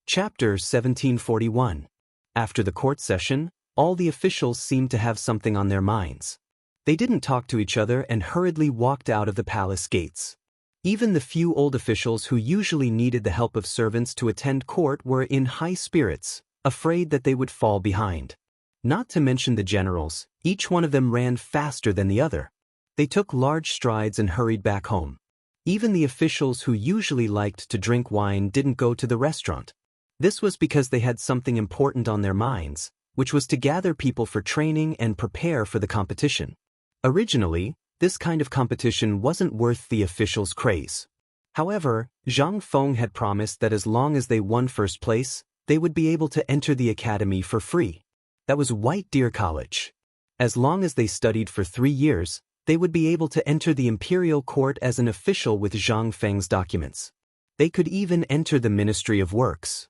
Speaker 1: Chapter 1741. After the court session, all the officials seemed to have something on their minds. They didn't talk to each other and hurriedly walked out of the palace gates. Even the few old officials who usually needed the help of servants to attend court were in high spirits, afraid that they would fall behind. Not to mention the generals, each one of them ran faster than the other. They took large strides and hurried back home. Even the officials who usually liked to drink wine didn't go to the restaurant. This was because they had something important on their minds, which was to gather people for training and prepare for the competition. Originally, this kind of competition wasn't worth the officials' praise. However, Zhang Feng had promised that as long as they won first place, they would be able to enter the academy for free. That was White Deer College. As long as they studied for 3 years, they would be able to enter the imperial court as an official with Zhang Feng's documents. They could even enter the Ministry of Works.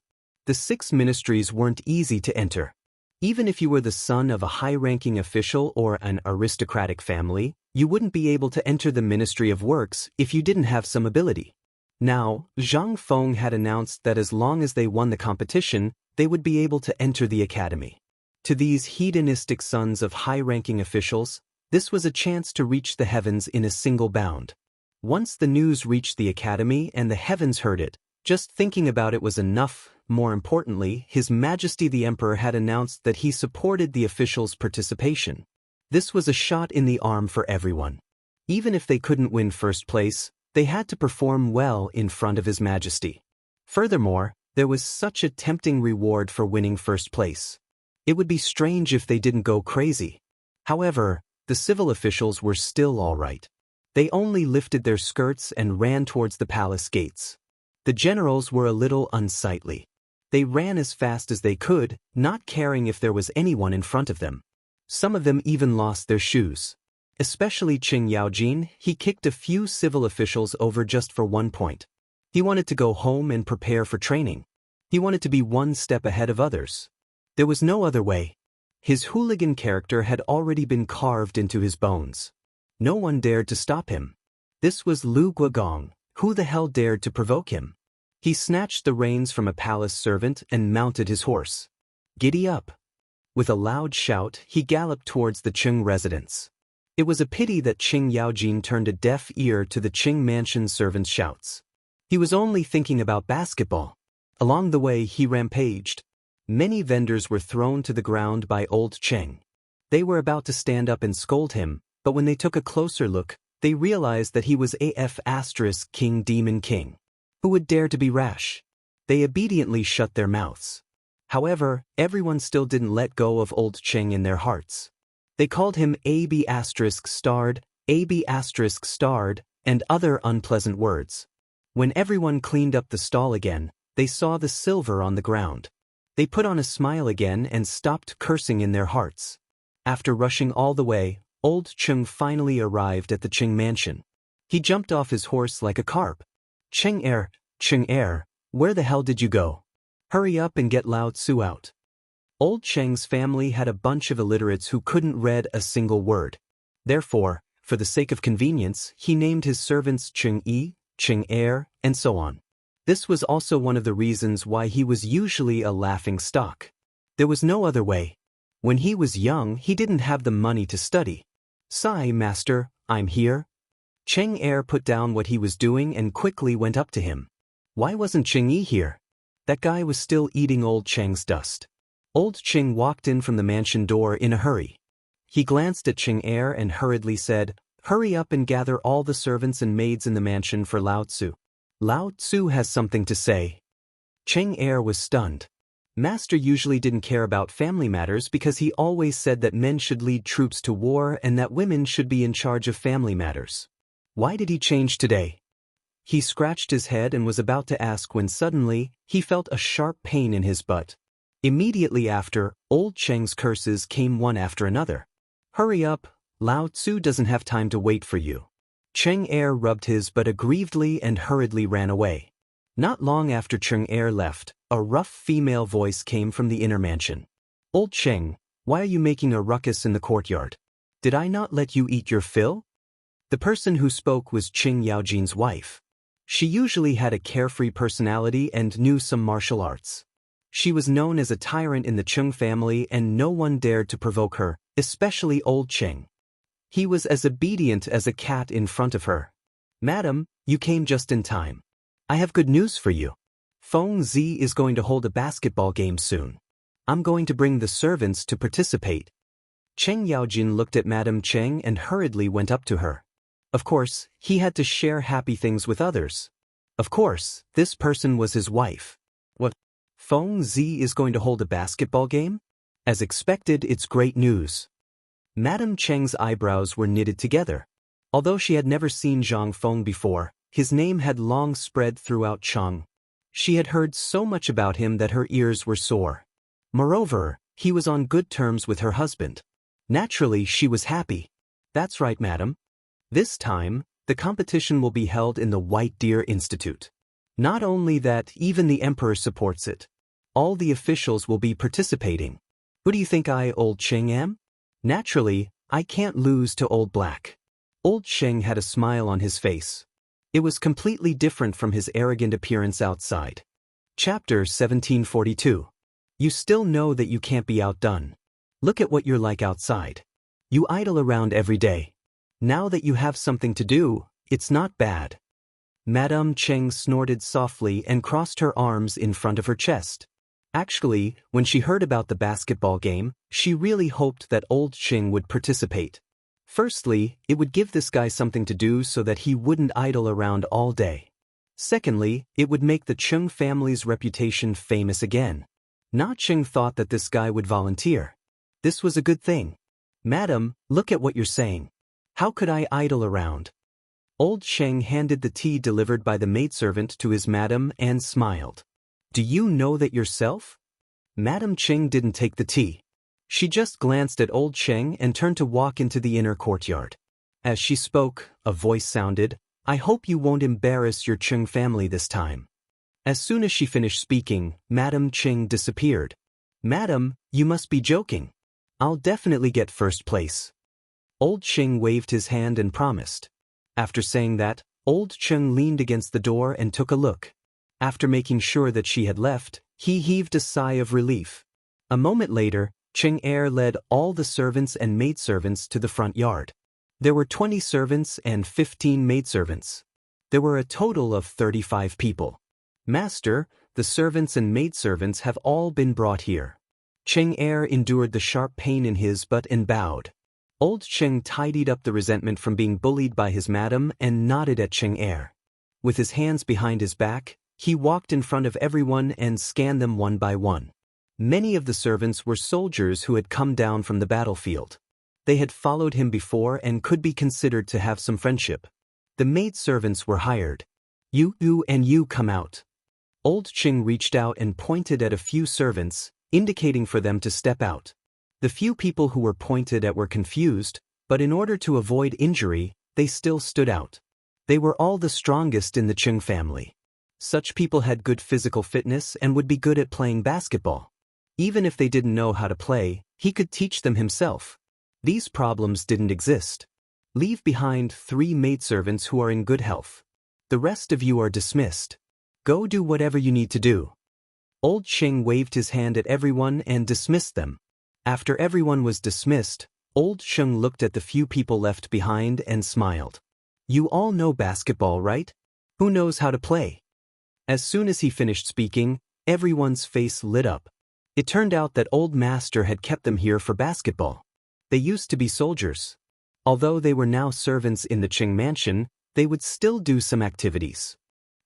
Speaker 1: The 6 ministries weren't easy to enter. Even if you were the son of a high-ranking official or an aristocratic family, you wouldn't be able to enter the Ministry of Works if you didn't have some ability. Now, Zhang Feng had announced that as long as they won the competition, they would be able to enter the academy. To these hedonistic sons of high-ranking officials, this was a chance to reach the heavens in a single bound. Once the news reached the academy and the heavens heard it, just thinking about it was enough. More importantly, His Majesty the Emperor had announced that he supported the officials' participation. This was a shot in the arm for everyone. Even if they couldn't win first place, they had to perform well in front of His Majesty. Furthermore, there was such a tempting reward for winning first place. It would be strange if they didn't go crazy. However, the civil officials were still all right. They only lifted their skirts and ran towards the palace gates. The generals were a little unsightly. They ran as fast as they could, not caring if there was anyone in front of them. Some of them even lost their shoes. Especially Qing Yaojin, he kicked a few civil officials over just for 1 point. He wanted to go home and prepare for training. He wanted to be 1 step ahead of others. There was no other way. His hooligan character had already been carved into his bones. No one dared to stop him. This was Lu Guogong. Who the hell dared to provoke him? He snatched the reins from a palace servant and mounted his horse. Giddy up! With a loud shout, he galloped towards the Qing residence. It was a pity that Qing Yaojin turned a deaf ear to the Qing mansion servant's shouts. He was only thinking about basketball. Along the way, he rampaged. Many vendors were thrown to the ground by old Qing. They were about to stand up and scold him, but when they took a closer look, they realized that he was King Demon King. Who would dare to be rash? They obediently shut their mouths. However, everyone still didn't let go of old Qing in their hearts. They called him AB*****, AB****, and other unpleasant words. When everyone cleaned up the stall again, they saw the silver on the ground. They put on a smile again and stopped cursing in their hearts. After rushing all the way, old Qing finally arrived at the Qing mansion. He jumped off his horse like a carp. Qing heir, where the hell did you go? Hurry up and get Lao Tzu out. Old Qing's family had a bunch of illiterates who couldn't read a single word. Therefore, for the sake of convenience, he named his servants Qing Yi, Qing heir, and so on. This was also one of the reasons why he was usually a laughing stock. There was no other way. When he was young, he didn't have the money to study. Sai, master, I'm here. Qing heir put down what he was doing and quickly went up to him. Why wasn't Qing Yi here? That guy was still eating old Qing's dust. Old Qing walked in from the mansion door in a hurry. He glanced at Qing heir and hurriedly said, "Hurry up and gather all the servants and maids in the mansion for Lao Tzu. Lao Tzu has something to say." Qing heir was stunned. Master usually didn't care about family matters because he always said that men should lead troops to war and that women should be in charge of family matters. Why did he change today? He scratched his head and was about to ask when suddenly, he felt a sharp pain in his butt. Immediately after, old Qing's curses came one after another. "Hurry up, Lao Tzu doesn't have time to wait for you." Qing heir rubbed his butt aggrievedly and hurriedly ran away. Not long after Qing heir left, a rough female voice came from the inner mansion. "Old Qing, why are you making a ruckus in the courtyard? Did I not let you eat your fill?" The person who spoke was Qing Yaojin's wife. She usually had a carefree personality and knew some martial arts. She was known as a tyrant in the Qing family and no one dared to provoke her, especially old Qing. He was as obedient as a cat in front of her. Madam, you came just in time. I have good news for you. Feng Zi is going to hold a basketball game soon. I'm going to bring the servants to participate. Cheng Yaojin looked at Madam Cheng and hurriedly went up to her. Of course, he had to share happy things with others. Of course, this person was his wife. What? Feng Zi is going to hold a basketball game? As expected, it's great news. Madam Cheng's eyebrows were knitted together. Although she had never seen Zhang Feng before, his name had long spread throughout Chang. She had heard so much about him that her ears were sore. Moreover, he was on good terms with her husband. Naturally, she was happy. That's right, madam. This time, the competition will be held in the White Deer Institute. Not only that, even the emperor supports it. All the officials will be participating. Who do you think I, Old Cheng, am? Naturally, I can't lose to Old Black. Old Cheng had a smile on his face. It was completely different from his arrogant appearance outside. Chapter 1742. You still know that you can't be outdone. Look at what you're like outside. You idle around every day. Now that you have something to do, it's not bad. Madame Cheng snorted softly and crossed her arms in front of her chest. Actually, when she heard about the basketball game, she really hoped that Old Cheng would participate. Firstly, it would give this guy something to do so that he wouldn't idle around all day. Secondly, it would make the Cheng family's reputation famous again. Na Cheng thought that this guy would volunteer. This was a good thing. Madam, look at what you're saying. How could I idle around? Old Cheng handed the tea delivered by the maidservant to his madam and smiled. Do you know that yourself? Madam Cheng didn't take the tea. She just glanced at Old Cheng and turned to walk into the inner courtyard. As she spoke, a voice sounded, I hope you won't embarrass your Cheng family this time. As soon as she finished speaking, Madam Cheng disappeared. Madam, you must be joking. I'll definitely get first place. Old Cheng waved his hand and promised. After saying that, Old Cheng leaned against the door and took a look. After making sure that she had left, he heaved a sigh of relief. A moment later, Cheng Er led all the servants and maidservants to the front yard. There were 20 servants and 15 maidservants. There were a total of 35 people. Master, the servants and maidservants have all been brought here. Cheng Er endured the sharp pain in his butt and bowed. Old Cheng tidied up the resentment from being bullied by his madam and nodded at Cheng Er. With his hands behind his back, he walked in front of everyone and scanned them one by one. Many of the servants were soldiers who had come down from the battlefield. They had followed him before and could be considered to have some friendship. The maidservants were hired. You and you come out. Old Cheng reached out and pointed at a few servants, indicating for them to step out. The few people who were pointed at were confused, but in order to avoid injury, they still stood out. They were all the strongest in the Cheng family. Such people had good physical fitness and would be good at playing basketball. Even if they didn't know how to play, he could teach them himself. These problems didn't exist. Leave behind 3 maidservants who are in good health. The rest of you are dismissed. Go do whatever you need to do. Old Cheng waved his hand at everyone and dismissed them. After everyone was dismissed, Old Cheng looked at the few people left behind and smiled. You all know basketball, right? Who knows how to play? As soon as he finished speaking, everyone's face lit up. It turned out that Old Master had kept them here for basketball. They used to be soldiers. Although they were now servants in the Cheng mansion, they would still do some activities.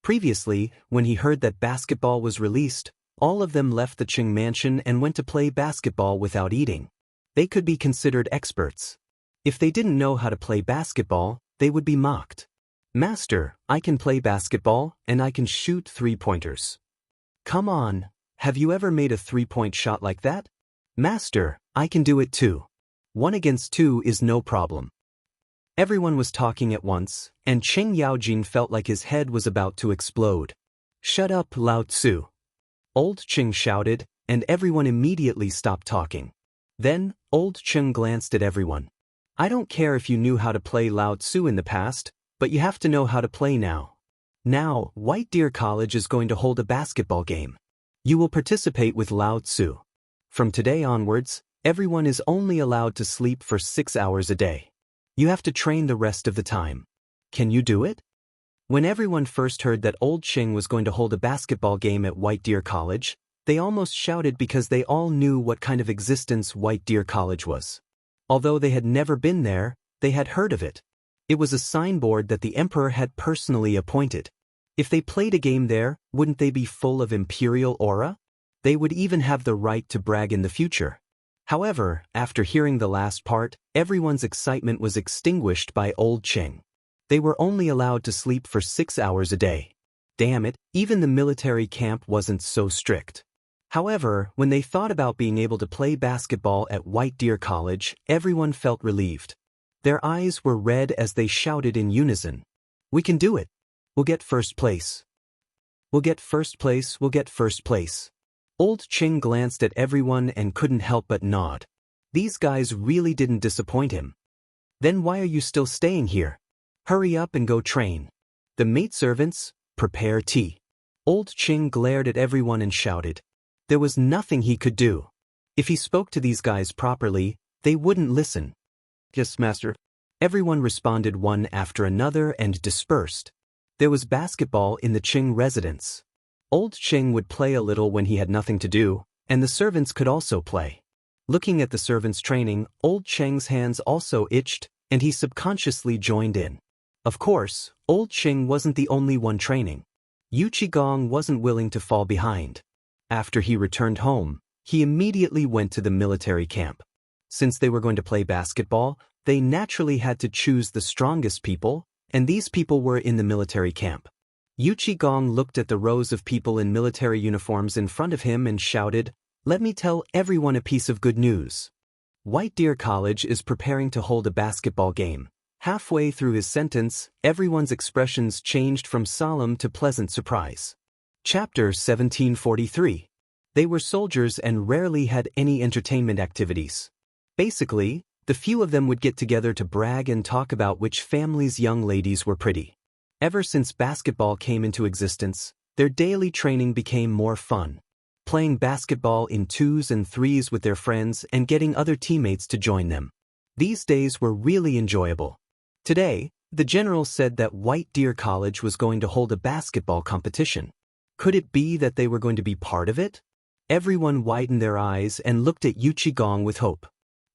Speaker 1: Previously, when he heard that basketball was released, all of them left the Cheng mansion and went to play basketball without eating. They could be considered experts. If they didn't know how to play basketball, they would be mocked. Master, I can play basketball, and I can shoot 3-pointers. Come on, have you ever made a 3-point shot like that? Master, I can do it too. 1 against 2 is no problem. Everyone was talking at once, and Cheng Yaojin felt like his head was about to explode. Shut up, Lao Tzu. Old Cheng shouted, and everyone immediately stopped talking. Then, Old Cheng glanced at everyone. I don't care if you knew how to play Lao Tzu in the past, but you have to know how to play now. Now, White Deer College is going to hold a basketball game. You will participate with Lao Tzu. From today onwards, everyone is only allowed to sleep for 6 hours a day. You have to train the rest of the time. Can you do it? When everyone first heard that Old Qing was going to hold a basketball game at White Deer College, they almost shouted because they all knew what kind of existence White Deer College was. Although they had never been there, they had heard of it. It was a signboard that the emperor had personally appointed. If they played a game there, wouldn't they be full of imperial aura? They would even have the right to brag in the future. However, after hearing the last part, everyone's excitement was extinguished by Old Qing. They were only allowed to sleep for 6 hours a day. Damn it, even the military camp wasn't so strict. However, when they thought about being able to play basketball at White Deer College, everyone felt relieved. Their eyes were red as they shouted in unison. We can do it. We'll get first place. We'll get first place, we'll get first place. Old Qing glanced at everyone and couldn't help but nod. These guys really didn't disappoint him. Then why are you still staying here? Hurry up and go train. The maidservants, prepare tea. Old Qing glared at everyone and shouted. There was nothing he could do. If he spoke to these guys properly, they wouldn't listen. Yes, master. Everyone responded one after another and dispersed. There was basketball in the Qing residence. Old Qing would play a little when he had nothing to do, and the servants could also play. Looking at the servants training, Old Qing's hands also itched, and he subconsciously joined in. Of course, Old Qing wasn't the only one training. Yu Qigong wasn't willing to fall behind. After he returned home, he immediately went to the military camp. Since they were going to play basketball, they naturally had to choose the strongest people, and these people were in the military camp. Yu Qigong looked at the rows of people in military uniforms in front of him and shouted, "Let me tell everyone a piece of good news. White Deer College is preparing to hold a basketball game." Halfway through his sentence, everyone's expressions changed from solemn to pleasant surprise. Chapter 1743. They were soldiers and rarely had any entertainment activities. Basically, the few of them would get together to brag and talk about which family's young ladies were pretty. Ever since basketball came into existence, their daily training became more fun. Playing basketball in 2s and 3s with their friends and getting other teammates to join them. These days were really enjoyable. Today, the general said that White Deer College was going to hold a basketball competition. Could it be that they were going to be part of it? Everyone widened their eyes and looked at Yu Qigong with hope.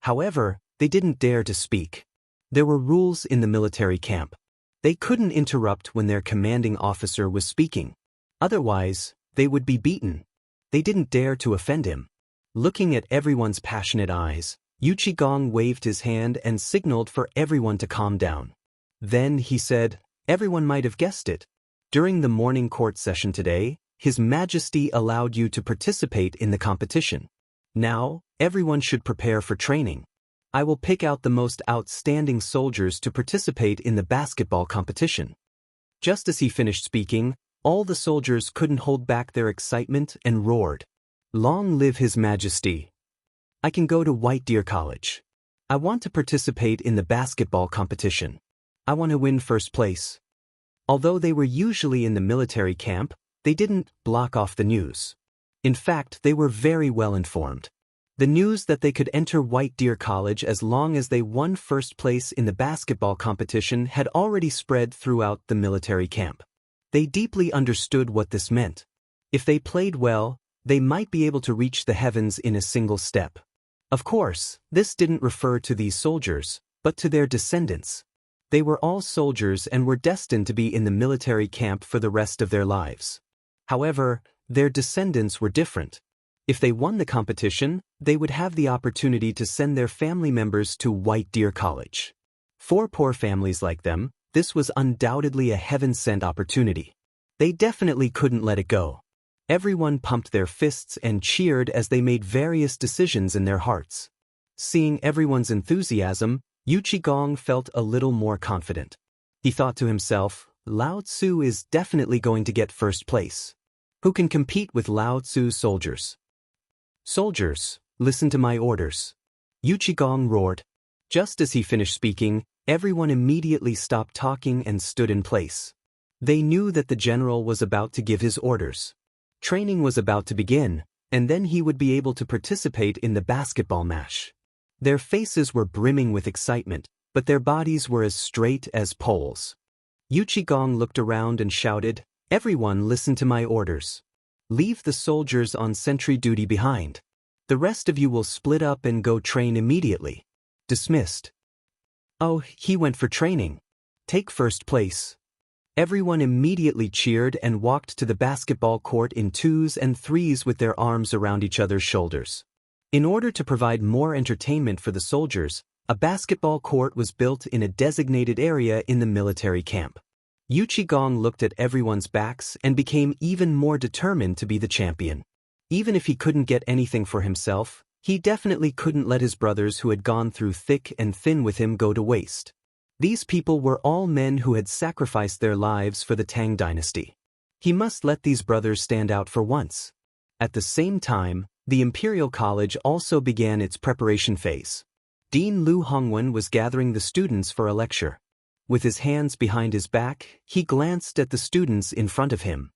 Speaker 1: However, they didn't dare to speak. There were rules in the military camp. They couldn't interrupt when their commanding officer was speaking. Otherwise, they would be beaten. They didn't dare to offend him. Looking at everyone's passionate eyes, Yu Qigong waved his hand and signaled for everyone to calm down. Then he said, "Everyone might have guessed it. During the morning court session today, His Majesty allowed you to participate in the competition. Now, everyone should prepare for training. I will pick out the most outstanding soldiers to participate in the basketball competition." Just as he finished speaking, all the soldiers couldn't hold back their excitement and roared, "Long live His Majesty! I can go to White Deer College. I want to participate in the basketball competition. I want to win first place." Although they were usually in the military camp, they didn't block off the news. In fact, they were very well informed. The news that they could enter White Deer College as long as they won first place in the basketball competition had already spread throughout the military camp. They deeply understood what this meant. If they played well, they might be able to reach the heavens in a single step. Of course, this didn't refer to these soldiers, but to their descendants. They were all soldiers and were destined to be in the military camp for the rest of their lives. However, their descendants were different. If they won the competition, they would have the opportunity to send their family members to White Deer College. For poor families like them, this was undoubtedly a heaven-sent opportunity. They definitely couldn't let it go. Everyone pumped their fists and cheered as they made various decisions in their hearts. Seeing everyone's enthusiasm, Yu Qigong felt a little more confident. He thought to himself, Lao Tzu is definitely going to get first place. Who can compete with Lao Tzu's soldiers? "Soldiers, listen to my orders," Yu Qigong roared. Just as he finished speaking, everyone immediately stopped talking and stood in place. They knew that the general was about to give his orders. Training was about to begin, and then he would be able to participate in the basketball match. Their faces were brimming with excitement, but their bodies were as straight as poles. Yu Qigong looked around and shouted, "Everyone listen to my orders. Leave the soldiers on sentry duty behind. The rest of you will split up and go train immediately." Dismissed. "Oh, he went for training. Take first place." Everyone immediately cheered and walked to the basketball court in twos and threes with their arms around each other's shoulders. In order to provide more entertainment for the soldiers, a basketball court was built in a designated area in the military camp. Yu Qigong looked at everyone's backs and became even more determined to be the champion. Even if he couldn't get anything for himself, he definitely couldn't let his brothers who had gone through thick and thin with him go to waste. These people were all men who had sacrificed their lives for the Tang dynasty. He must let these brothers stand out for once. At the same time, the Imperial College also began its preparation phase. Dean Lu Hongwen was gathering the students for a lecture. With his hands behind his back, he glanced at the students in front of him.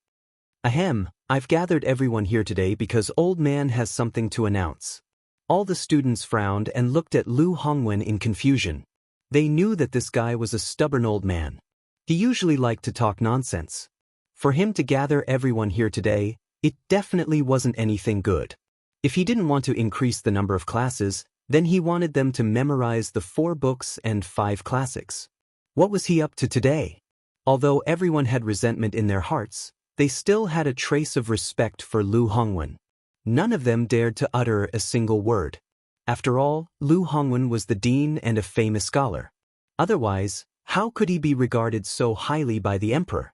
Speaker 1: "Ahem, I've gathered everyone here today because Old Man has something to announce." All the students frowned and looked at Lu Hongwen in confusion. They knew that this guy was a stubborn old man. He usually liked to talk nonsense. For him to gather everyone here today, it definitely wasn't anything good. If he didn't want to increase the number of classes, then he wanted them to memorize the 4 books and 5 classics. What was he up to today? Although everyone had resentment in their hearts, they still had a trace of respect for Lu Hongwen. None of them dared to utter a single word. After all, Lu Hongwen was the dean and a famous scholar. Otherwise, how could he be regarded so highly by the emperor?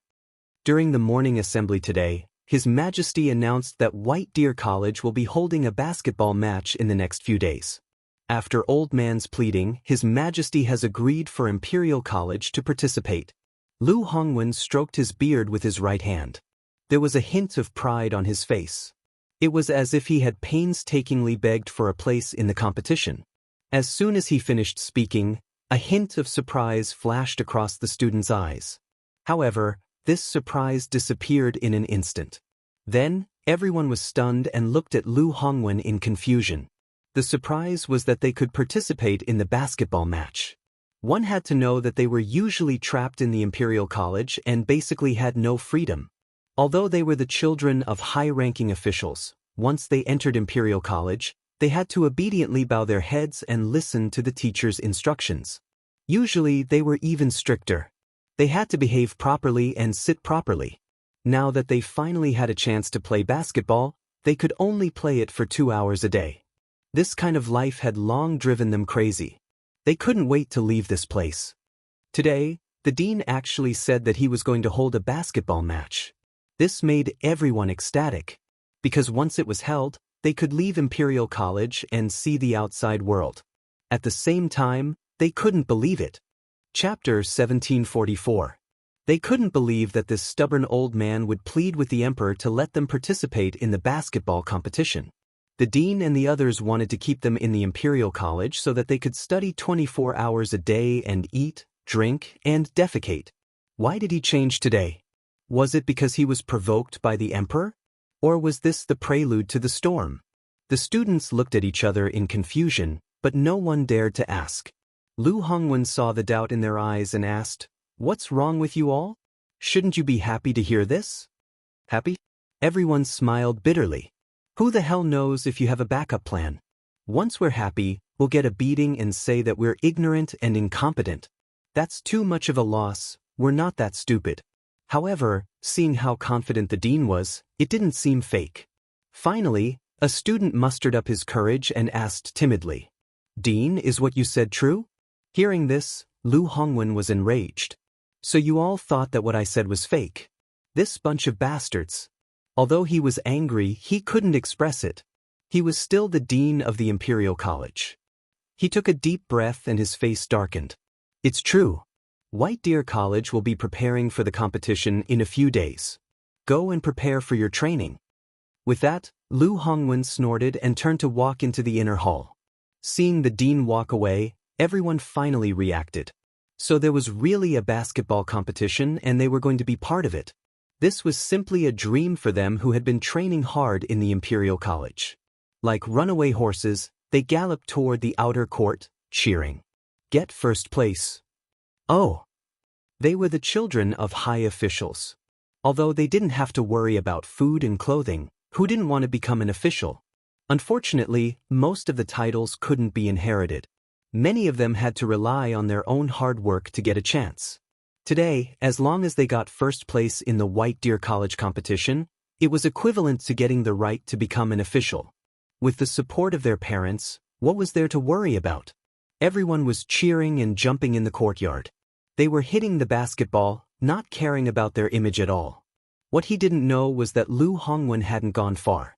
Speaker 1: During the morning assembly today, His Majesty announced that White Deer College will be holding a basketball match in the next few days. After Old Man's pleading, His Majesty has agreed for Imperial College to participate. Lu Hongwen stroked his beard with his right hand. There was a hint of pride on his face. It was as if he had painstakingly begged for a place in the competition. As soon as he finished speaking, a hint of surprise flashed across the student's eyes. However, this surprise disappeared in an instant. Then, everyone was stunned and looked at Lu Hongwen in confusion. The surprise was that they could participate in the basketball match. One had to know that they were usually trapped in the Imperial College and basically had no freedom. Although they were the children of high-ranking officials, once they entered Imperial College, they had to obediently bow their heads and listen to the teacher's instructions. Usually, they were even stricter. They had to behave properly and sit properly. Now that they finally had a chance to play basketball, they could only play it for 2 hours a day. This kind of life had long driven them crazy. They couldn't wait to leave this place. Today, the dean actually said that he was going to hold a basketball match. This made everyone ecstatic, because once it was held, they could leave Imperial College and see the outside world. At the same time, they couldn't believe it. Chapter 1744. They couldn't believe that this stubborn old man would plead with the emperor to let them participate in the basketball competition. The dean and the others wanted to keep them in the Imperial College so that they could study 24 hours a day and eat, drink, and defecate. Why did he change today? Was it because he was provoked by the emperor? Or was this the prelude to the storm? The students looked at each other in confusion, but no one dared to ask. Lu Hongwen saw the doubt in their eyes and asked, "What's wrong with you all? Shouldn't you be happy to hear this?" Happy? Everyone smiled bitterly. Who the hell knows if you have a backup plan? Once we're happy, we'll get a beating and say that we're ignorant and incompetent. That's too much of a loss. We're not that stupid. However, seeing how confident the dean was, it didn't seem fake. Finally, a student mustered up his courage and asked timidly, "Dean, is what you said true?" Hearing this, Lu Hongwen was enraged. "So you all thought that what I said was fake? This bunch of bastards." Although he was angry, he couldn't express it. He was still the dean of the Imperial College. He took a deep breath and his face darkened. "It's true. White Deer College will be preparing for the competition in a few days. Go and prepare for your training." With that, Lu Hongwen snorted and turned to walk into the inner hall. Seeing the dean walk away, everyone finally reacted. So there was really a basketball competition and they were going to be part of it. This was simply a dream for them who had been training hard in the Imperial College. Like runaway horses, they galloped toward the outer court, cheering. Get first place. Oh. They were the children of high officials. Although they didn't have to worry about food and clothing, who didn't want to become an official? Unfortunately, most of the titles couldn't be inherited. Many of them had to rely on their own hard work to get a chance. Today, as long as they got first place in the White Deer College competition, it was equivalent to getting the right to become an official. With the support of their parents, what was there to worry about? Everyone was cheering and jumping in the courtyard. They were hitting the basketball, not caring about their image at all. What he didn't know was that Lu Hongwen hadn't gone far.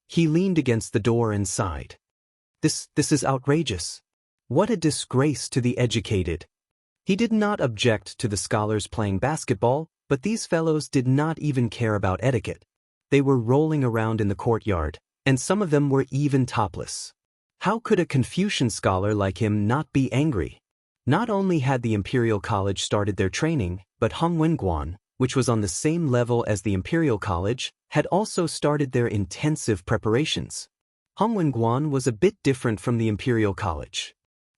Speaker 1: He leaned against the door and sighed. This is outrageous. What a disgrace to the educated. He did not object to the scholars playing basketball, but these fellows did not even care about etiquette. They were rolling around in the courtyard, and some of them were even topless. How could a Confucian scholar like him not be angry? Not only had the Imperial College started their training, but Hongwenguan, which was on the same level as the Imperial College, had also started their intensive preparations. Hongwenguan was a bit different from the Imperial College.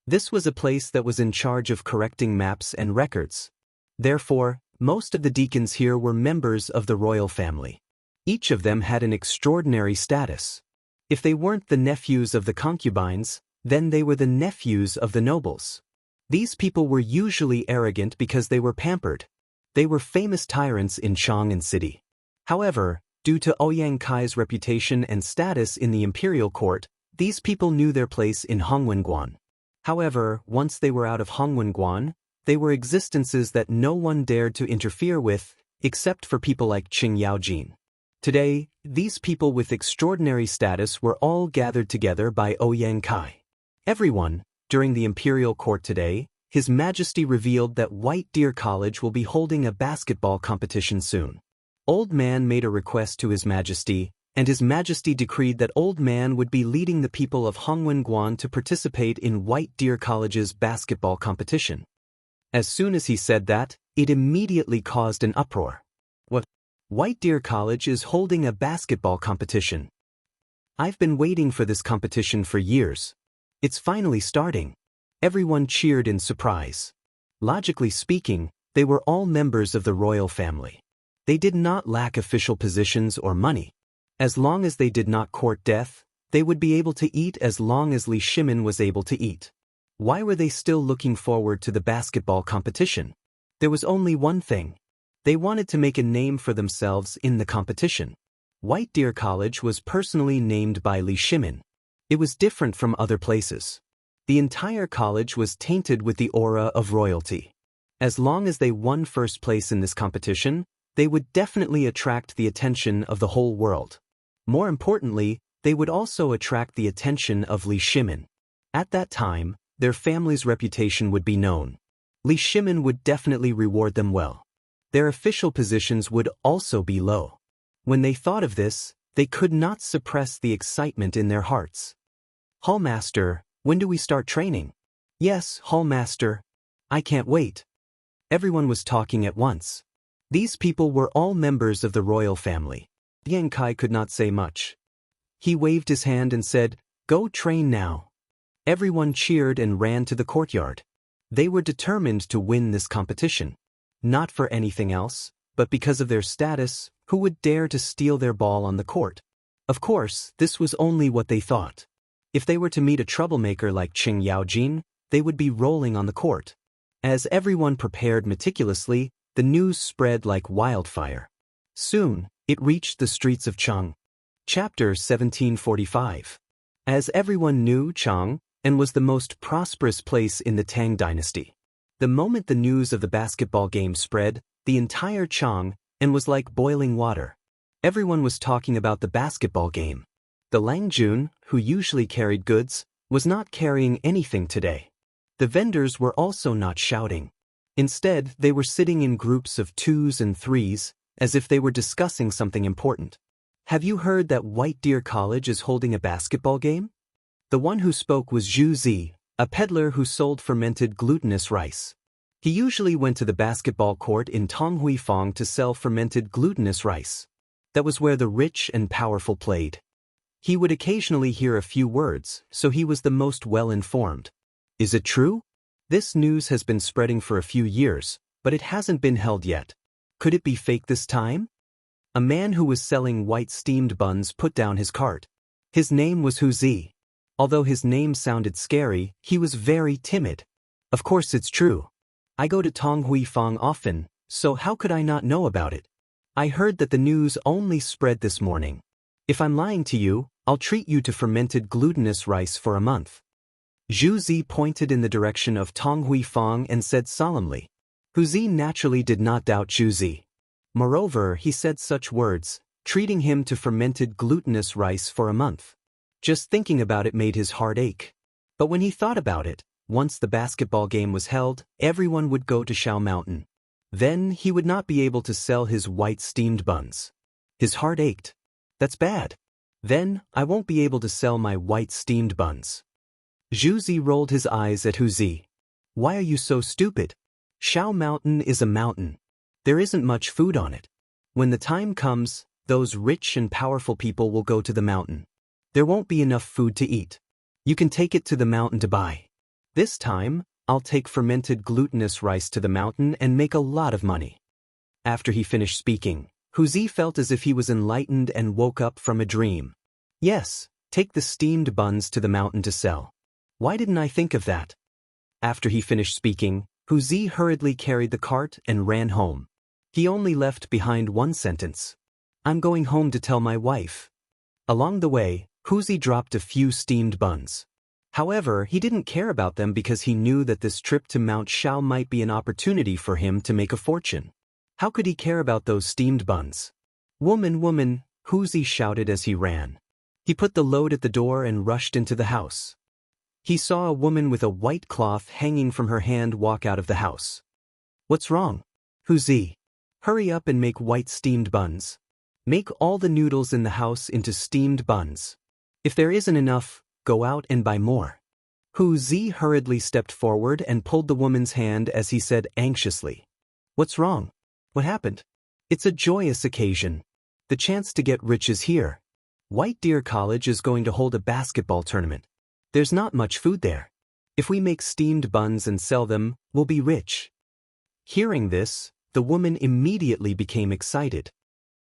Speaker 1: This was a place that was in charge of correcting maps and records. Therefore, most of the deacons here were members of the royal family. Each of them had an extraordinary status. If they weren't the nephews of the concubines, then they were the nephews of the nobles. These people were usually arrogant because they were pampered. They were famous tyrants in Chang'an City. However, due to Ouyang Kai's reputation and status in the imperial court, these people knew their place in Hongwenguan. However, once they were out of Hongwenguan, they were existences that no one dared to interfere with, except for people like Qing Yaojin. Today, these people with extraordinary status were all gathered together by Ouyang Kai. Everyone, during the imperial court today, His Majesty revealed that White Deer College will be holding a basketball competition soon. Old Man made a request to His Majesty, and His Majesty decreed that Old Man would be leading the people of Hongwenguan to participate in White Deer College's basketball competition. As soon as he said that, it immediately caused an uproar. What? White Deer College is holding a basketball competition. I've been waiting for this competition for years. It's finally starting. Everyone cheered in surprise. Logically speaking, they were all members of the royal family. They did not lack official positions or money. As long as they did not court death, they would be able to eat as long as Li Shimin was able to eat. Why were they still looking forward to the basketball competition? There was only one thing. They wanted to make a name for themselves in the competition. White Deer College was personally named by Li Shimin. It was different from other places. The entire college was tainted with the aura of royalty. As long as they won first place in this competition, they would definitely attract the attention of the whole world. More importantly, they would also attract the attention of Li Shimin. At that time, their family's reputation would be known. Li Shimin would definitely reward them well. Their official positions would also be low. When they thought of this, they could not suppress the excitement in their hearts. Hallmaster, when do we start training? Yes, Hallmaster. I can't wait. Everyone was talking at once. These people were all members of the royal family. Yang Kai could not say much. He waved his hand and said, "Go train now." Everyone cheered and ran to the courtyard. They were determined to win this competition. Not for anything else, but because of their status, who would dare to steal their ball on the court? Of course, this was only what they thought. If they were to meet a troublemaker like Qing Yaojin, they would be rolling on the court. As everyone prepared meticulously, the news spread like wildfire. Soon, it reached the streets of Chang. Chapter 1745. As everyone knew, Chang was the most prosperous place in the Tang dynasty. The moment the news of the basketball game spread, the entire Chang was like boiling water. Everyone was talking about the basketball game. The Langjun, who usually carried goods, was not carrying anything today. The vendors were also not shouting. Instead, they were sitting in groups of 2s and 3s, as if they were discussing something important. Have you heard that White Deer College is holding a basketball game? The one who spoke was Zhu Zi, a peddler who sold fermented glutinous rice. He usually went to the basketball court in Tonghuifang to sell fermented glutinous rice. That was where the rich and powerful played. He would occasionally hear a few words, so he was the most well-informed. Is it true? This news has been spreading for a few years, but it hasn't been held yet. Could it be fake this time? A man who was selling white steamed buns put down his cart. His name was Wuxia. Although his name sounded scary, he was very timid. Of course it's true. I go to Tang often, so how could I not know about it? I heard that the news only spread this morning. If I'm lying to you, I'll treat you to fermented glutinous rice for a month. Wuxia pointed in the direction of Tang and said solemnly. Wuxia naturally did not doubt Wuxia. Moreover, he said such words, treating him to fermented glutinous rice for a month. Just thinking about it made his heart ache. But when he thought about it, once the basketball game was held, everyone would go to Xiao Mountain. Then he would not be able to sell his white steamed buns. His heart ached. That's bad. Then I won't be able to sell my white steamed buns. Wuxia rolled his eyes at Wuxia. Why are you so stupid? Xiao Mountain is a mountain. There isn't much food on it. When the time comes, those rich and powerful people will go to the mountain. There won't be enough food to eat. You can take it to the mountain to buy. This time, I'll take fermented glutinous rice to the mountain and make a lot of money. After he finished speaking, Wuxia felt as if he was enlightened and woke up from a dream. Yes, take the steamed buns to the mountain to sell. Why didn't I think of that? After he finished speaking, Wuxia hurriedly carried the cart and ran home. He only left behind one sentence. I'm going home to tell my wife. Along the way, Wuxia dropped a few steamed buns. However, he didn't care about them because he knew that this trip to Mount Xiao might be an opportunity for him to make a fortune. How could he care about those steamed buns? Woman, woman, Wuxia shouted as he ran. He put the load at the door and rushed into the house. He saw a woman with a white cloth hanging from her hand walk out of the house. What's wrong? Wuxia, hurry up and make white steamed buns. Make all the noodles in the house into steamed buns. If there isn't enough, go out and buy more. Wuxia hurriedly stepped forward and pulled the woman's hand as he said anxiously. What's wrong? What happened? It's a joyous occasion. The chance to get rich is here. White Deer College is going to hold a basketball tournament. There's not much food there. If we make steamed buns and sell them, we'll be rich. Hearing this, the woman immediately became excited.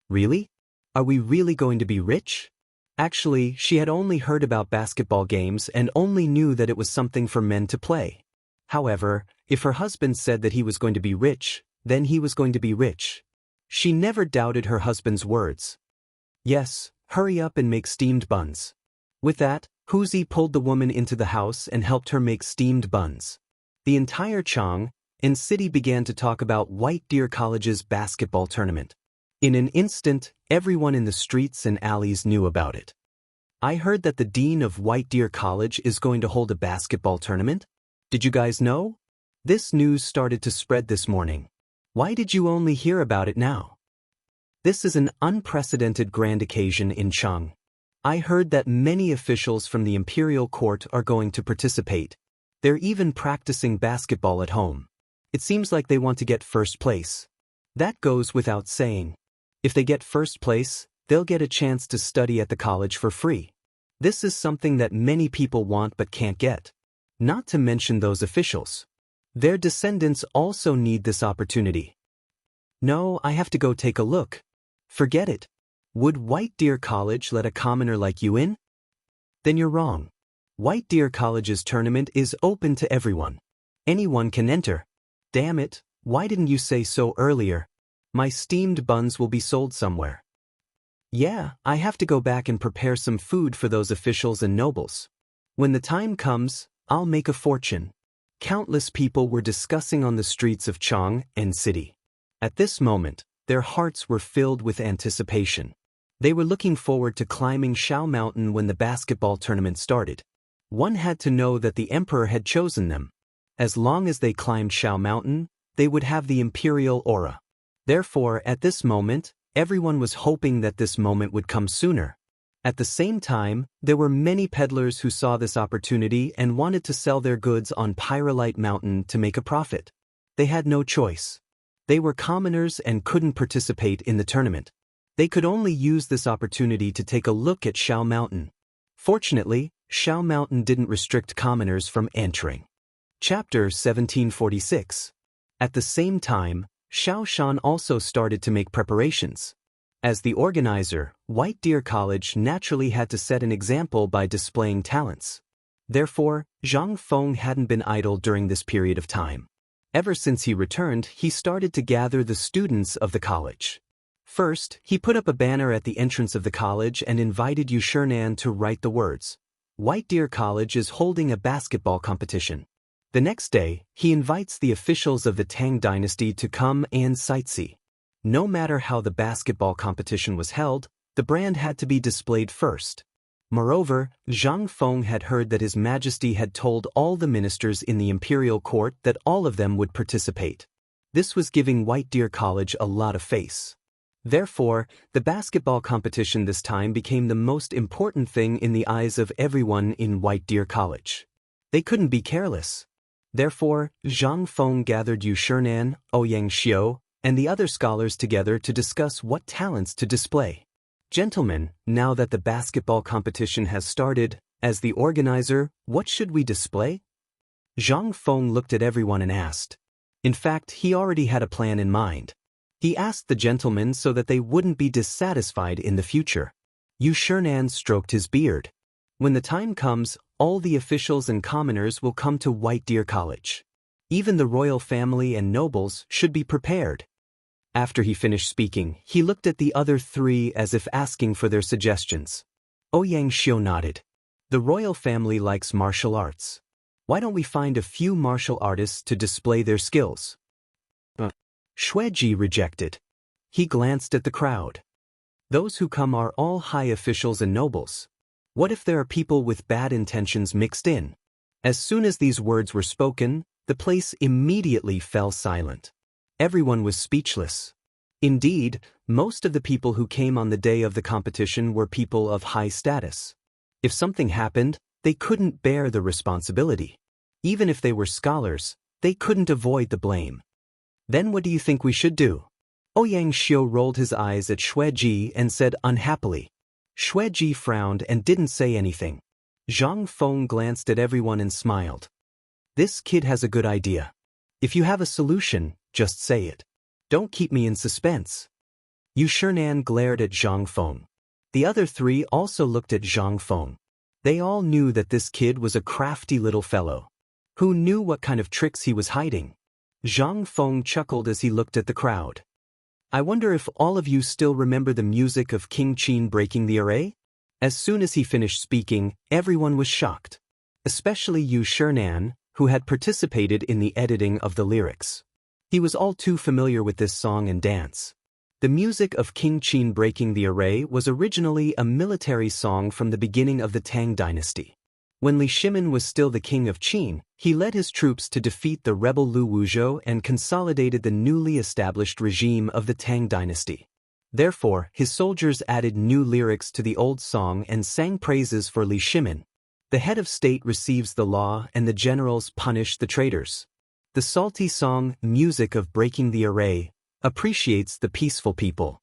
Speaker 1: Really? Are we really going to be rich? Actually, she had only heard about basketball games and only knew that it was something for men to play. However, if her husband said that he was going to be rich, then he was going to be rich. She never doubted her husband's words. Yes, hurry up and make steamed buns. With that, Wuxia pulled the woman into the house and helped her make steamed buns. The entire Chang and city began to talk about White Deer College's basketball tournament. In an instant, everyone in the streets and alleys knew about it. I heard that the dean of White Deer College is going to hold a basketball tournament. Did you guys know? This news started to spread this morning. Why did you only hear about it now? This is an unprecedented grand occasion in Chang. I heard that many officials from the imperial court are going to participate. They're even practicing basketball at home. It seems like they want to get first place. That goes without saying. If they get first place, they'll get a chance to study at the college for free. This is something that many people want but can't get. Not to mention those officials. Their descendants also need this opportunity. No, I have to go take a look. Forget it. Would White Deer College let a commoner like you in? Then you're wrong. White Deer College's tournament is open to everyone. Anyone can enter. Damn it, why didn't you say so earlier? My steamed buns will be sold somewhere. Yeah, I have to go back and prepare some food for those officials and nobles. When the time comes, I'll make a fortune. Countless people were discussing on the streets of Chang and city. At this moment, their hearts were filled with anticipation. They were looking forward to climbing Xiao Mountain when the basketball tournament started. One had to know that the emperor had chosen them. As long as they climbed Xiao Mountain, they would have the imperial aura. Therefore, at this moment, everyone was hoping that this moment would come sooner. At the same time, there were many peddlers who saw this opportunity and wanted to sell their goods on Pyrolite Mountain to make a profit. They had no choice. They were commoners and couldn't participate in the tournament. They could only use this opportunity to take a look at Xiao Mountain. Fortunately, Xiao Mountain didn't restrict commoners from entering. Chapter 1746. At the same time, Xiaoshan also started to make preparations. As the organizer, White Deer College naturally had to set an example by displaying talents. Therefore, Zhang Feng hadn't been idle during this period of time. Ever since he returned, he started to gather the students of the college. First, he put up a banner at the entrance of the college and invited Yu Shinan to write the words, "White Deer College is holding a basketball competition." The next day, he invites the officials of the Tang dynasty to come and sightsee. No matter how the basketball competition was held, the brand had to be displayed first. Moreover, Zhang Feng had heard that His Majesty had told all the ministers in the imperial court that all of them would participate. This was giving White Deer College a lot of face. Therefore, the basketball competition this time became the most important thing in the eyes of everyone in White Deer College. They couldn't be careless. Therefore, Zhang Feng gathered Yu Shinan, Ouyang Xiu, and the other scholars together to discuss what talents to display. Gentlemen, now that the basketball competition has started, as the organizer, what should we display? Zhang Feng looked at everyone and asked. In fact, he already had a plan in mind. He asked the gentlemen so that they wouldn't be dissatisfied in the future. Yu Shinan stroked his beard. When the time comes, all the officials and commoners will come to White Deer College. Even the royal family and nobles should be prepared. After he finished speaking, he looked at the other three as if asking for their suggestions. Ouyang Xiu nodded. The royal family likes martial arts. Why don't we find a few martial artists to display their skills? Xueji rejected. He glanced at the crowd. Those who come are all high officials and nobles. What if there are people with bad intentions mixed in? As soon as these words were spoken, the place immediately fell silent. Everyone was speechless. Indeed, most of the people who came on the day of the competition were people of high status. If something happened, they couldn't bear the responsibility. Even if they were scholars, they couldn't avoid the blame. Then what do you think we should do? Ouyang Xiu rolled his eyes at Xueji and said unhappily. Xueji frowned and didn't say anything. Zhang Feng glanced at everyone and smiled. This kid has a good idea. If you have a solution, just say it. Don't keep me in suspense. Yu Shinan glared at Zhang Feng. The other three also looked at Zhang Feng. They all knew that this kid was a crafty little fellow. Who knew what kind of tricks he was hiding? Zhang Feng chuckled as he looked at the crowd. I wonder if all of you still remember the music of King Qin breaking the array? As soon as he finished speaking, everyone was shocked. Especially Yu Shinan, who had participated in the editing of the lyrics. He was all too familiar with this song and dance. The music of King Qin breaking the array was originally a military song from the beginning of the Tang dynasty. When Li Shimin was still the king of Qin, he led his troops to defeat the rebel Lu Wuzhou and consolidated the newly established regime of the Tang dynasty. Therefore, his soldiers added new lyrics to the old song and sang praises for Li Shimin. The head of state receives the law and the generals punish the traitors. The salty song, Music of Breaking the Array, appreciates the peaceful people.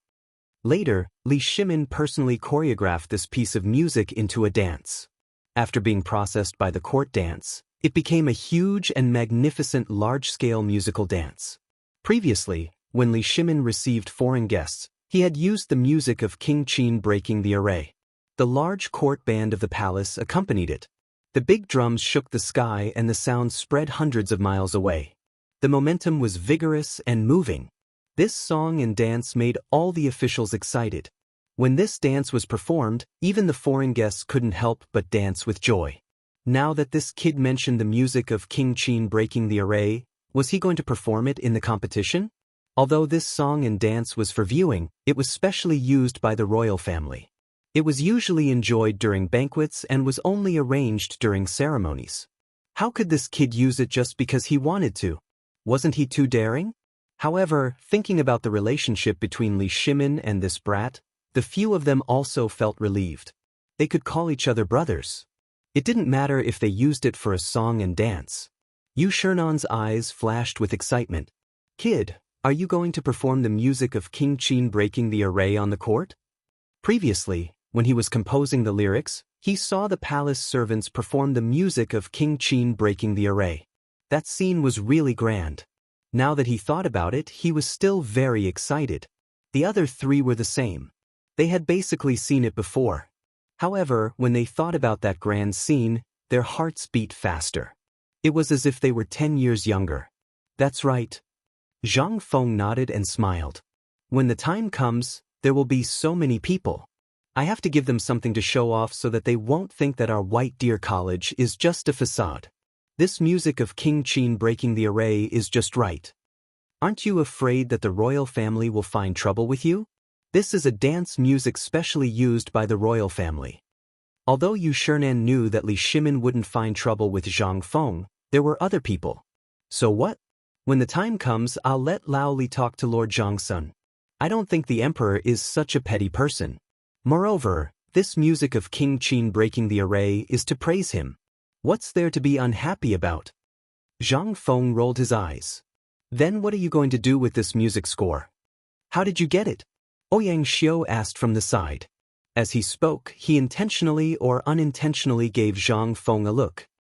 Speaker 1: Later, Li Shimin personally choreographed this piece of music into a dance. After being processed by the court dance, it became a huge and magnificent large-scale musical dance. Previously, when Li Shimin received foreign guests, he had used the music of King Qin breaking the array. The large court band of the palace accompanied it. The big drums shook the sky and the sound spread hundreds of miles away. The momentum was vigorous and moving. This song and dance made all the officials excited. When this dance was performed, even the foreign guests couldn't help but dance with joy. Now that this kid mentioned the music of King Qin breaking the array, was he going to perform it in the competition? Although this song and dance was for viewing, it was specially used by the royal family. It was usually enjoyed during banquets and was only arranged during ceremonies. How could this kid use it just because he wanted to? Wasn't he too daring? However, thinking about the relationship between Li Shimin and this brat, the few of them also felt relieved. They could call each other brothers. It didn't matter if they used it for a song and dance. Yu Shinan's eyes flashed with excitement. Kid, are you going to perform the music of King Qin breaking the array on the court? Previously, when he was composing the lyrics, he saw the palace servants perform the music of King Qin breaking the array. That scene was really grand. Now that he thought about it, he was still very excited. The other three were the same. They had basically seen it before. However, when they thought about that grand scene, their hearts beat faster. It was as if they were 10 years younger. That's right. Zhang Feng nodded and smiled. When the time comes, there will be so many people. I have to give them something to show off so that they won't think that our White Deer College is just a facade. This music of King Qin breaking the array is just right. Aren't you afraid that the royal family will find trouble with you? This is a dance music specially used by the royal family. Although Yu Shernan knew that Li Shimin wouldn't find trouble with Zhang Feng, there were other people. So what? When the time comes, I'll let Lao Li talk to Lord Zhangsun. I don't think the emperor is such a petty person. Moreover, this music of King Qin breaking the array is to praise him. What's there to be unhappy about? Zhang Feng rolled his eyes. Then what are you going to do with this music score? How did you get it? Ouyang Xiu asked from the side. As he spoke, he intentionally or unintentionally gave Zhang Feng a look.